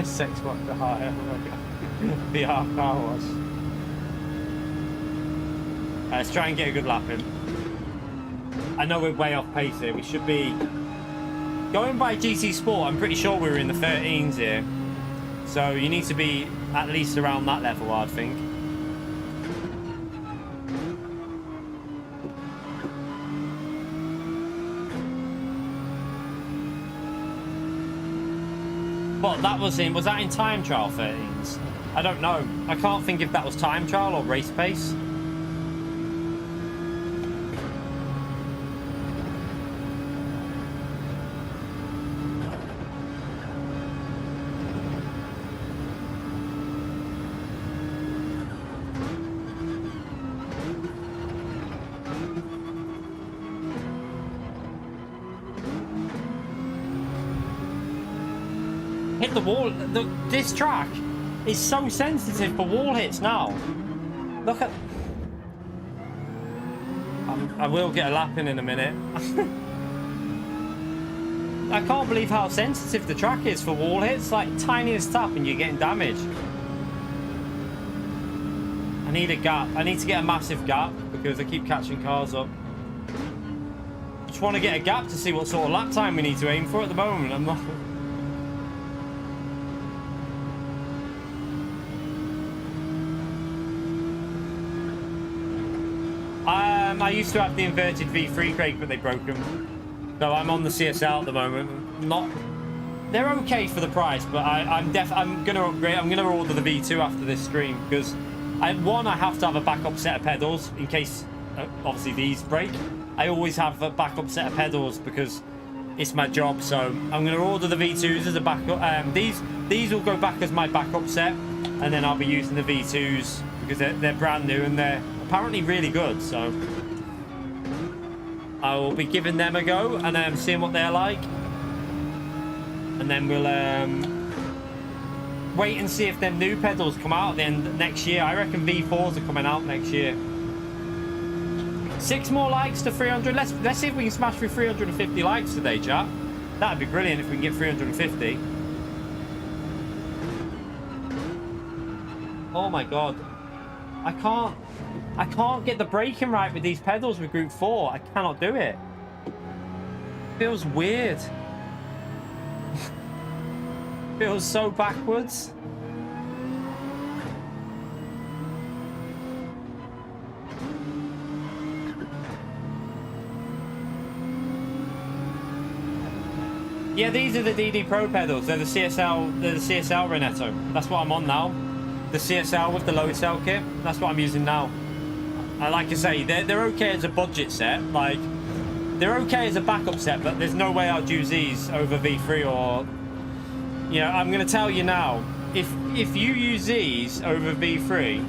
Six watt to higher. The half car was. Let's try and get a good lap in. I know we're way off pace here. We should be going by GT Sport. I'm pretty sure we were in the 13s here, so you need to be at least around that level, I'd think. But that was that in time trial 13s? I don't know. I can't think if that was time trial or race pace. Hit the wall. This track is so sensitive for wall hits now. Look at... I will get a lap in a minute. I can't believe how sensitive the track is for wall hits. Like, tiniest tap and you're getting damage. I need a gap. I need to get a massive gap because I keep catching cars up. Just want to get a gap to see what sort of lap time we need to aim for at the moment. I'm not... I used to have the inverted V3 crate, but they broke them. So I'm on the CSL at the moment. They're okay for the price, but I'm gonna upgrade. I'm gonna order the V2 after this stream because I have to have a backup set of pedals in case obviously these break. I always have a backup set of pedals because it's my job. So I'm gonna order the V2s as a backup. These will go back as my backup set, and then I'll be using the V2s because they're brand new and they're apparently really good. So I will be giving them a go and seeing what they're like, and then we'll wait and see if them new pedals come out then next year. I reckon V4s are coming out next year. 6 more likes to 300. Let's see if we can smash through 350 likes today, chat. That'd be brilliant if we can get 350. Oh my god, I can't get the braking right with these pedals with Group 4. I cannot do it. Feels weird. Feels so backwards. Yeah, these are the DD Pro pedals. They're the CSL. They're the CSL Renetto. That's what I'm on now. The CSL with the load cell kit. That's what I'm using now. Like I say, they're okay as a budget set. Like, they're okay as a backup set, but there's no way I'd use these over V3 or... You know, I'm going to tell you now, if you use these over V3,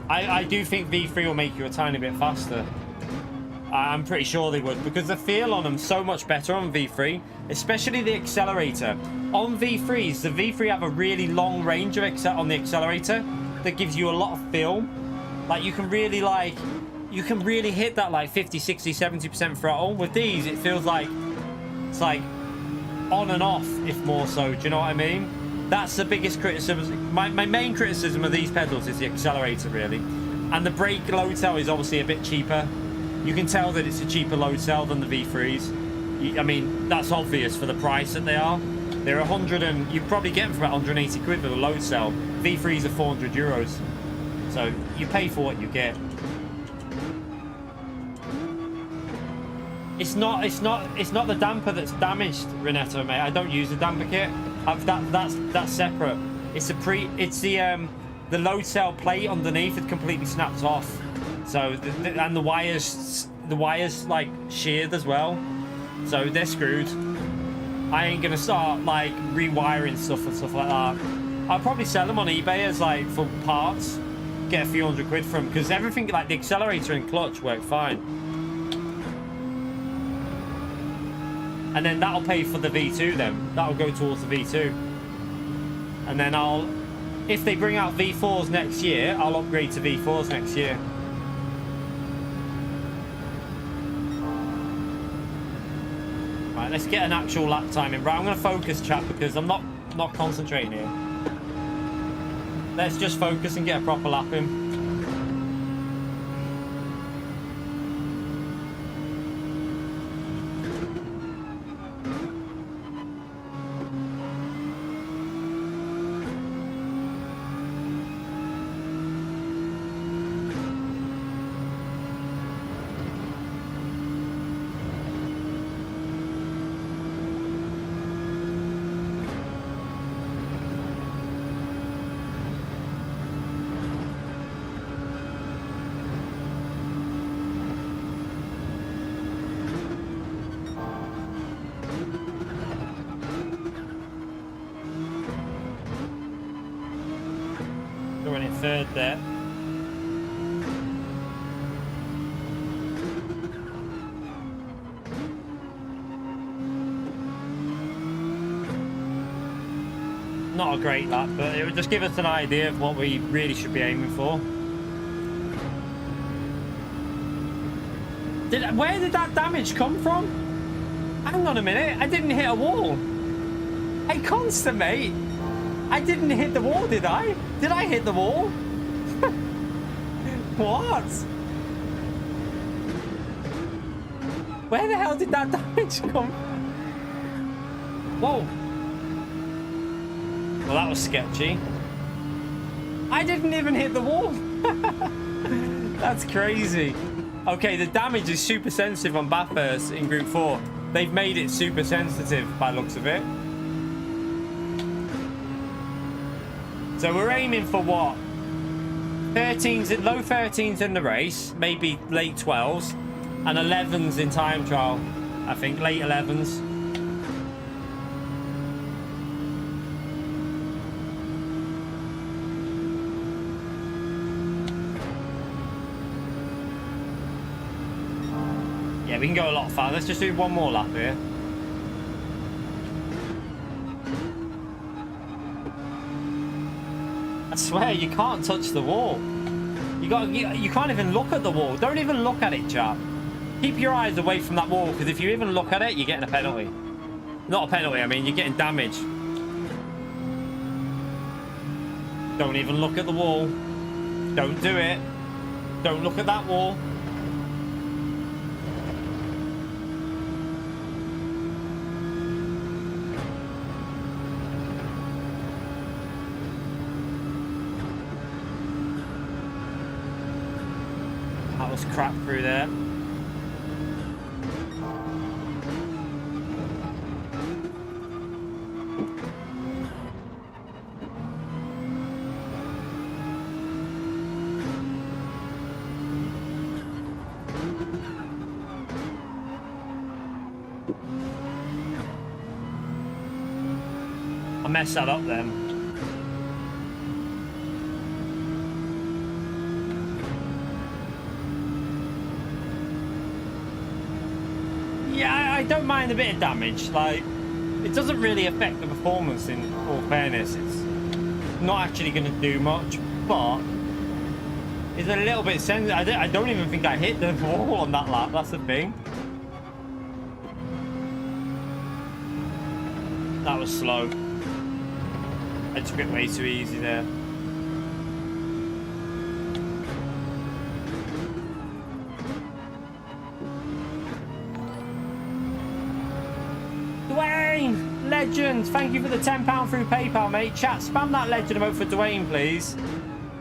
I do think V3 will make you a tiny bit faster. I'm pretty sure they would, because the feel on them is so much better on V3, especially the accelerator. On V3s, the V3 have a really long range of on the accelerator that gives you a lot of feel. Like, you can really hit that like 50, 60, 70% throttle. With these, it feels like it's like on and off, if more so. Do you know what I mean? That's the biggest criticism. My main criticism of these pedals is the accelerator, really. And the brake load cell is obviously a bit cheaper. You can tell that it's a cheaper load cell than the V3s. I mean, that's obvious for the price that they are. They're 100 and you probably get them for about 180 quid with a load cell. V3s are 400 euros. So you pay for what you get. It's not the damper that's damaged, Renato, mate. I don't use the damper kit. That's separate. It's the load cell plate underneath had completely snapped off. So and the wires like sheared as well. So they're screwed. I ain't gonna start like rewiring stuff and stuff like that. I'll probably sell them on eBay as like for parts. Get a few hundred quid from them because everything like the accelerator and clutch work fine. And then that'll pay for the V2 then. That'll go towards the V2. And then if they bring out V4s next year, I'll upgrade to V4s next year. Right, let's get an actual lap time in. Right, I'm going to focus, chat, because I'm not concentrating here. Let's just focus and get a proper lap in. Third there. Not a great lap, but it would just give us an idea of what we really should be aiming for. Where did that damage come from? Hang on a minute, I didn't hit a wall. Hey, Constant, mate. I didn't hit the wall, did I? Did I hit the wall? What? Where the hell did that damage come? Whoa. Well, that was sketchy. I didn't even hit the wall. That's crazy. Okay, the damage is super sensitive on Bathurst in Group 4. They've made it super sensitive by the looks of it. So we're aiming for what? 13s, low 13s in the race, maybe late 12s, and 11s in time trial. I think late 11s. Yeah, we can go a lot faster. Let's just do one more lap here. I swear you can't touch the wall. You can't even look at the wall. Don't even look at it, chap. Keep your eyes away from that wall, because if you even look at it, you're getting a penalty. Not a penalty, I mean, you're getting damage. Don't even look at the wall. Don't do it. Don't look at that wall. That was crap through there. I messed that up then. Yeah, I don't mind a bit of damage. Like, it doesn't really affect the performance in all fairness. It's not actually going to do much, but it's a little bit sensitive. I don't even think I hit the wall on that lap. That's the thing. That was slow. I took it way too easy there. Dwayne, legend. Thank you for the £10 through PayPal, mate. Chat, spam that legend emote for Dwayne, please.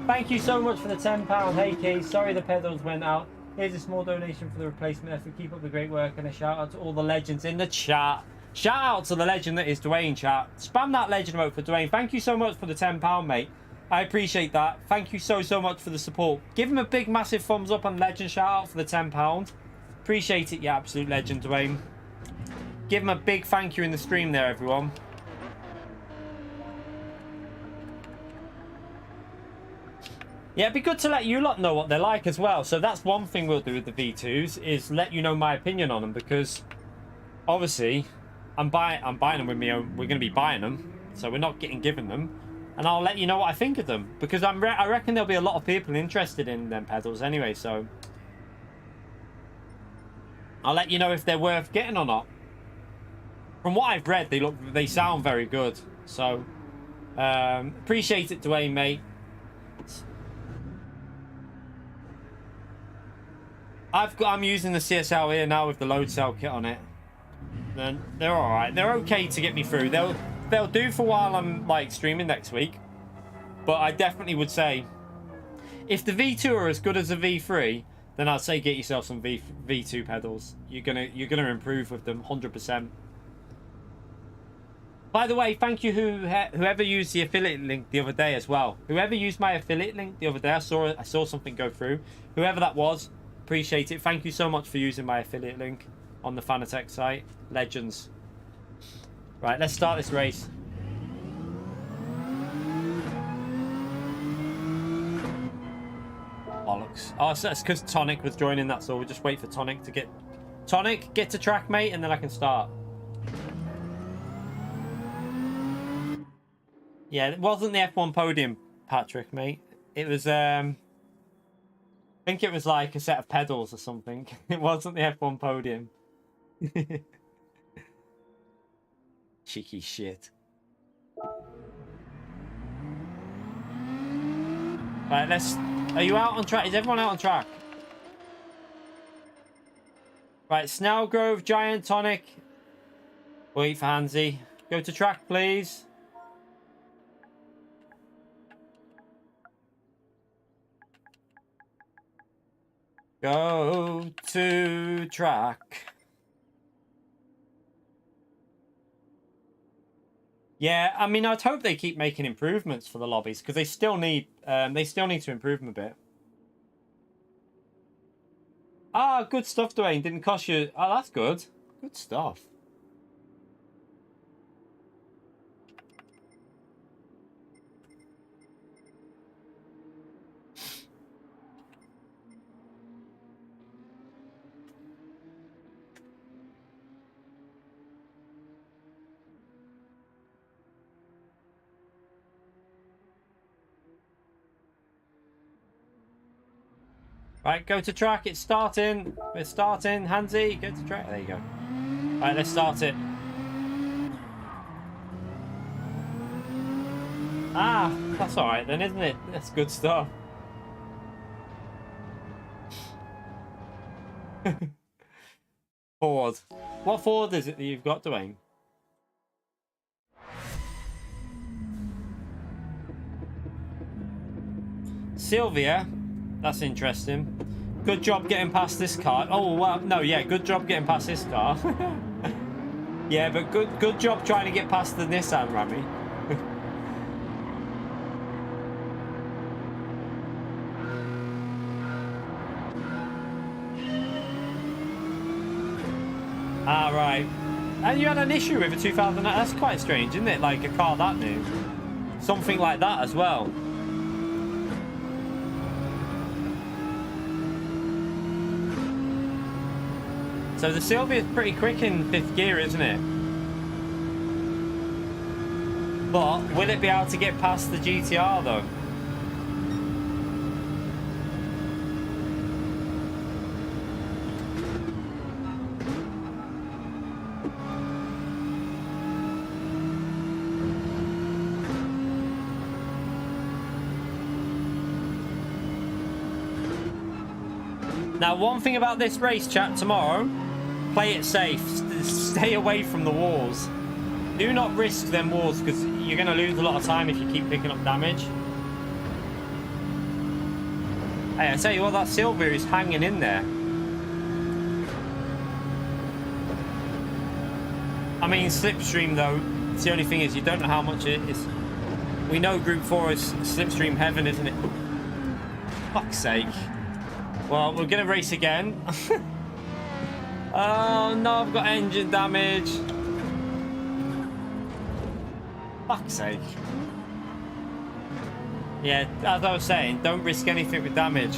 Thank you so much for the £10. Hey, Keith. Sorry the pedals went out. Here's a small donation for the replacement effort. Keep up the great work, and a shout out to all the legends in the chat. Shout out to the legend that is Dwayne, chat. Spam that legend emote for Dwayne. Thank you so much for the £10, mate. I appreciate that. Thank you so much for the support. Give him a big, massive thumbs up and legend shout out for the £10. Appreciate it, you absolute legend, Dwayne. Give him a big thank you in the stream there, everyone. Yeah, it'd be good to let you lot know what they're like as well. So that's one thing we'll do with the V2s, is let you know my opinion on them, because obviously I'm buying them with me own. We're going to be buying them, so we're not given them, and I'll let you know what I think of them, because I reckon there'll be a lot of people interested in them pedals anyway. So I'll let you know if they're worth getting or not. From what I've read, they sound very good. So appreciate it, Dwayne, mate. I'm using the CSL here now with the load cell kit on it. Then they're all right. They're okay to get me through. They'll do for while I'm like streaming next week. But I definitely would say, if the V2 are as good as the V3, then I'd say get yourself some V2 pedals. You're gonna improve with them 100%. By the way, thank you whoever used the affiliate link the other day as well. Whoever used my affiliate link the other day, I saw something go through. Whoever that was, appreciate it. Thank you so much for using my affiliate link on the Fanatec site. Legends. Right, let's start this race. Bollocks. Oh, so that's because Tonic was joining, that's all. We'll just wait for Tonic to get... Tonic, get to track, mate, and then I can start. Yeah, it wasn't the F1 podium, Patrick, mate. It was, I think it was like a set of pedals or something. It wasn't the F1 podium. Cheeky shit. Right, let's... Are you out on track? Is everyone out on track? Right, Snellgrove, Giant, Tonic. Wait for Hansi. Go to track, please. Go to track. Yeah, I mean, I'd hope they keep making improvements for the lobbies, because they still need to improve them a bit. Ah, good stuff, Dwayne. Didn't cost you. Oh, that's good. Good stuff. Right, go to track. It's starting. We're starting. Hansi, go to track. There you go. Right, let's start it. Ah, that's all right then, isn't it? That's good stuff. Ford. What Ford is it that you've got, Dwayne? Sylvia. That's interesting. Good job getting past this car. Oh, well, no, yeah, good job getting past this car. Yeah, but good job trying to get past the Nissan, Rami. Ah, right. And you had an issue with a 2000. That's quite strange, isn't it? Like a car that new. Something like that as well. So the Sylvia's pretty quick in 5th gear, isn't it? But will it be able to get past the GTR though? Now, one thing about this race, chat, tomorrow, play it safe. Stay away from the walls. Do not risk them walls because you're going to lose a lot of time if you keep picking up damage. Hey, I tell you what, that silver is hanging in there. I mean, slipstream though, it's the only thing is you don't know how much it is. We know Group 4 is slipstream heaven, isn't it? Fuck's sake. Well, we're going to race again. Oh no, I've got engine damage. Fuck's sake. Yeah, as I was saying, don't risk anything with damage.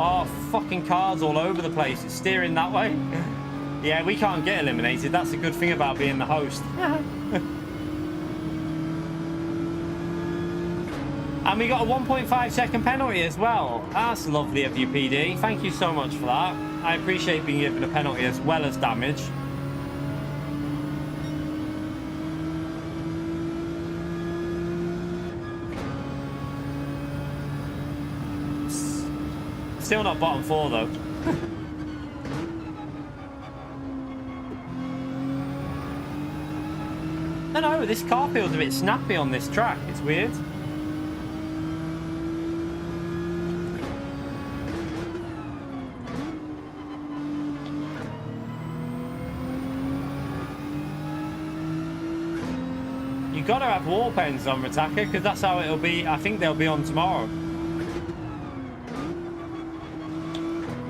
Oh, fucking cars all over the place. It's steering that way. Yeah, we can't get eliminated. That's a good thing about being the host. And we got a 1.5 second penalty as well. That's lovely of you, PD. Thank you so much for that. I appreciate being given a penalty as well as damage. Still not bottom 4 though. I don't know, this car feels a bit snappy on this track. It's weird. You gotta have wall pens on Ritaka because that's how it'll be. I think they'll be on tomorrow.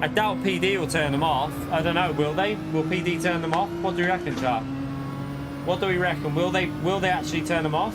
I doubt PD will turn them off. I don't know, will they? Will PD turn them off? What do you reckon, chat? What do we reckon? Will they actually turn them off?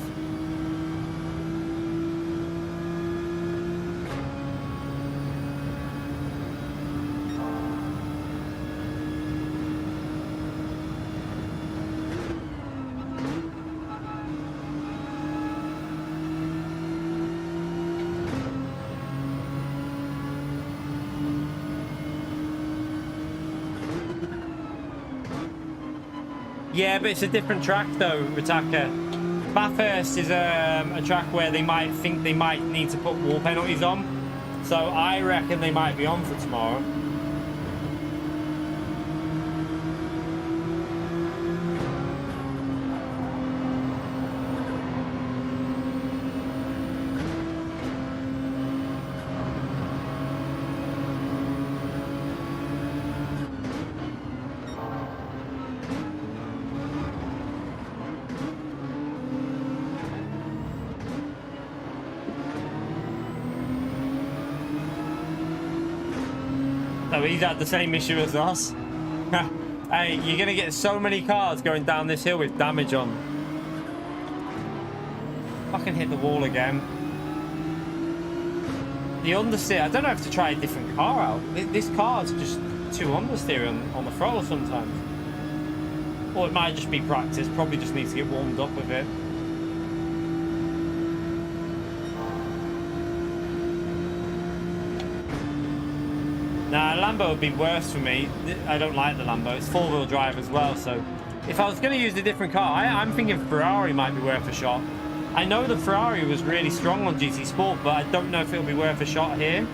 Yeah, but it's a different track though, Ritaka. Bathurst is a track where they might think they might need to put wall penalties on. So I reckon they might be on for tomorrow. So he's had the same issue as us. Hey, you're going to get so many cars going down this hill with damage on. Fucking hit the wall again. The understeer, I don't know if to try a different car out. This car's just too understeer on the throttle sometimes. Or it might just be practice, probably just needs to get warmed up with it. Nah, Lambo would be worse for me. I don't like the Lambo. It's four-wheel drive as well, so if I was going to use a different car, I'm thinking Ferrari might be worth a shot. I know the Ferrari was really strong on GT Sport, but I don't know if it'll be worth a shot here.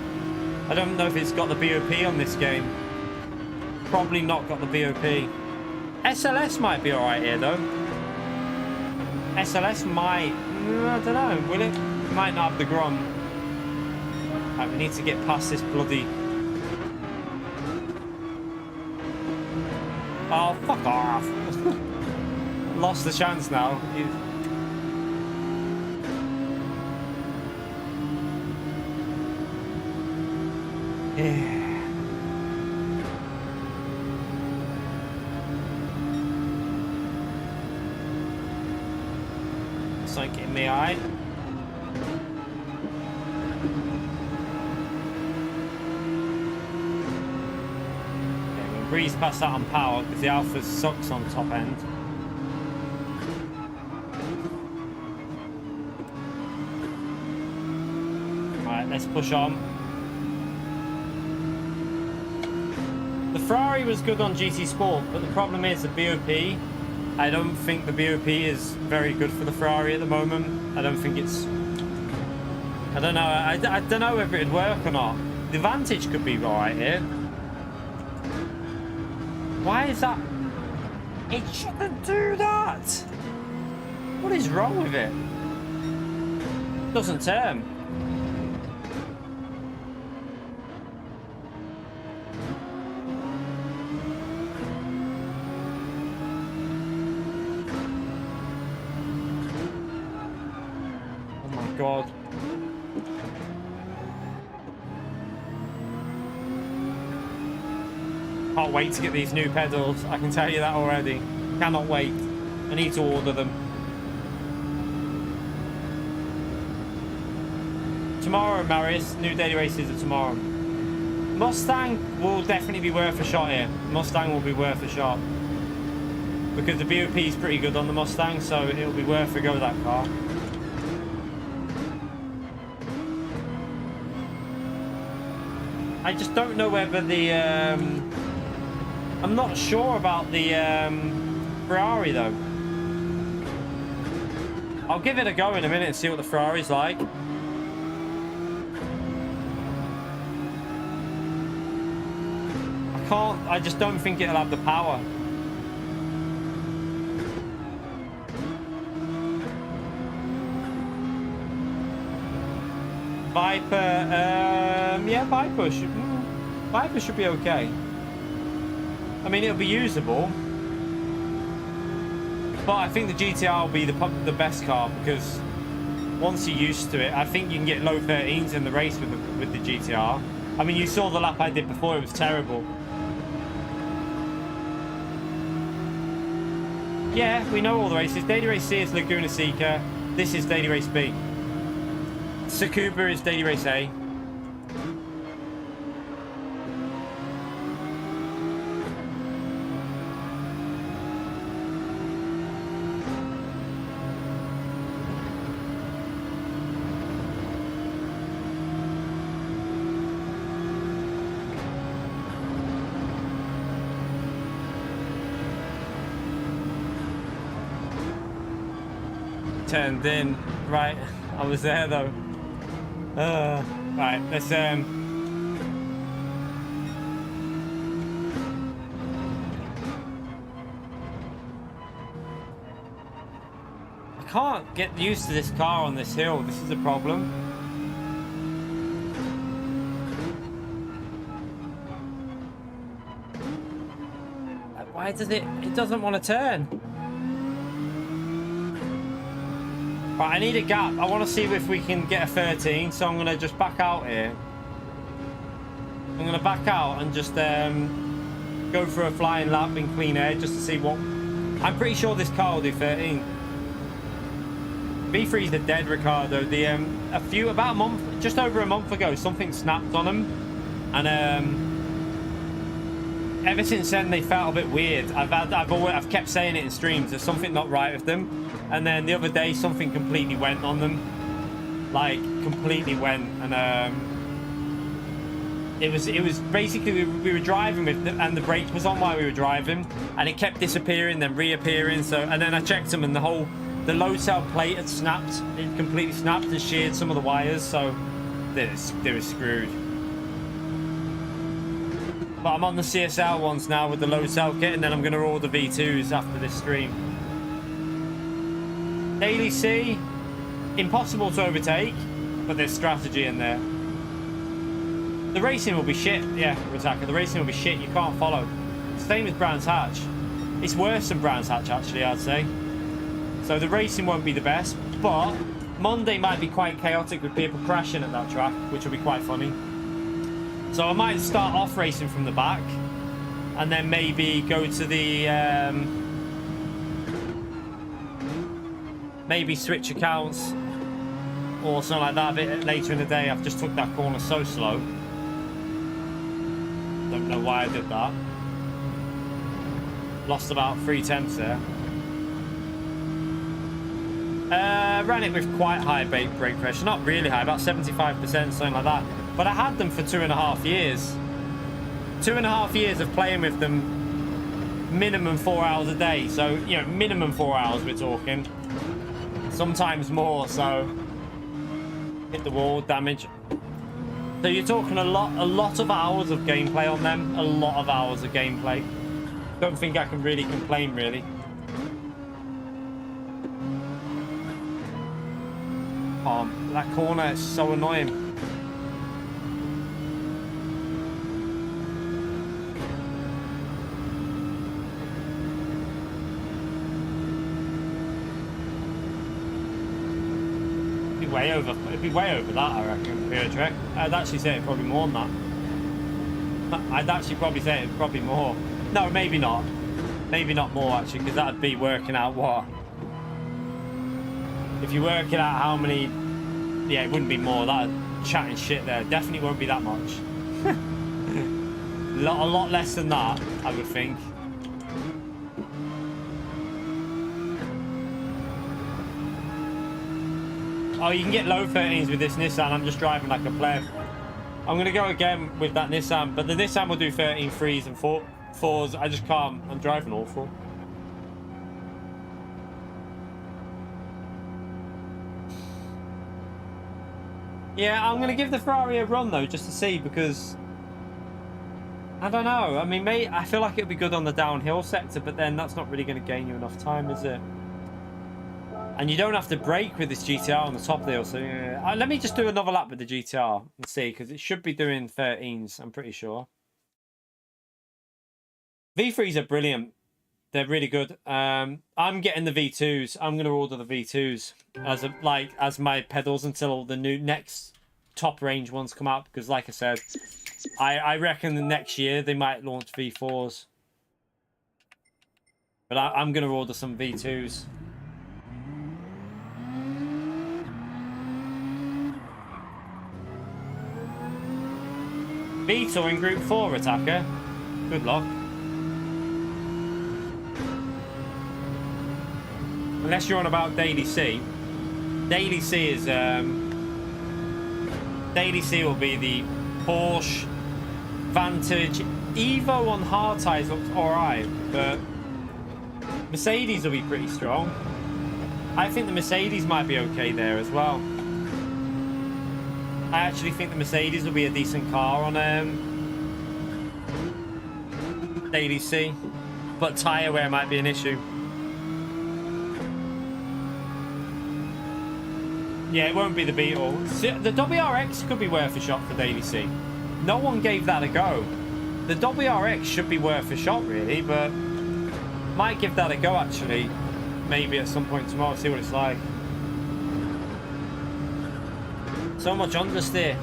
I don't know if it's got the BOP on this game. Probably not got the BOP. SLS might be alright here, though. SLS might... I don't know, will it? Might not have the Grom. Right, we need to get past this bloody... Oh, fuck off. Lost the chance now. Yeah. Something getting me eye. Breeze past that on power because the Alpha sucks on top end. Alright, let's push on. The Ferrari was good on GT Sport, but the problem is the BOP. I don't think the BOP is very good for the Ferrari at the moment. I don't think it's... I don't know. I don't know whether it'd work or not. The Vantage could be right here. Why is that? It shouldn't do that. What is wrong with it? Doesn't turn. Oh my god. Can't wait to get these new pedals. I can tell you that already. Cannot wait. I need to order them. Tomorrow, Marius. New daily races are tomorrow. Mustang will definitely be worth a shot here. Mustang will be worth a shot. Because the BOP is pretty good on the Mustang, so it'll be worth a go, that car. I just don't know whether the... I'm not sure about the Ferrari though. I'll give it a go in a minute and see what the Ferrari's like. I just don't think it'll have the power. Viper, yeah, Viper should be okay. I mean, it'll be usable, but I think the GTR will be the best car, because once you're used to it, I think you can get low 13s in the race with the GTR. I mean, you saw the lap I did before; it was terrible. Yeah, we know all the races. Daily Race C is Laguna Seca. This is Daily Race B. Tsukuba is Daily Race A. Turned in. Right, I was there though. Right, let's I can't get used to this car on this hill. This is a problem. Why does it doesn't want to turn? Right, I need a gap. I want to see if we can get a 13, so I'm going to just back out here. I'm going to back out and just go for a flying lap in clean air just to see what... I'm pretty sure this car will do 13. V3s are dead, Ricardo. The about a month, just over a month ago, something snapped on them, and ever since then they felt a bit weird. I've kept saying it in streams. There's something not right with them. And then the other day, something completely went on them. Like, completely went. And it was basically, we were driving with them, and the brake was on while we were driving, and it kept disappearing, then reappearing. So, and then I checked them, and the load cell plate had snapped. It completely snapped and sheared some of the wires. So they were screwed. But I'm on the CSL ones now with the load cell kit, and then I'm going to order V2s after this stream. Daily C, impossible to overtake, but there's strategy in there. The racing will be shit, yeah, Ritaka, the racing will be shit, you can't follow. Same as Brands Hatch. It's worse than Brands Hatch, actually, I'd say. So the racing won't be the best, but Monday might be quite chaotic with people crashing at that track, which will be quite funny. So I might start off racing from the back, and then maybe go to the... maybe switch accounts or something like that a bit later in the day. I've just took that corner so slow. Don't know why I did that. Lost about 3 tenths there. Ran it with quite high brake pressure. Not really high, about 75%, something like that. But I had them for 2.5 years. 2.5 years of playing with them, minimum 4 hours a day. So, you know, minimum 4 hours we're talking. Sometimes more, so Hit the wall, damage. So you're talking a lot of hours of gameplay on them. A lot of hours of gameplay. Don't think I can really complain, really. That corner is so annoying. It'd be way over that, I reckon, pure trek. I'd actually say it probably more than that. I'd actually probably say it probably more. No, maybe not. Maybe not more, actually, because that'd be working out what? If you're working out how many... Yeah, it wouldn't be more. That chatting shit there. Definitely won't be that much. A lot less than that, I would think. Oh, you can get low 13s with this Nissan. I'm just driving like a pleb. I'm going to go again with that Nissan, but the Nissan will do 13 3s and 4s. I just can't. I'm driving awful. Yeah, I'm going to give the Ferrari a run, though, just to see, because... I don't know. I mean, mate, I feel like it would be good on the downhill sector, but then that's not really going to gain you enough time, is it? And you don't have to brake with this GTR on the top there, so yeah. Let me just do another lap with the GTR and see, because it should be doing 13s, I'm pretty sure. V3s are brilliant. They're really good. I'm getting the V2s. I'm going to order the V2s as my pedals until the next top range ones come out, because like I said, I reckon the next year they might launch V4s. But I'm going to order some V2s. V2 in Group 4, Attacker. Good luck. Unless you're on about Daily C. Daily C is... Daily C will be the Porsche Vantage. Evo on hard tyres looks alright, but Mercedes will be pretty strong. I think the Mercedes might be okay there as well. I actually think the Mercedes will be a decent car on Daily C, but tyre wear might be an issue. Yeah, it won't be the Beetle. The WRX could be worth a shot for Daily C. No one gave that a go. The WRX should be worth a shot, really, but might give that a go, actually. Maybe at some point tomorrow, see what it's like. So much understeer.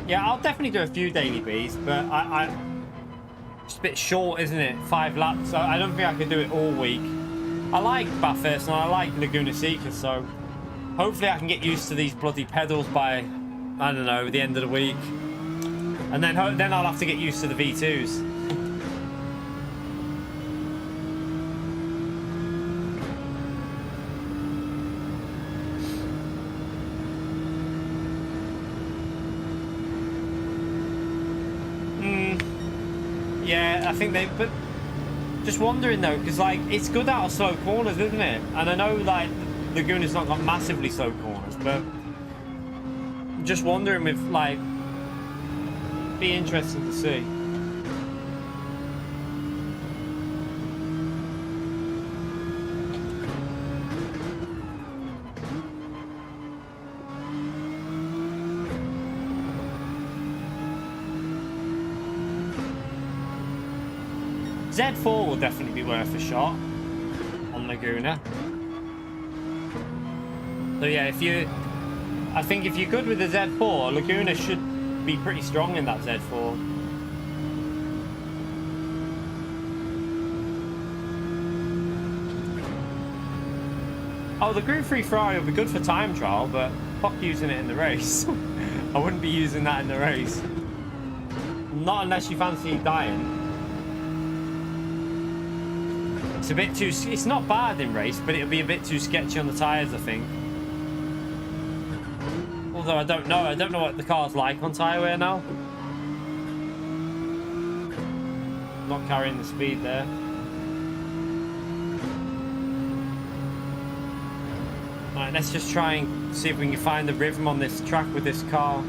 Yeah, I'll definitely do a few Daily Bs, but it's a bit short, isn't it? 5 laps. So I don't think I could do it all week. I like Bathurst and I like Laguna Seca, so hopefully I can get used to these bloody pedals by, I don't know, the end of the week. And then I'll have to get used to the V2s. Yeah, I think but just wondering though, because like it's good out of slow corners, isn't it? And I know like Laguna's not got massively slow corners, but just wondering if like be interesting to see. Z4 will definitely be worth a shot on Laguna. So yeah, I think if you're good with the Z4, Laguna should be pretty strong in that Z4. Oh, the Group 3 Ferrari will be good for time trial, but fuck using it in the race. I wouldn't be using that in the race. Not unless you fancy dying. It's a bit too... It's not bad in race, but it'll be a bit too sketchy on the tyres, I think. Although I don't know. I don't know what the car's like on tyre wear now. Not carrying the speed there. Alright, let's just try and see if we can find the rhythm on this track with this car.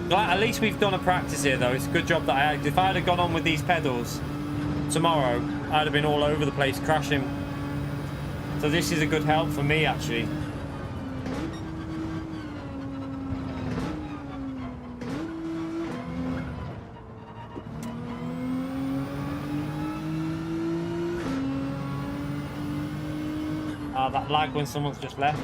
Well, at least we've done a practice here, though. It's a good job that I had. If I had gone on with these pedals tomorrow, I'd have been all over the place crashing. So this is a good help for me, actually. That lag when someone's just left.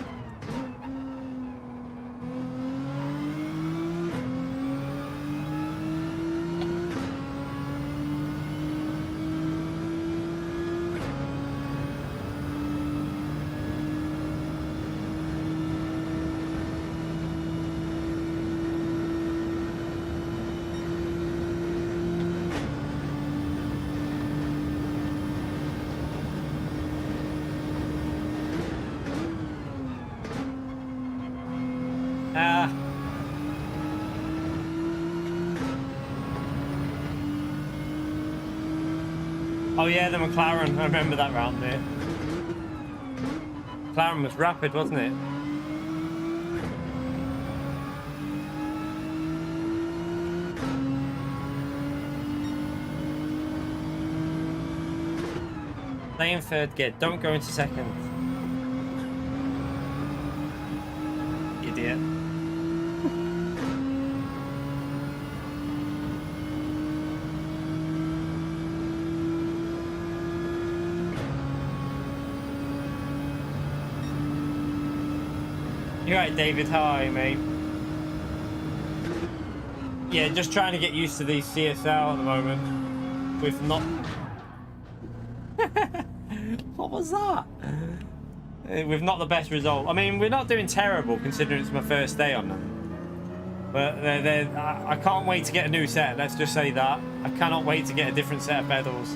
Oh yeah, the McLaren. I remember that round there. McLaren was rapid, wasn't it? Stay in third gear. Don't go into second. Idiot. You're right, David. How are you, mate? Yeah, just trying to get used to these CSL at the moment. With not... What was that? With not the best result. I mean, we're not doing terrible considering it's my first day on them. But I can't wait to get a new set. Let's just say that. I cannot wait to get a different set of pedals.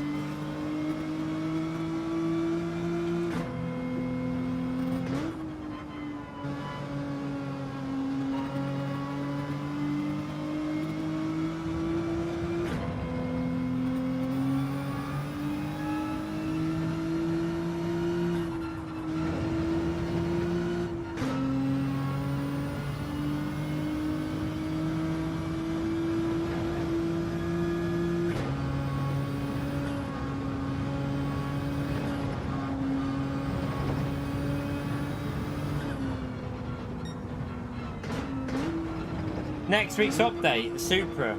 Next week's update, Supra.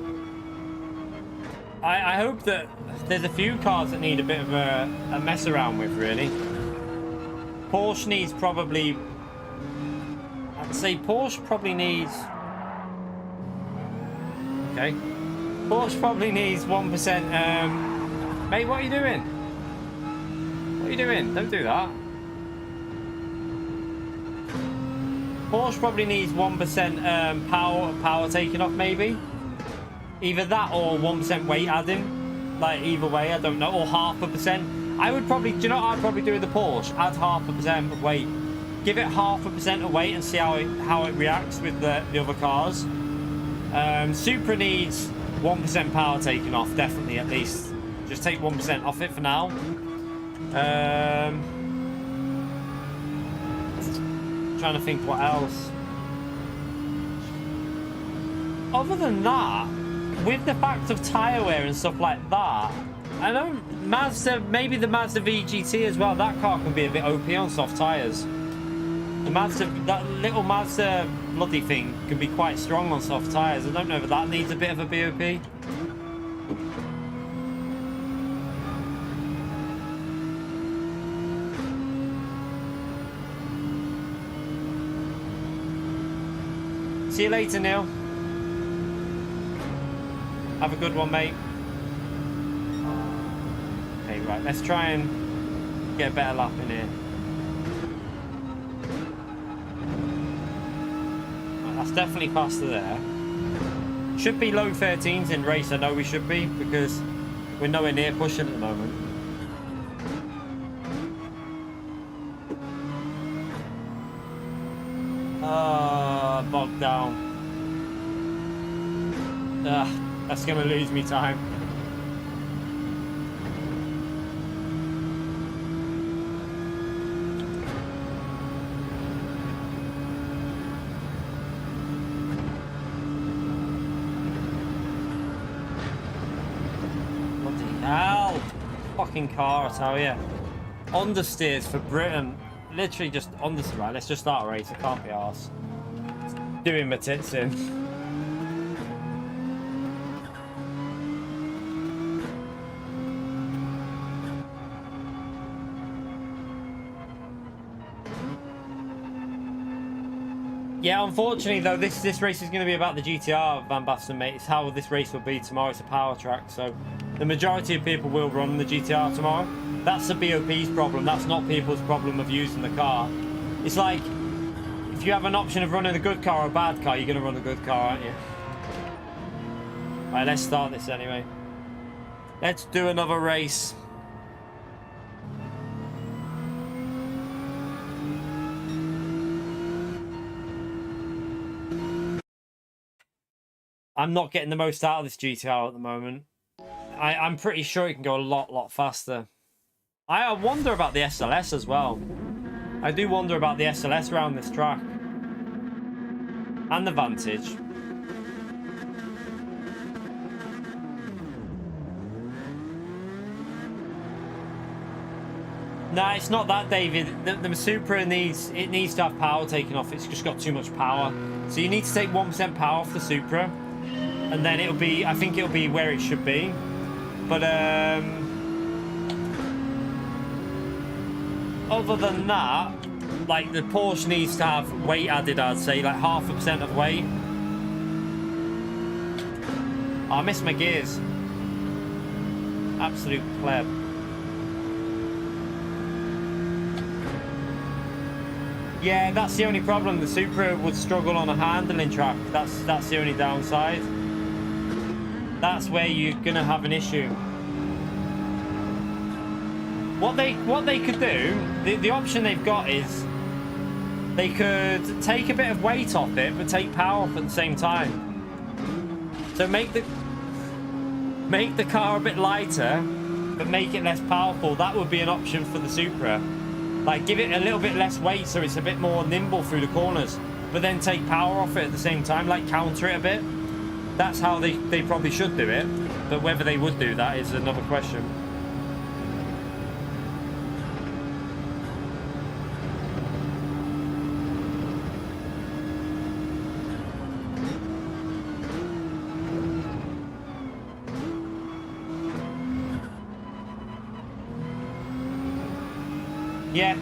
I hope that there's a few cars that need a bit of a mess around with, really. Porsche needs probably... I'd say Porsche probably needs... Okay. Porsche probably needs 1%... Mate, what are you doing? What are you doing? Don't do that. Porsche probably needs 1% power taken off, maybe. Either that or 1% weight adding. Like, either way, I don't know. Or 0.5%. I would probably, do you know what I'd probably do with the Porsche? Add 0.5% of weight. Give it 0.5% of weight and see how it reacts with the other cars. Supra needs 1% power taken off, definitely, at least. Just take 1% off it for now. Trying to think what else. Other than that, with the fact of tyre wear and stuff like that, I know Mazda, maybe the Mazda VGT as well, that car can be a bit OP on soft tyres. The Mazda, that little Mazda bloody thing can be quite strong on soft tyres. I don't know if that needs a bit of a BOP. See you later, Neil. Have a good one, mate. Okay, right, let's try and get a better lap in here. Right, that's definitely faster there. Should be low 13s in race, I know we should be, because we're nowhere near pushing at the moment. Bogged down. That's gonna lose me time. fucking car, I tell you. Understeers for Britain. Literally just understeer. Right, let's just start a race. I can't be arsed. Doing my tits in. Yeah, unfortunately though, this race is going to be about the GTR, Van Basten, mate. It's how this race will be tomorrow. It's a power track, so the majority of people will run the GTR tomorrow. That's the BOP's problem. That's not people's problem of using the car. It's like, if you have an option of running a good car or a bad car, you're going to run the good car, aren't you? Right, let's start this anyway. Let's do another race. I'm not getting the most out of this GTR at the moment. I'm pretty sure it can go a lot faster. I wonder about the SLS as well. I do wonder about the SLS around this track. And the Vantage. Nah, it's not that, David. The Supra needs to have power taken off. It's just got too much power. So you need to take 1% power off the Supra. And then it'll be, I think it'll be where it should be. But other than that, like the Porsche needs to have weight added, I'd say, like 0.5% of weight. Oh, I missed my gears. Absolute pleb. Yeah, that's the only problem. The Supra would struggle on a handling track. That's the only downside. That's where you're gonna have an issue. What they could do, the option they've got is they could take a bit of weight off it, but take power off at the same time. So make the car a bit lighter, but make it less powerful. That would be an option for the Supra. Like give it a little bit less weight so it's a bit more nimble through the corners, but then take power off it at the same time, like counter it a bit. That's how they probably should do it, but whether they would do that is another question. Yeah,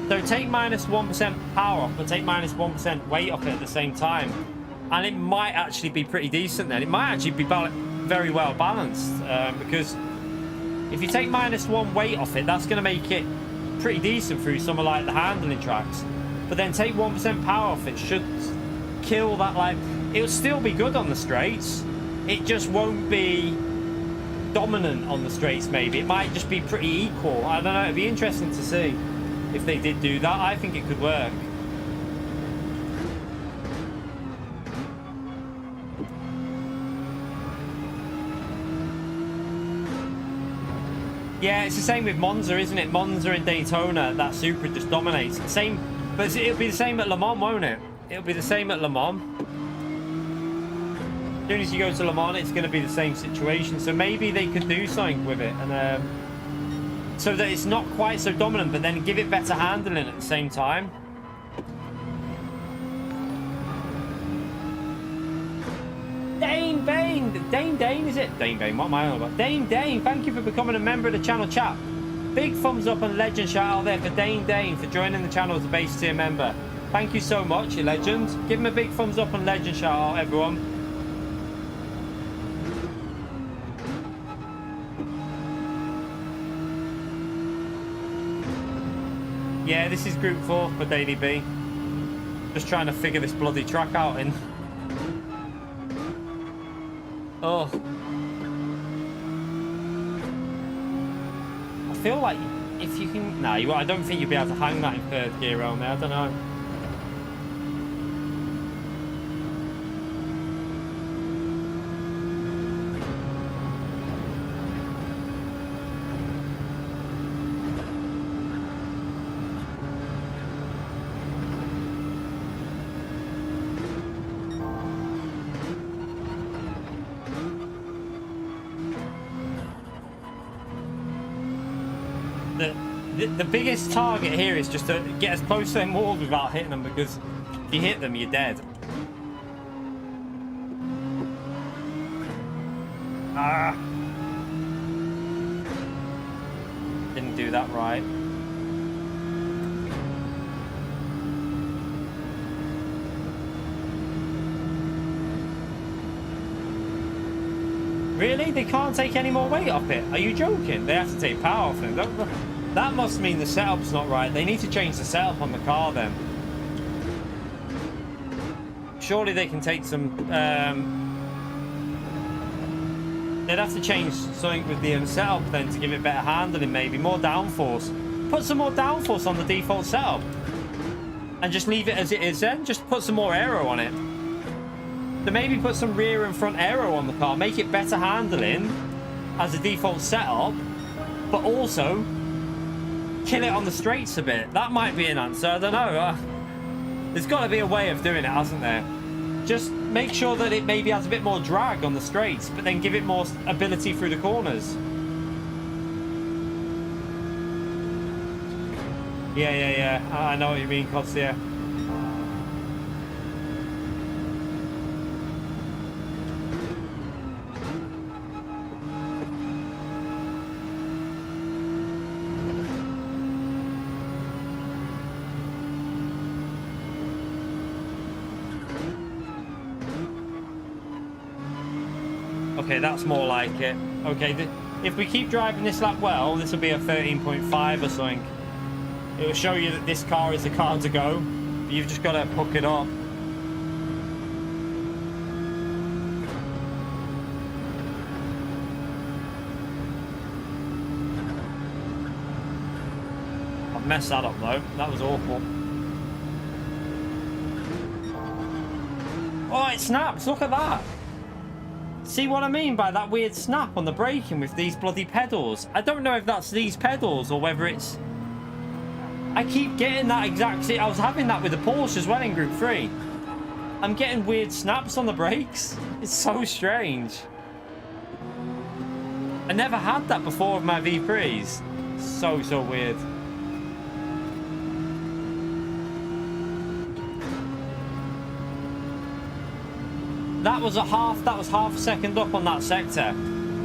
so take -1% power off, but take -1% weight off it at the same time. And it might actually be pretty decent then. It might actually be very well balanced. Because if you take -1 weight off it, that's going to make it pretty decent through some of like the handling tracks. But then take 1% power off it should kill that. Like, it'll still be good on the straights. It just won't be dominant on the straights, maybe. It might just be pretty equal. I don't know. It'd be interesting to see if they did do that. I think it could work. Yeah, it's the same with Monza, isn't it? Monza and Daytona, that Supra just dominates. Same, but it'll be the same at Le Mans, won't it? It'll be the same at Le Mans. As soon as you go to Le Mans, it's going to be the same situation. So maybe they could do something with it, and so that it's not quite so dominant, but then give it better handling at the same time. Dane, is it? Dane, what am I on about? Dane, thank you for becoming a member of the channel, chat. Big thumbs up and legend shout out there for Dane for joining the channel as a base tier member. Thank you so much, you legend. Give him a big thumbs up and legend shout out, everyone. Yeah, this is Group 4 for Daily B. Just trying to figure this bloody track out in. Oh. I feel like if you can... Nah, I don't think you'll be able to hang that in third gear around there. I don't know. The biggest target here is just to get as close to them walls without hitting them, because if you hit them, you're dead. Ah! Didn't do that right. Really? They can't take any more weight off it? Are you joking? They have to take power off it. That must mean the setup's not right. They need to change the setup on the car then. Surely they can take some... they'd have to change something with the setup then to give it better handling, maybe. More downforce. Put some more downforce on the default setup. And just leave it as it is then. Just put some more aero on it. So maybe put some rear and front aero on the car. Make it better handling as a default setup. But also kill it on the straights a bit. That might be an answer. I don't know. There's got to be a way of doing it, hasn't there? Just make sure that it maybe has a bit more drag on the straights, but then give it more ability through the corners. Yeah. I know what you mean, Corsair. Okay, that's more like it. Okay, if we keep driving this lap well, this will be a 13.5 or something. It will show you that this car is the car to go. But you've just got to hook it up. I've messed that up though. That was awful. Oh, it snaps. Look at that. See what I mean by that weird snap on the braking with these bloody pedals? I don't know if that's these pedals or whether it's... I keep getting that exact... I was having that with the Porsche as well in Group 3. I'm getting weird snaps on the brakes. It's so strange. I never had that before with my V3s. So weird. That was half a second up on that sector,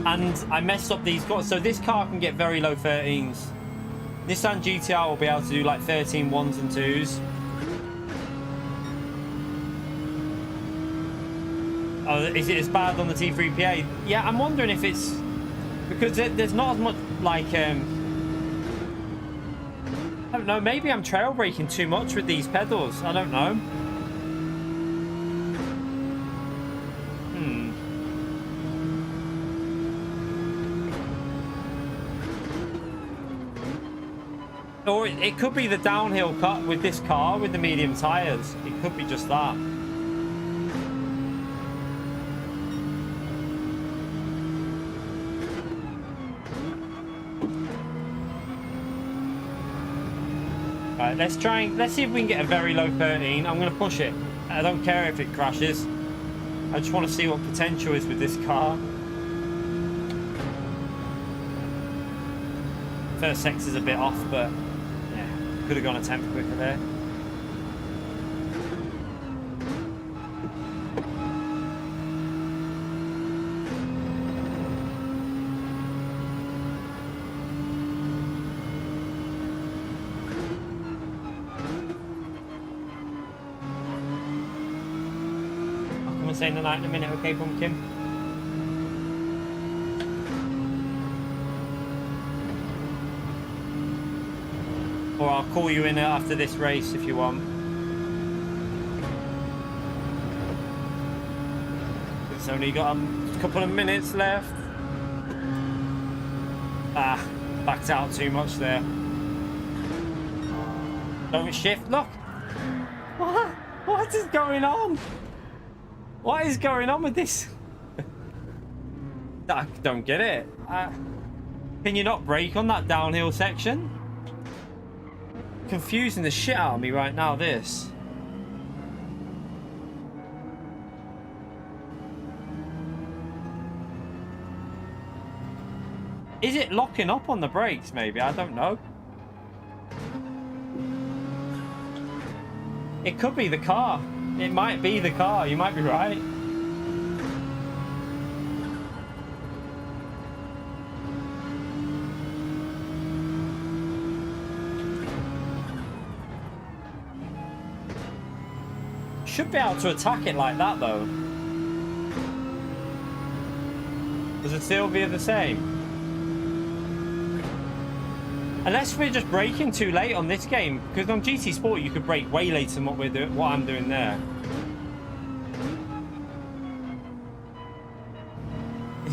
and I messed up these guys. So this car can get very low 13s. Nissan GTR will be able to do like 13 1s and 2s. Oh, is it as bad on the T3PA? Yeah, I'm wondering if it's because there's not as much like I don't know. Maybe I'm trail braking too much with these pedals. I don't know. Or it could be the downhill cut with this car with the medium tyres. It could be just that. Right, let's see if we can get a very low 13. I'm going to push it. I don't care if it crashes. I just want to see what potential is with this car. First sector's a bit off, but could have gone a tenth quicker there. I'll come and say the night in a minute, okay, Pumpkin? Or I'll call you in after this race if you want. It's only got a couple of minutes left. Ah, backed out too much there. Don't shift. Look. What is going on? What is going on with this? I don't get it. Can you not brake on that downhill section? Confusing the shit out of me right now, this. Is it locking up on the brakes maybe? I don't know. It could be the car. It might be the car. You might be right. Should be able to attack it like that though. Does it still be the same? Unless we're just braking too late on this game, because on GT Sport you could brake way later than what I'm doing there.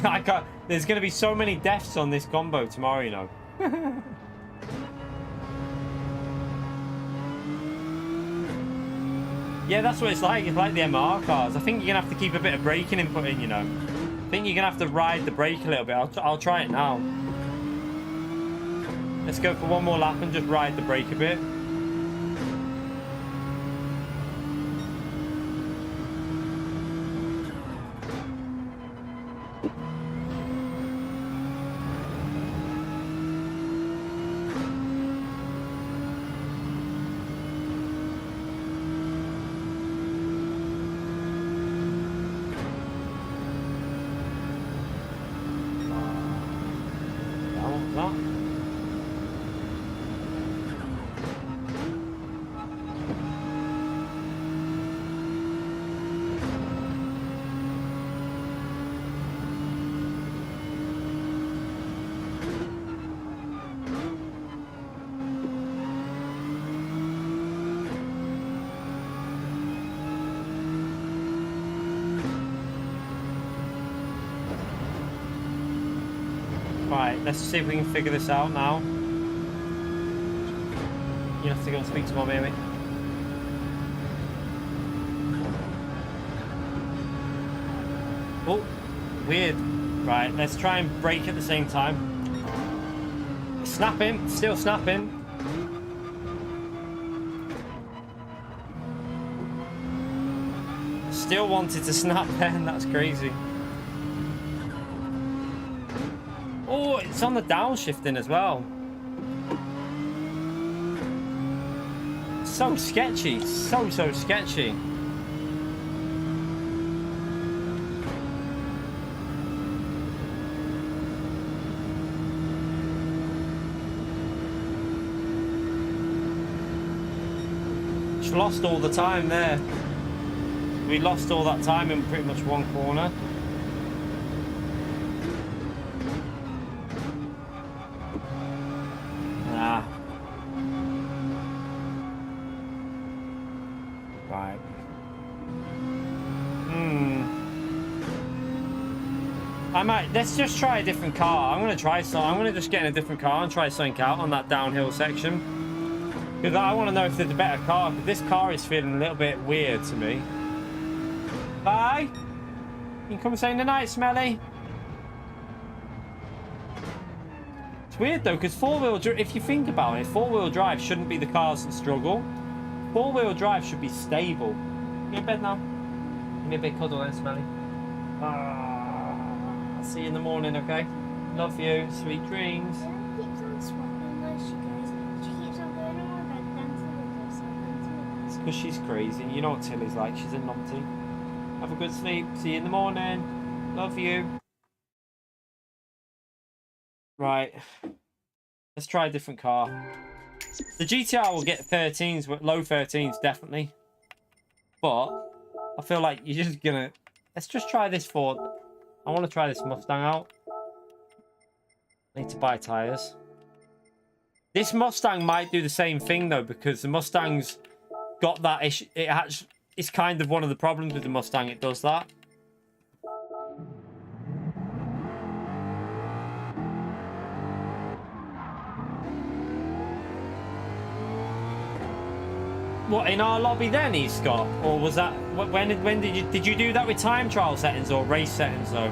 I can't. There's going to be so many deaths on this combo tomorrow, you know. Yeah, that's what it's like. It's like the MR cars. I think you're going to have to keep a bit of braking input in, you know. I think you're going to have to ride the brake a little bit. I'll try it now. Let's go for one more lap and just ride the brake a bit. Right, let's see if we can figure this out now. You have to go and speak to Mum, Amy. Oh, weird. Right, let's try and brake at the same time. Snapping, still snapping. Still wanted to snap then, that's crazy. Oh, it's on the downshifting as well. So sketchy, so sketchy. Just lost all the time there. We lost all that time in pretty much one corner. Let's just try a different car. I'm gonna just get in a different car and try something out on that downhill section. Because I want to know if there's a better car, because this car is feeling a little bit weird to me. Bye! You can come and say in the night, Smelly. It's weird though, because four-wheel drive, if you think about it, four-wheel drive shouldn't be the cars that struggle. Four-wheel drive should be stable. You in bed now? Give me a big cuddle then, Smelly. I'll see you in the morning, okay? Love you. Sweet dreams. She keeps on swapping though, she keeps on going on my bed, then to the other side. It's because she's crazy. You know what Tilly's like. She's a numpty. Have a good sleep. See you in the morning. Love you. Right. Let's try a different car. The GTR will get 13s, low 13s, definitely. But I feel like you're just gonna... Let's just try this Ford. I want to try this Mustang out. I need to buy tyres. This Mustang might do the same thing though, because the Mustang's got that issue. It's kind of one of the problems with the Mustang. It does that. What, in our lobby then, Scott? Or was that when did you do that with time trial settings or race settings though?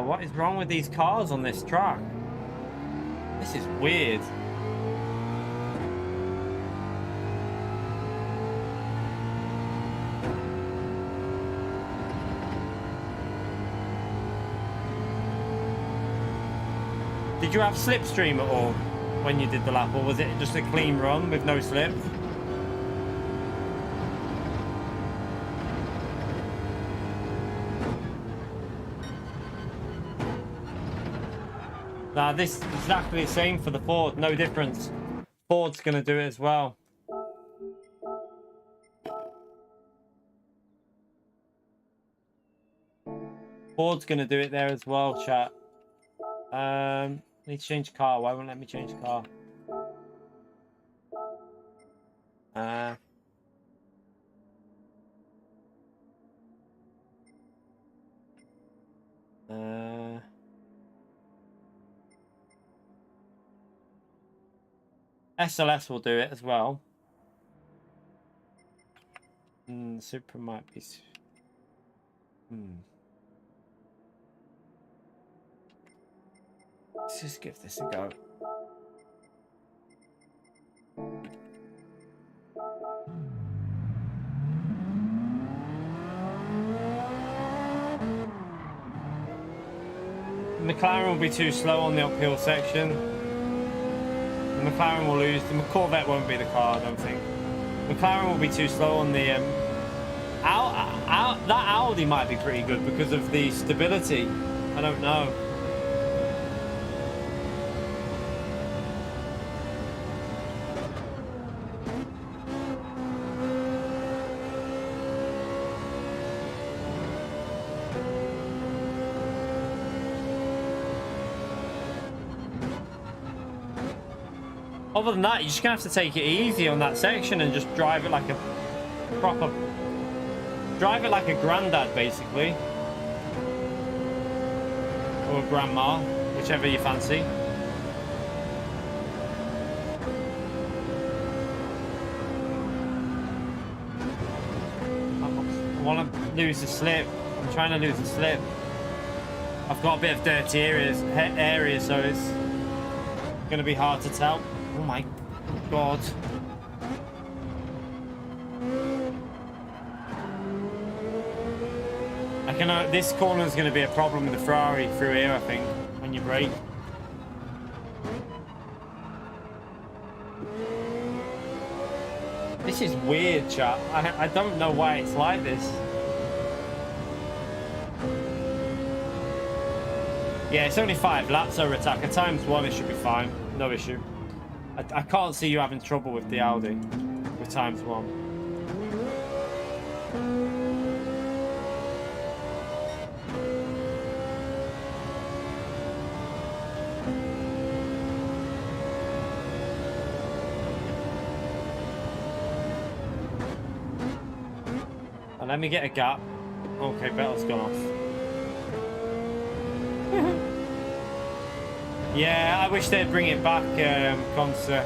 Oh, what is wrong with these cars on this track? This is weird. Did you have slipstream at all when you did the lap, or was it just a clean run with no slip? Nah, this is exactly the same for the Ford, no difference. Ford's gonna do it as well. Ford's gonna do it there as well, chat. Need to change car. Why won't let me change car? SLS will do it as well. Supra might be. Let's just give this a go. McLaren will be too slow on the uphill section. The McLaren will lose. The Corvette won't be the car, I don't think. McLaren will be too slow on the... that Audi might be pretty good because of the stability. I don't know. Other than that, you're just gonna have to take it easy on that section and just drive it like a proper... Drive it like a granddad, basically. Or a grandma, whichever you fancy. I want to lose the slip. I'm trying to lose the slip. I've got a bit of dirty areas, so it's going to be hard to tell. Oh my god. I can know this corner is going to be a problem with the Ferrari through here, I think, when you brake. This is weird, chat. I don't know why it's like this. Yeah, it's only 5 laps over attack. At times 1, it should be fine. No issue. I can't see you having trouble with the Audi with times 1. And let me get a gap. Okay, Bettel's gone off. Yeah, I wish they'd bring it back, Corsair.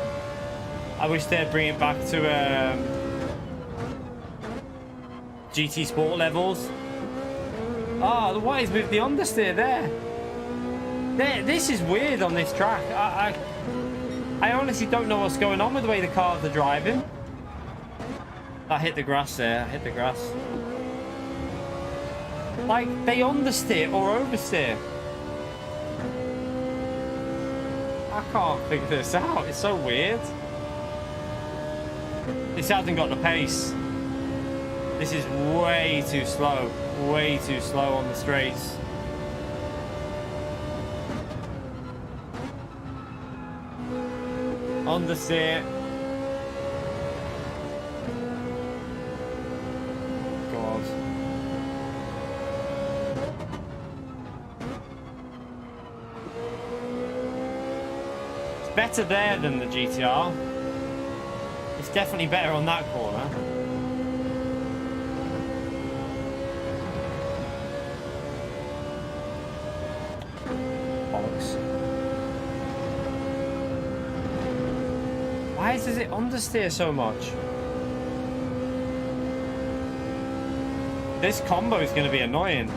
I wish they'd bring it back to GT Sport levels. Oh, what is with the understeer there? This is weird on this track. I honestly don't know what's going on with the way the cars are driving. I hit the grass there. I hit the grass. Like, they understeer or oversteer. I can't figure this out. It's so weird. This hasn't got the pace. This is way too slow. Way too slow on the straights. Understeer. God. Better there than the GTR. It's definitely better on that corner. Bollocks. Why does it understeer so much? This combo is going to be annoying.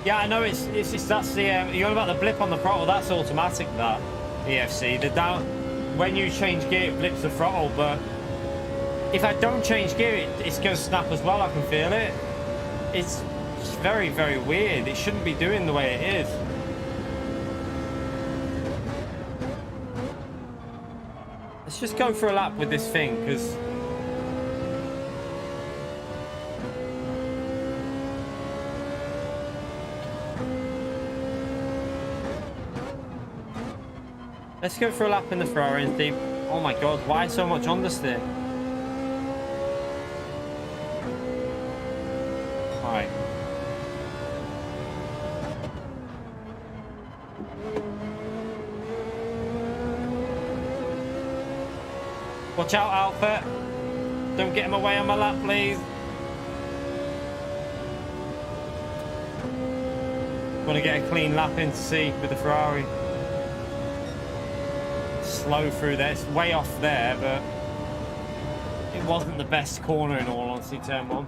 Yeah, I know it's just that's the you're on about the blip on the throttle. That's automatic. That EFC. The down when you change gear, it blips the throttle. But if I don't change gear, it's going to snap as well. I can feel it. It's very, very weird. It shouldn't be doing the way it is. Let's just go for a lap with this thing, because let's go for a lap in the Ferrari and see. Oh my god, why so much understeer? Alright. Watch out, Alpha. Don't get him away on my lap, please. Want to get a clean lap in to see with the Ferrari. Slow through there. It's way off there, but it wasn't the best corner in all honesty, turn one.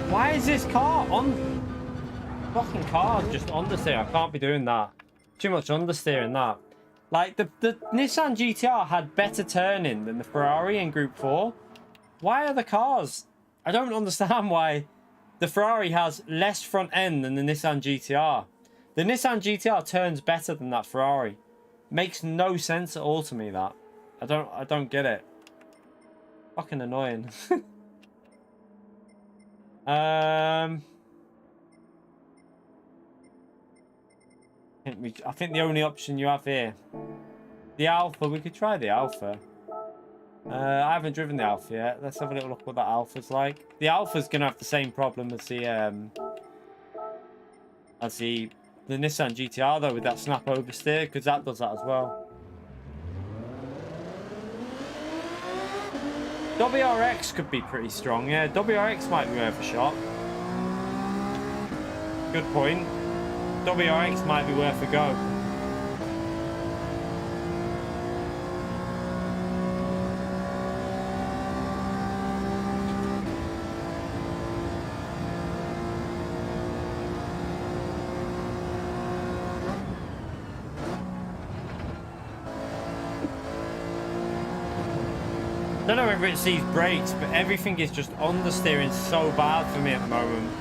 Why is this car on? Fucking car just understeer. I can't be doing that. Too much understeer in that. Like the Nissan GTR had better turning than the Ferrari in Group 4. Why are the cars? I don't understand why the Ferrari has less front end than the Nissan GTR. The Nissan GTR turns better than that Ferrari. Makes no sense at all to me, that. I don't get it. Fucking annoying. I think the only option you have here, the Alpha. We could try the Alpha. I haven't driven the Alpha yet. Let's have a little look what that Alpha's like. The Alpha's gonna have the same problem as the Nissan GTR though, with that snap oversteer, because that does that as well. WRX could be pretty strong, yeah. WRX might be worth a shot. Good point. WRX might be worth a go. I don't know whether it's these brakes, but everything is just understeering so bad for me at the moment.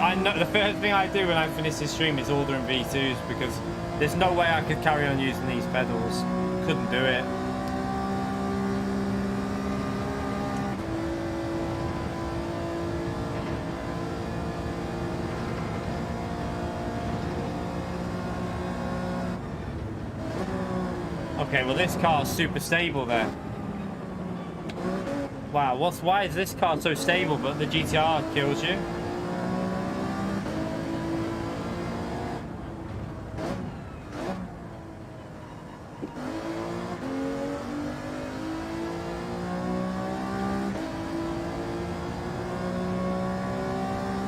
I know the first thing I do when I finish this stream is ordering V2s, because there's no way I could carry on using these pedals. Couldn't do it. Okay, well this car's super stable there. Wow, why is this car so stable but the GTR kills you?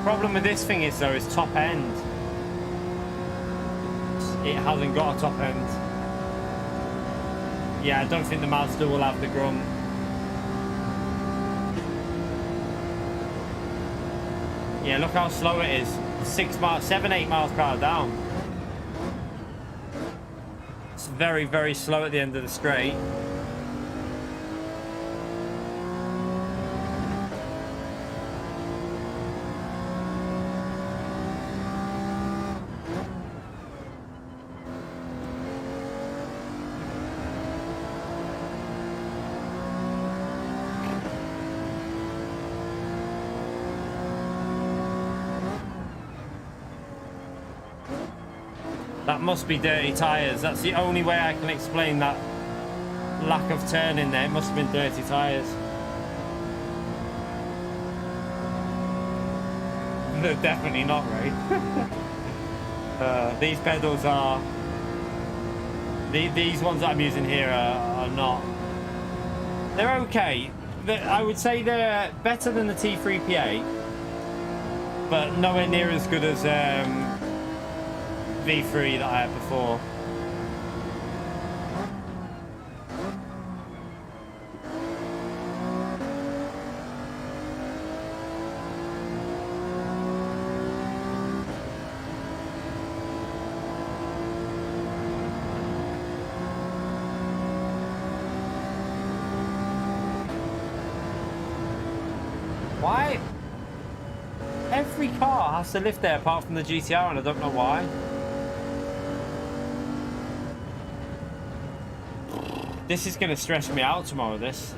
Problem with this thing is though, is top end. It hasn't got a top end. Yeah, I don't think the Mazda will have the grunt. Yeah, look how slow it is. 7-8 miles per hour down. It's very, very slow at the end of the straight. That must be dirty tyres. That's the only way I can explain that lack of turn in there. It must have been dirty tyres. They're definitely not, right? These pedals are... These ones that I'm using here are not... They're okay. I would say they're better than the T3PA, but nowhere near as good as V3 that I had before. Why? Every car has to lift there apart from the GTR, and I don't know why. This is going to stress me out tomorrow, this.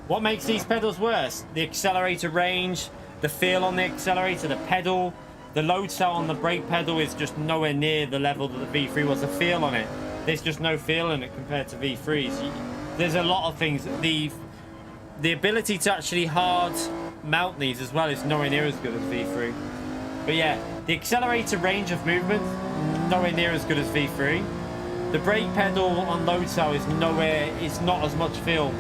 What makes these pedals worse? The accelerator range, the feel on the accelerator, the pedal, the load cell on the brake pedal is just nowhere near the level that the V3 was. The feel on it, there's just no feel in it compared to V3s. There's a lot of things. The ability to actually hard mount these as well is nowhere near as good as V3. But yeah, the accelerator range of movement, nowhere near as good as V3. The brake pedal on load cell is nowhere, it's not as much feel.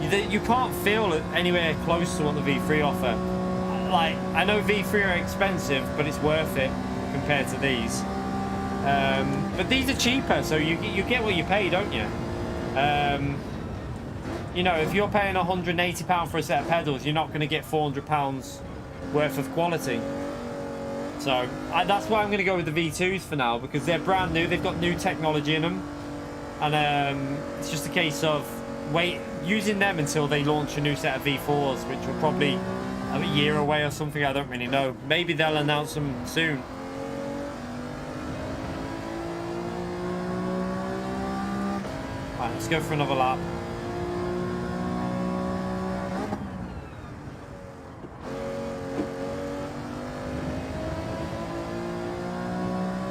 You can't feel it anywhere close to what the V3 offer. Like, I know V3 are expensive, but it's worth it compared to these. But these are cheaper, so you get what you pay, don't you? You know, if you're paying £180 for a set of pedals, you're not going to get £400 worth of quality. So that's why I'm going to go with the V2s for now, because they're brand new. They've got new technology in them, and it's just a case of using them until they launch a new set of V4s, which will probably a year away or something. I don't really know. Maybe they'll announce them soon. All right, let's go for another lap.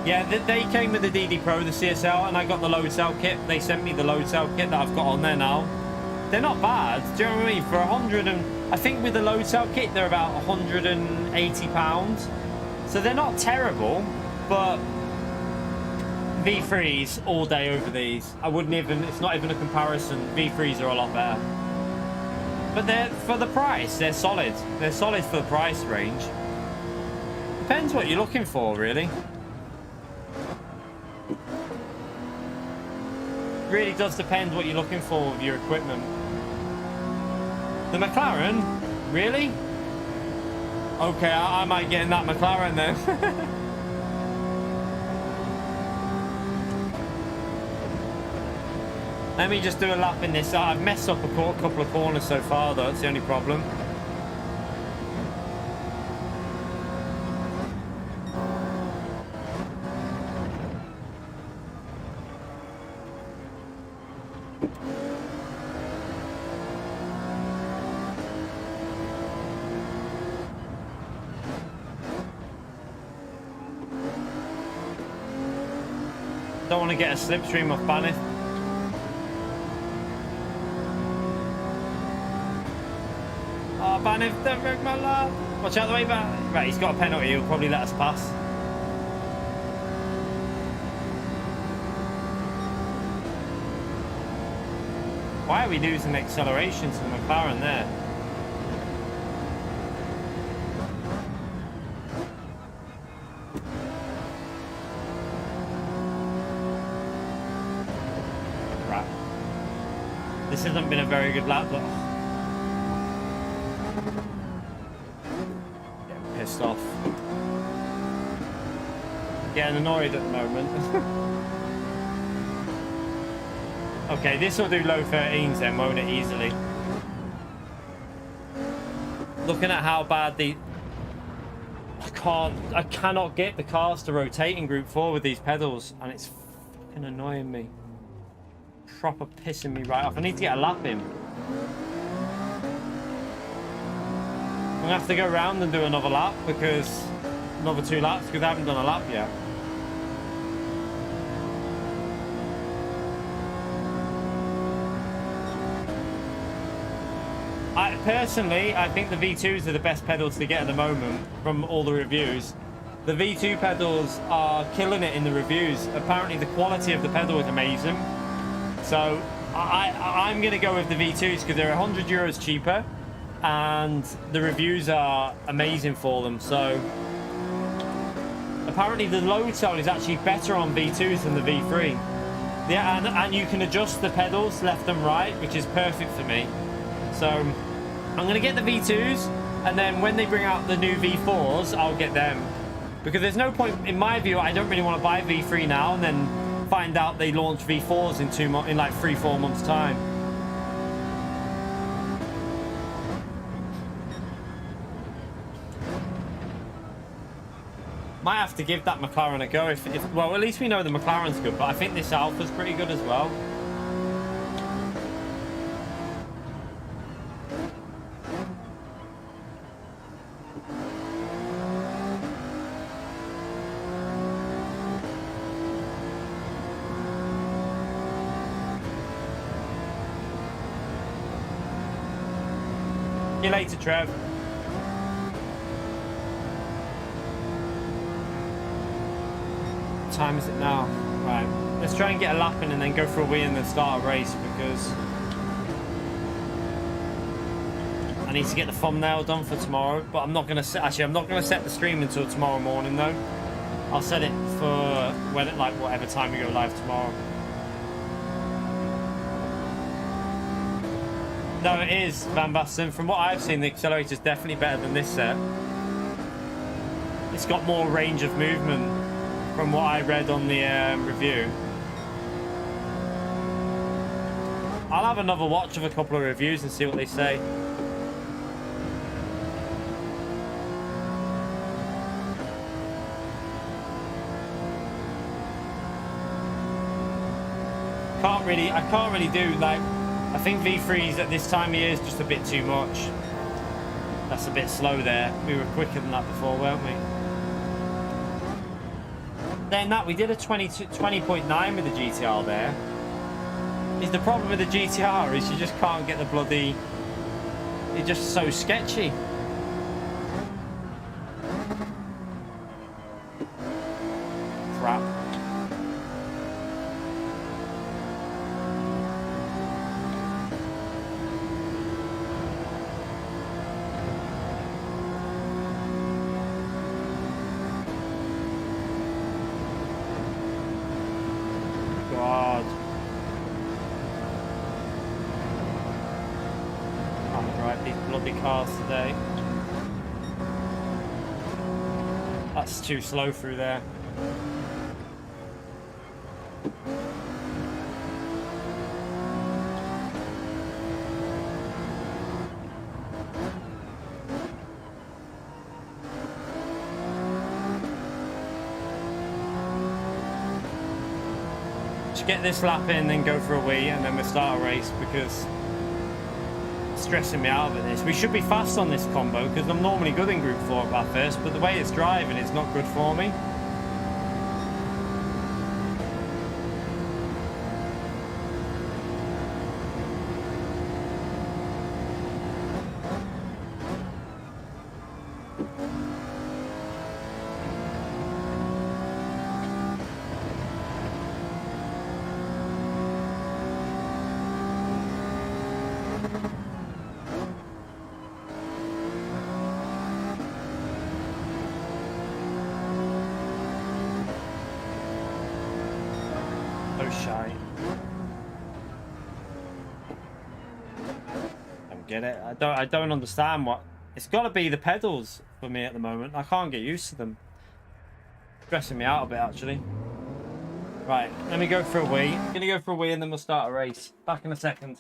Yeah, they came with the DD Pro, the CSL, and I got the load cell kit. They sent me the load cell kit that I've got on there now. They're not bad. Do you know what I mean? For 100 and... I think with the load cell kit, they're about £180. So they're not terrible, but... V3s all day over these. I wouldn't even... It's not even a comparison. V3s are a lot better. But they're, for the price, they're solid. They're solid for the price range. Depends what you're looking for, really. Really does depend what you're looking for with your equipment. The McLaren? Really? Okay, I might get in that McLaren then. Let me just do a lap in this. I've messed up a couple of corners so far though, it's the only problem. Don't want to get a slipstream off Banif. Oh, Banif, don't wreck my lap. Watch out the way back. Right, he's got a penalty. He'll probably let us pass. Why are we losing acceleration to the McLaren there? This hasn't been a very good lap, but getting pissed off. Getting annoyed at the moment. Okay, this will do low 13s then, won't it, easily? Looking at how bad the... I cannot get the cars to rotate in Group 4 with these pedals, and it's fucking annoying me. Proper pissing me right off. I need to get a lap in. I'm gonna have to go around and do another lap, because another 2 laps, because I haven't done a lap yet. Personally, I think the V2s are the best pedals to get at the moment from all the reviews. The V2 pedals are killing it in the reviews. Apparently the quality of the pedal is amazing. So I'm going to go with the V2s because they're €100 cheaper and the reviews are amazing for them. So apparently the low tone is actually better on V2s than the V3. Yeah, and you can adjust the pedals left and right, which is perfect for me. So I'm going to get the V2s, and then when they bring out the new V4s, I'll get them. Because there's no point, in my view, I don't really want to buy V3 now and then find out they launch V4s in like 3-4 months' time. Might have to give that McLaren a go if well, at least we know the McLaren's good, but I think this Alpha's pretty good as well. See you later, Trev. What time is it now? Right, let's try and get a lap in and then go for a wee and then start a race, because I need to get the thumbnail done for tomorrow. But I'm not gonna set. Actually, I'm not gonna set the stream until tomorrow morning though. I'll set it for when it, like whatever time we go live tomorrow. No, it is, Van Basten. From what I've seen, the accelerator is definitely better than this set. It's got more range of movement from what I read on the review. I'll have another watch of a couple of reviews and see what they say. I can't really do, like, I think V3s at this time of year is just a bit too much. That's a bit slow there. We were quicker than that before, weren't we? Then that, we did a 20.9 with the GTR there. Is the problem with the GTR is you just can't get the bloody... It's just so sketchy. Crap. God. Can't drive these bloody cars today. That's too slow through there. Get this lap in, then go for a wee, and then we'll start a race, because it's stressing me out with this. We should be fast on this combo because I'm normally good in Group 4 at first, but the way it's driving is not good for me. Get it? I don't understand what it's got to be. The pedals for me at the moment, I can't get used to them. Stressing me out a bit actually. Right, let me go for a wee. I'm gonna go for a wee and then we'll start a race. Back in a second.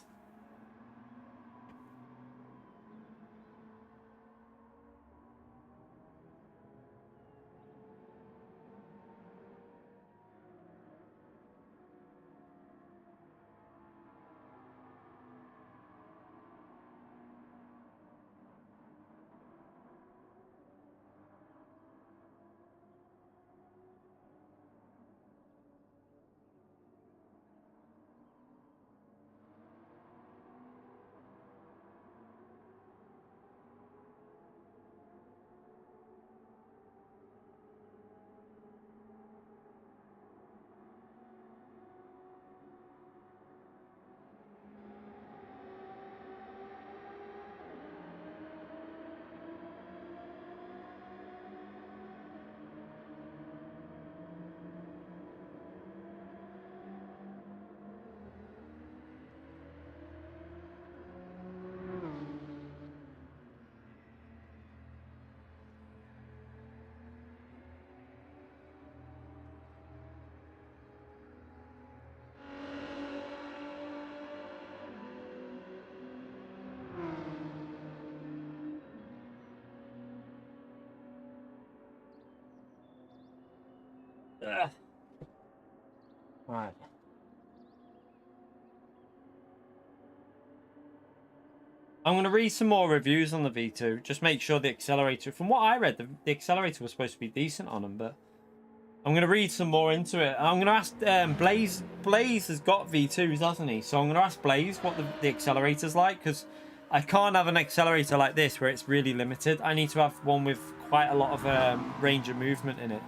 Ugh. Right. I'm going to read some more reviews on the V2. Just make sure the accelerator... From what I read, the accelerator was supposed to be decent on them, but... I'm going to read some more into it. I'm going to ask Blaze. Blaze has got V2s, hasn't he? So I'm going to ask Blaze what the accelerator's like, because I can't have an accelerator like this where it's really limited. I need to have one with quite a lot of range of movement in it.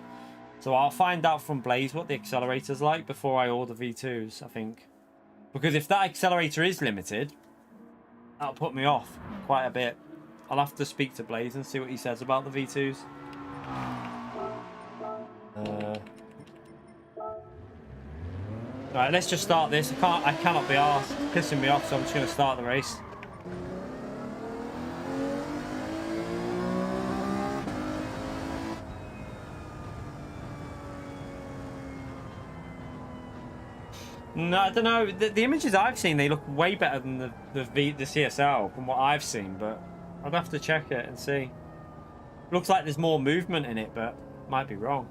So I'll find out from Blaze what the accelerator's like before I order V2s, I think. Because if that accelerator is limited, that'll put me off quite a bit. I'll have to speak to Blaze and see what he says about the V2s. Right, let's just start this. I cannot be arsed. It's pissing me off, so I'm just going to start the race. No, I don't know. The images I've seen, they look way better than the CSL from what I've seen, but I'd have to check it and see. Looks like there's more movement in it, but might be wrong.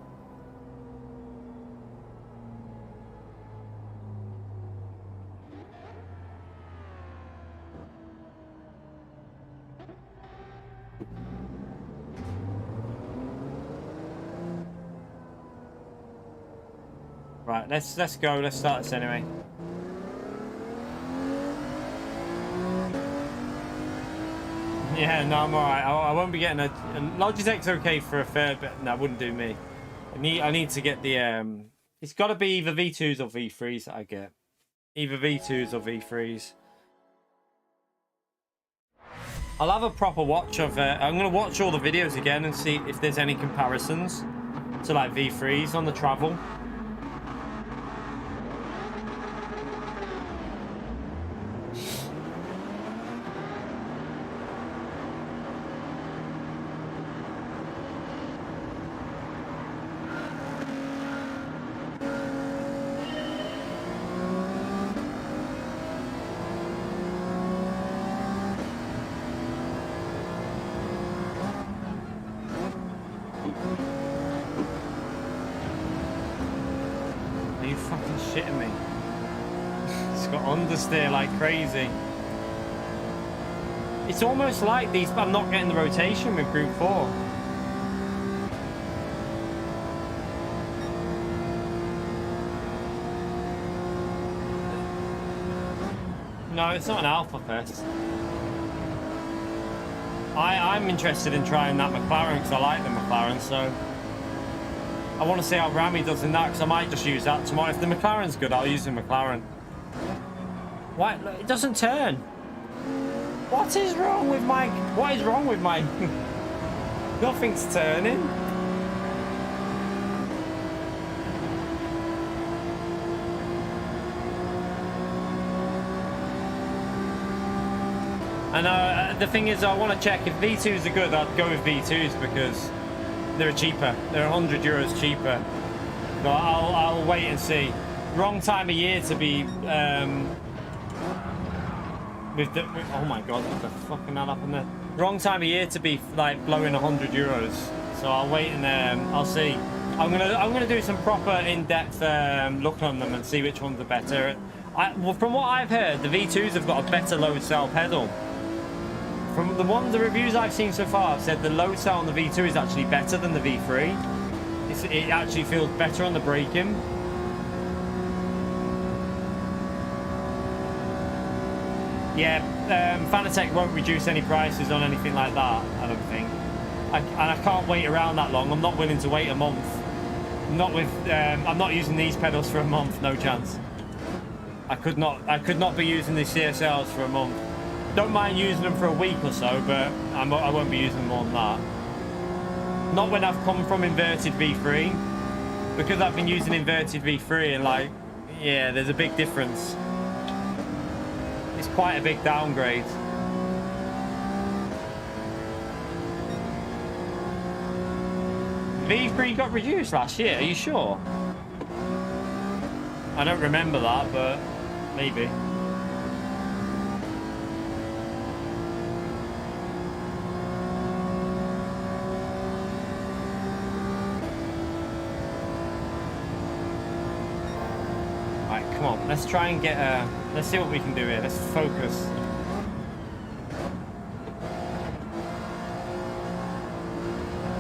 Right, let's go. Let's start this anyway. Yeah, no, I'm alright. I won't be getting a Logitech's okay for a fair bit. No, wouldn't do me. I need to get the It's got to be either V2s or V3s that I get. Either V2s or V3s. I'll have a proper watch of I'm gonna watch all the videos again and see if there's any comparisons to like V3s on the travel. Are you fucking shitting me? It's got understeer like crazy. It's almost like these, I'm not getting the rotation with Group 4. No, it's not an Alpha Fest. I'm interested in trying that McLaren because I like the McLaren, so I want to see how Rami does in that because I might just use that tomorrow. If the McLaren's good, I'll use the McLaren. Why? It doesn't turn. What is wrong with my... What is wrong with my... Nothing's turning. And the thing is, I want to check if V2s are good. I'd go with V2s because they're cheaper. They're €100 cheaper. So I'll wait and see. Wrong time of year to be oh my god, what the fucking hell happened there? Wrong time of year to be like blowing €100. So I'll wait and I'll see. I'm gonna do some proper in-depth look on them and see which ones are better. Well, from what I've heard, the V2s have got a better load cell pedal. From the reviews I've seen so far, I've said the load cell on the V2 is actually better than the V3. It actually feels better on the braking. Yeah, Fanatec won't reduce any prices on anything like that, I don't think. And I can't wait around that long. I'm not willing to wait a month. I'm not using these pedals for a month, no chance. I could not be using these CSLs for a month. Don't mind using them for a week or so, but I won't be using them more than that. Not when I've come from inverted V3. Because I've been using inverted V3 and like, yeah, there's a big difference. It's quite a big downgrade. V3 got reduced last year, are you sure? I don't remember that, but maybe. come on. Let's try and get let's see what we can do here. Let's focus.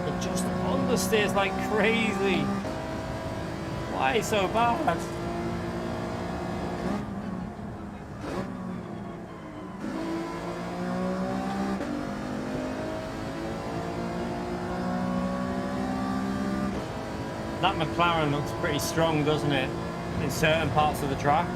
It just understeers like crazy. Why so bad? That McLaren looks pretty strong, doesn't it? In certain parts of the track.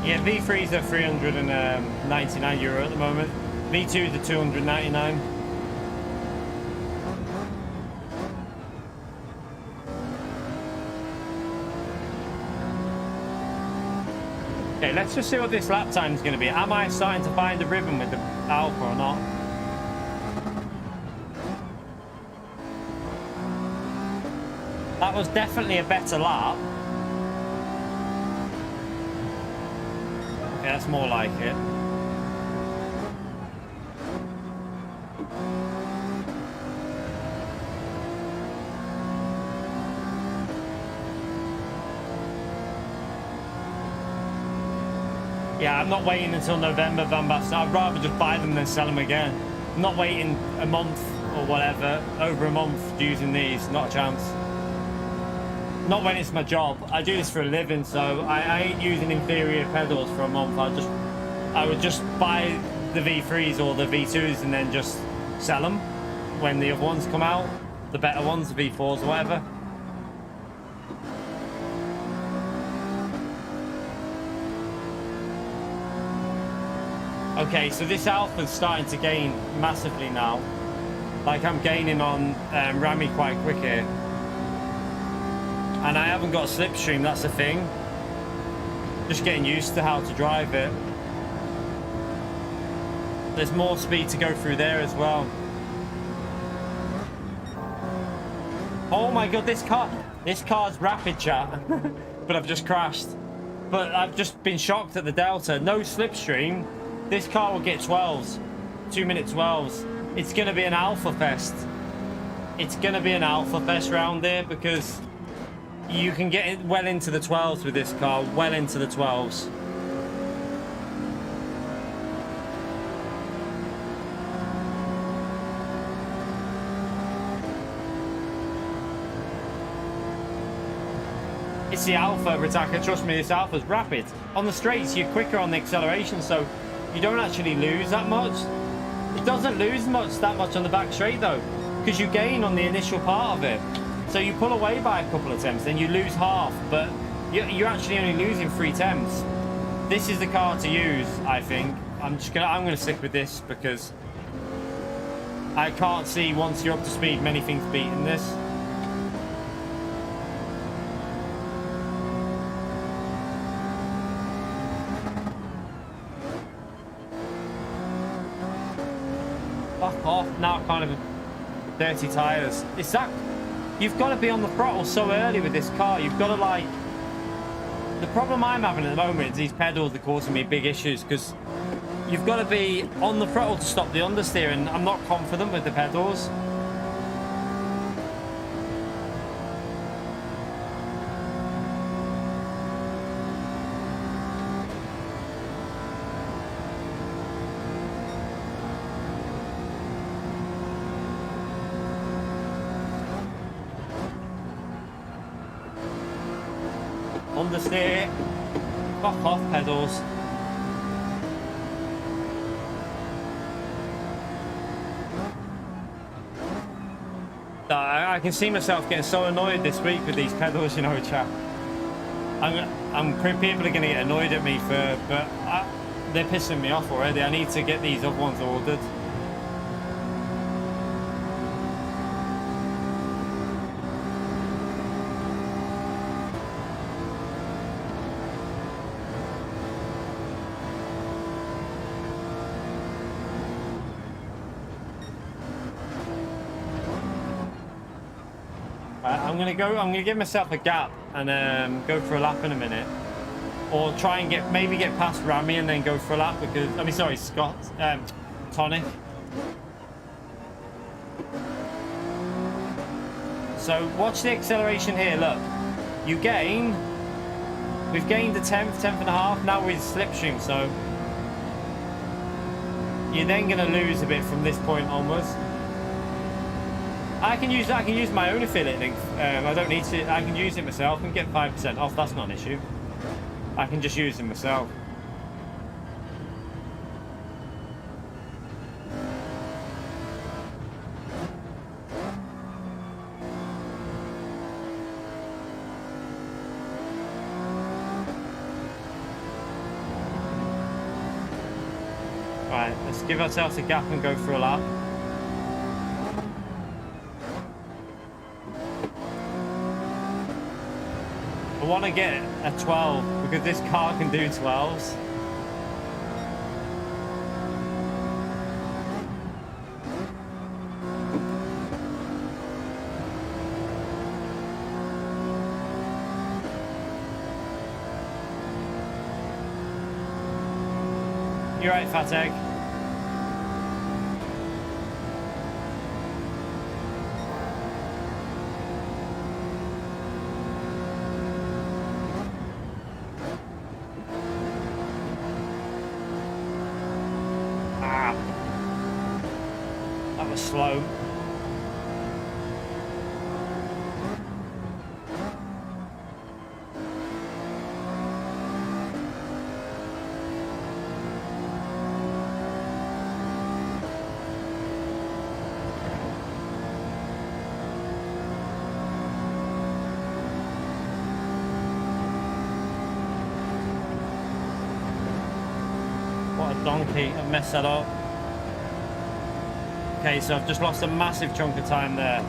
Yeah, V3s are €399 at the moment. V2s are 299. Okay, let's just see what this lap time is going to be. Am I starting to find the rhythm with the Alpha or not? That was definitely a better lap. Okay, that's more like it. Yeah, I'm not waiting until November, Van Basten. I'd rather just buy them than sell them again. I'm not waiting a month or whatever, over a month using these, not a chance. Not when it's my job. I do this for a living, so I ain't using inferior pedals for a month. I would just buy the V3s or the V2s and then just sell them when the other ones come out. The better ones, the V4s or whatever. Okay, so this Alpha's starting to gain massively now. Like I'm gaining on Rami quite quick here. And I haven't got slipstream, that's the thing. Just getting used to how to drive it. There's more speed to go through there as well. Oh my god, this car's rapid, chat. But I've just crashed. But I've just been shocked at the Delta. No slipstream. This car will get 12s. 2-minute 12s. It's going to be an alpha fest. It's going to be an alpha fest round there because you can get it well into the 12s with this car. Well into the 12s. It's the Alpha, Ritaka. Trust me, this Alpha's rapid. On the straights, you're quicker on the acceleration, so you don't actually lose that much. It doesn't lose that much on the back straight, though, because you gain on the initial part of it. So you pull away by a couple of attempts, then you lose half, but you're actually only losing 3 attempts. This is the car to use, I think. I'm gonna stick with this because I can't see, once you're up to speed, many things beating this. Fuck off, now kind of dirty tyres. Is that... You've got to be on the throttle so early with this car. You've got to, like... The problem I'm having at the moment is these pedals are causing me big issues because you've got to be on the throttle to stop the understeer, and I'm not confident with the pedals. Understeer. Fuck off, pedals. I can see myself getting so annoyed this week with these pedals, you know, chat. People are going to get annoyed at me but they're pissing me off already. I need to get these other ones ordered. I'm gonna give myself a gap and go for a lap in a minute, or try and maybe get past Rami and then go for a lap because sorry, Scott, Tonic. So watch the acceleration here. Look, we've gained a tenth and a half. Now we're in slipstream, so you're then gonna lose a bit from this point onwards. I can use my own affiliate link. I don't need to. I can use it myself and get 5% off. That's not an issue. I can just use it myself. Right, let's give ourselves a gap and go for a lap. I want to get a 12 because this car can do 12s. You're right, Fanatec. Slow. What a donkey. I messed that up. Okay, so I've just lost a massive chunk of time there.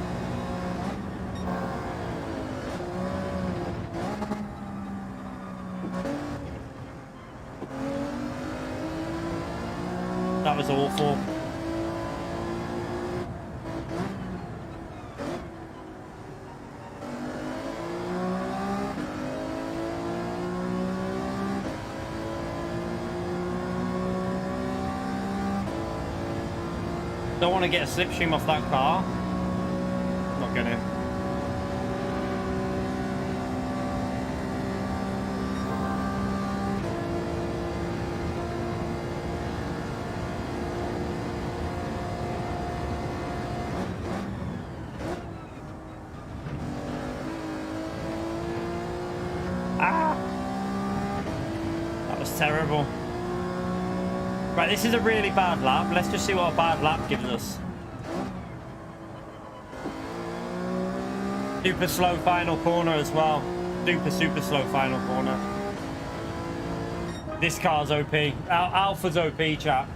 That was awful. Don't want to get a slipstream off that car. I'm not gonna. That was terrible. Right, this is a really bad lap. Let's just see what a bad lap gives us. Super slow final corner as well. Super slow final corner. This car's OP. Alpha's OP, chat.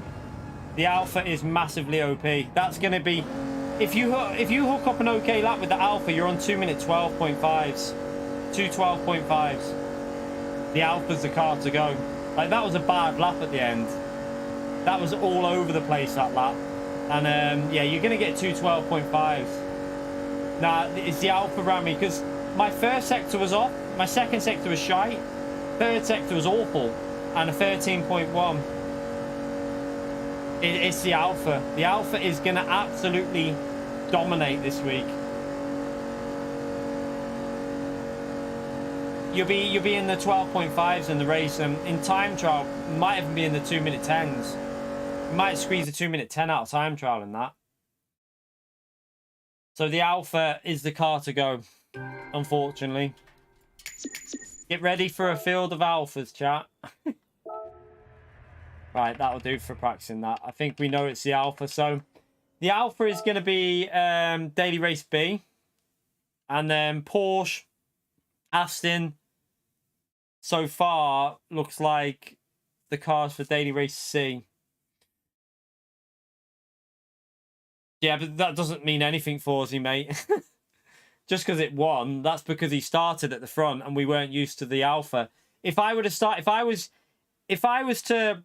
The Alpha is massively OP. That's going to be... If you hook up an okay lap with the Alpha, you're on 2-minute 12.5s. 2:12.5s. The Alpha's the car to go. Like, that was a bad lap at the end. That was all over the place, that lap. And yeah, you're going to get 2:12.5s. Nah, it's the Alpha Rami, because my first sector was off, my second sector was shite, third sector was awful, and a 13.1. It's the Alpha. The Alpha is going to absolutely dominate this week. You'll be in the 12.5s in the race, and in time trial, might even be in the 2-minute 10s. You might squeeze a 2-minute 10 out of time trial in that. So the Alpha is the car to go, unfortunately. Get ready for a field of Alphas, chat. Right, that'll do for practicing that. I think we know it's the Alpha. So the Alpha is going to be Daily Race B. And then Porsche, Aston, so far, looks like the cars for Daily Race C. Yeah, but that doesn't mean anything for Ozzy, mate. Just because it won, that's because he started at the front and we weren't used to the Alpha. If I was to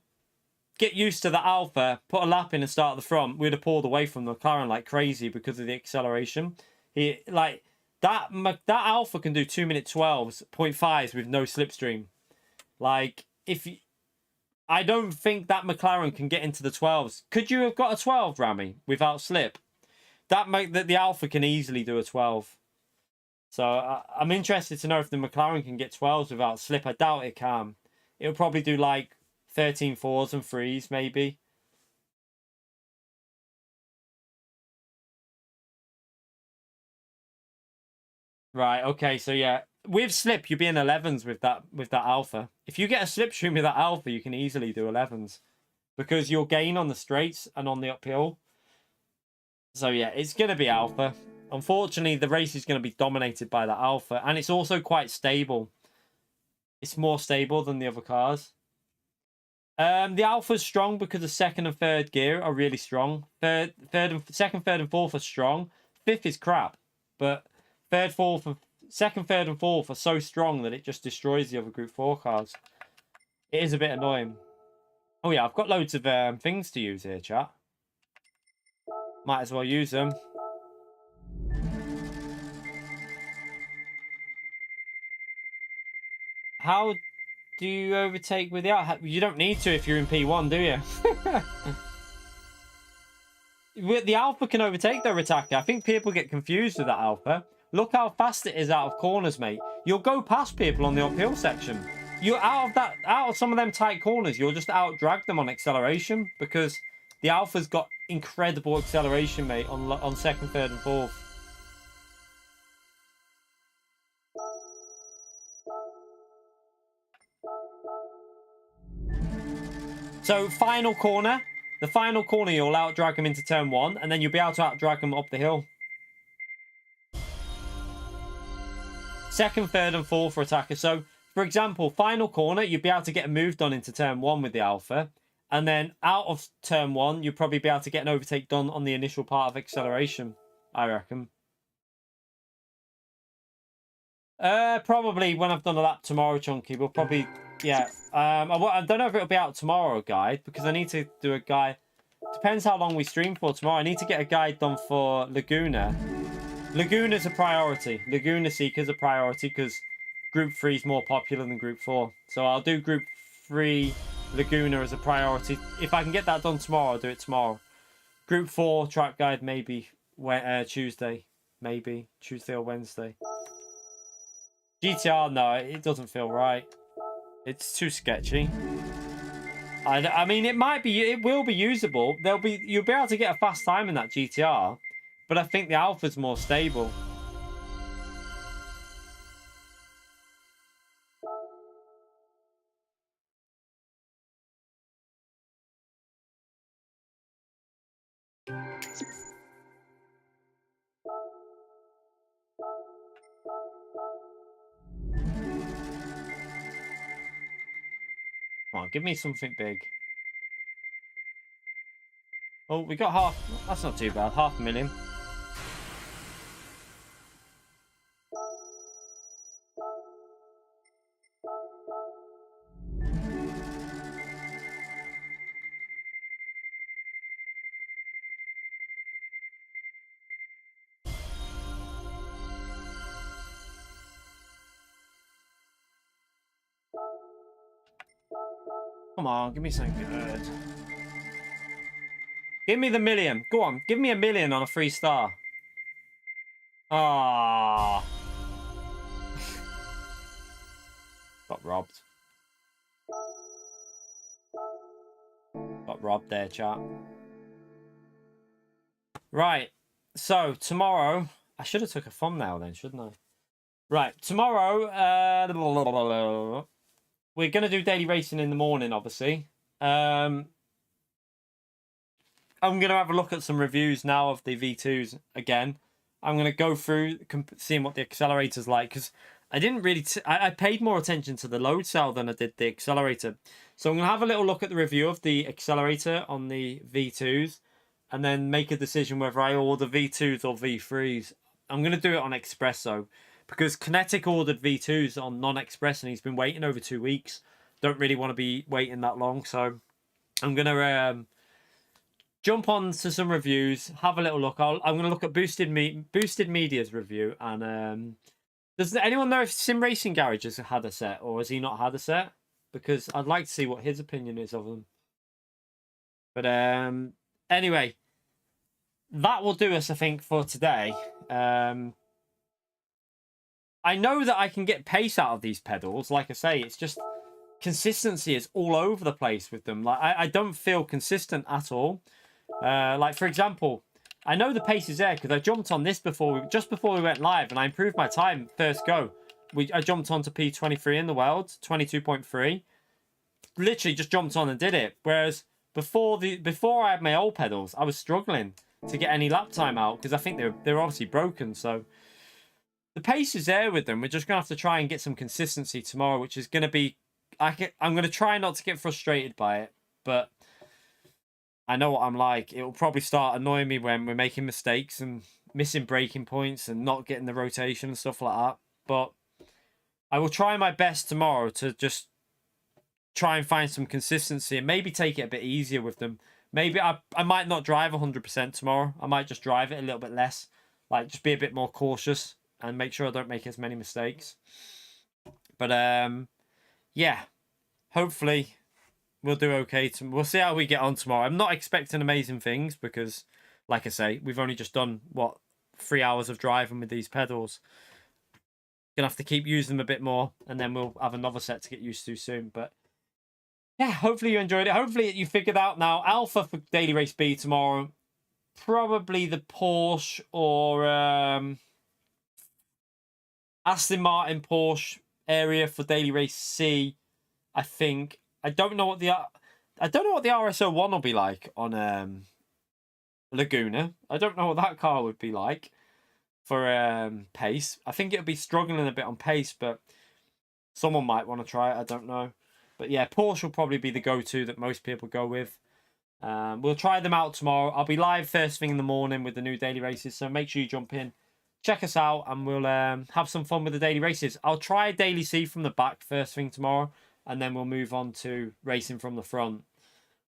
get used to the Alpha, put a lap in and start at the front, we'd have pulled away from the McLaren like crazy because of the acceleration. That Alpha can do 2-minute 12s, 0.5s with no slipstream. Like, I don't think that McLaren can get into the 12s. Could you have got a 12, Rami, without slip? The Alpha can easily do a 12. So I'm interested to know if the McLaren can get 12s without slip. I doubt it can. It'll probably do like 13 4s and 3s, maybe. Right, okay, so yeah. With slip, you'll be in 11s with that Alpha. If you get a slipstream with that Alpha, you can easily do 11s. Because you'll gain on the straights and on the uphill. So yeah, it's going to be Alpha. Unfortunately, the race is going to be dominated by the Alpha. And it's also quite stable. It's more stable than the other cars. The Alpha's strong because the second and third gear are really strong. Second, third, and fourth are strong. Fifth is crap. But second, third, and fourth are so strong that it just destroys the other Group 4 cars. It is a bit annoying. Oh yeah, I've got loads of things to use here, chat. Might as well use them. How do you overtake with the out? You don't need to if you're in P1, do you? The Alpha can overtake their attacker. I think people get confused with that Alpha. Look how fast it is out of corners, mate. You'll go past people on the uphill section. You're out of some of them tight corners. You'll just out-drag them on acceleration because the Alpha's got incredible acceleration, mate, on second, third, and fourth. So, final corner. The final corner, you'll out-drag them into turn 1, and then you'll be able to out-drag them up the hill. Second, third, and fourth for attackers. So, for example, final corner, you'll be able to get a move done into turn 1 with the Alpha. And then out of turn 1, you'll probably be able to get an overtake done on the initial part of acceleration, I reckon. Probably when I've done a lap tomorrow, Chunky. We'll probably, yeah. I don't know if it'll be out tomorrow, guide, because I need to do a guide. Depends how long we stream for tomorrow. I need to get a guide done for Laguna. Laguna's a priority. Laguna Seeker's a priority because Group 3 is more popular than Group 4. So I'll do Group 3 Laguna as a priority. If I can get that done tomorrow, I'll do it tomorrow. Group 4 track guide maybe Tuesday. Maybe Tuesday or Wednesday. GTR, no, it doesn't feel right. It's too sketchy. I mean, it will be usable. You'll be able to get a fast time in that GTR, but I think the Alpha's more stable. Come on, give me something big. Oh, we got half. That's not too bad. 500,000. Come on, give me something good. Give me the 1 million. Go on, give me 1 million on a 3-star. Ah. Got robbed. Got robbed there, chat. Right. So, tomorrow... I should have took a thumbnail then, shouldn't I? Right. Tomorrow... we're going to do daily racing in the morning, obviously. I'm going to have a look at some reviews now of the V2s again. I'm going to go through seeing what the accelerator's like, because I didn't really... I paid more attention to the load cell than I did the accelerator. So I'm going to have a little look at the review of the accelerator on the V2s, and then make a decision whether I order V2s or V3s. I'm going to do it on Express, though, because Kinetic ordered V2s on non-Express, and he's been waiting over 2 weeks. Don't really want to be waiting that long, so I'm going to... jump on to some reviews, have a little look. I'm going to look at Boosted Media's review. And does anyone know if Sim Racing Garage has had a set, or has he not had a set? Because I'd like to see what his opinion is of them. But anyway, that will do us, I think, for today. I know that I can get pace out of these pedals. Like I say, it's just consistency is all over the place with them. Like I don't feel consistent at all. Like, for example, I know the pace is there because I jumped on this just before we went live, and I improved my time first go. I jumped on to P23 in the world, 22.3. Literally just jumped on and did it. Whereas before I had my old pedals, I was struggling to get any lap time out because I think they're obviously broken. So the pace is there with them. We're just gonna have to try and get some consistency tomorrow, which is gonna be... I'm gonna try not to get frustrated by it, but I know what I'm like. It will probably start annoying me when we're making mistakes and missing braking points and not getting the rotation and stuff like that. But I will try my best tomorrow to just try and find some consistency and maybe take it a bit easier with them. Maybe I might not drive 100% tomorrow. I might just drive it a little bit less. Like, just be a bit more cautious and make sure I don't make as many mistakes. But, yeah. Hopefully we'll do okay. We'll see how we get on tomorrow. I'm not expecting amazing things because, like I say, we've only just done, 3 hours of driving with these pedals. Gonna have to keep using them a bit more, and then we'll have another set to get used to soon. But yeah, hopefully you enjoyed it. Hopefully you figured out now. Alpha for Daily Race B tomorrow. Probably the Porsche or Aston Martin Porsche area for Daily Race C. I think. I don't know what the RS01 will be like on Laguna. I don't know what that car would be like for pace. I think it'll be struggling a bit on pace, but someone might want to try it. I don't know. But yeah, Porsche will probably be the go-to that most people go with. We'll try them out tomorrow. I'll be live first thing in the morning with the new daily races, so make sure you jump in. Check us out, and we'll have some fun with the daily races. I'll try Daily C from the back first thing tomorrow, and then we'll move on to racing from the front.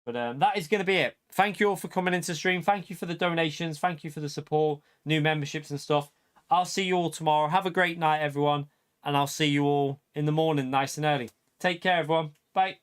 But that is going to be it. Thank you all for coming into stream. Thank you for the donations. Thank you for the support, new memberships and stuff. I'll see you all tomorrow. Have a great night, everyone. And I'll see you all in the morning, nice and early. Take care, everyone. Bye.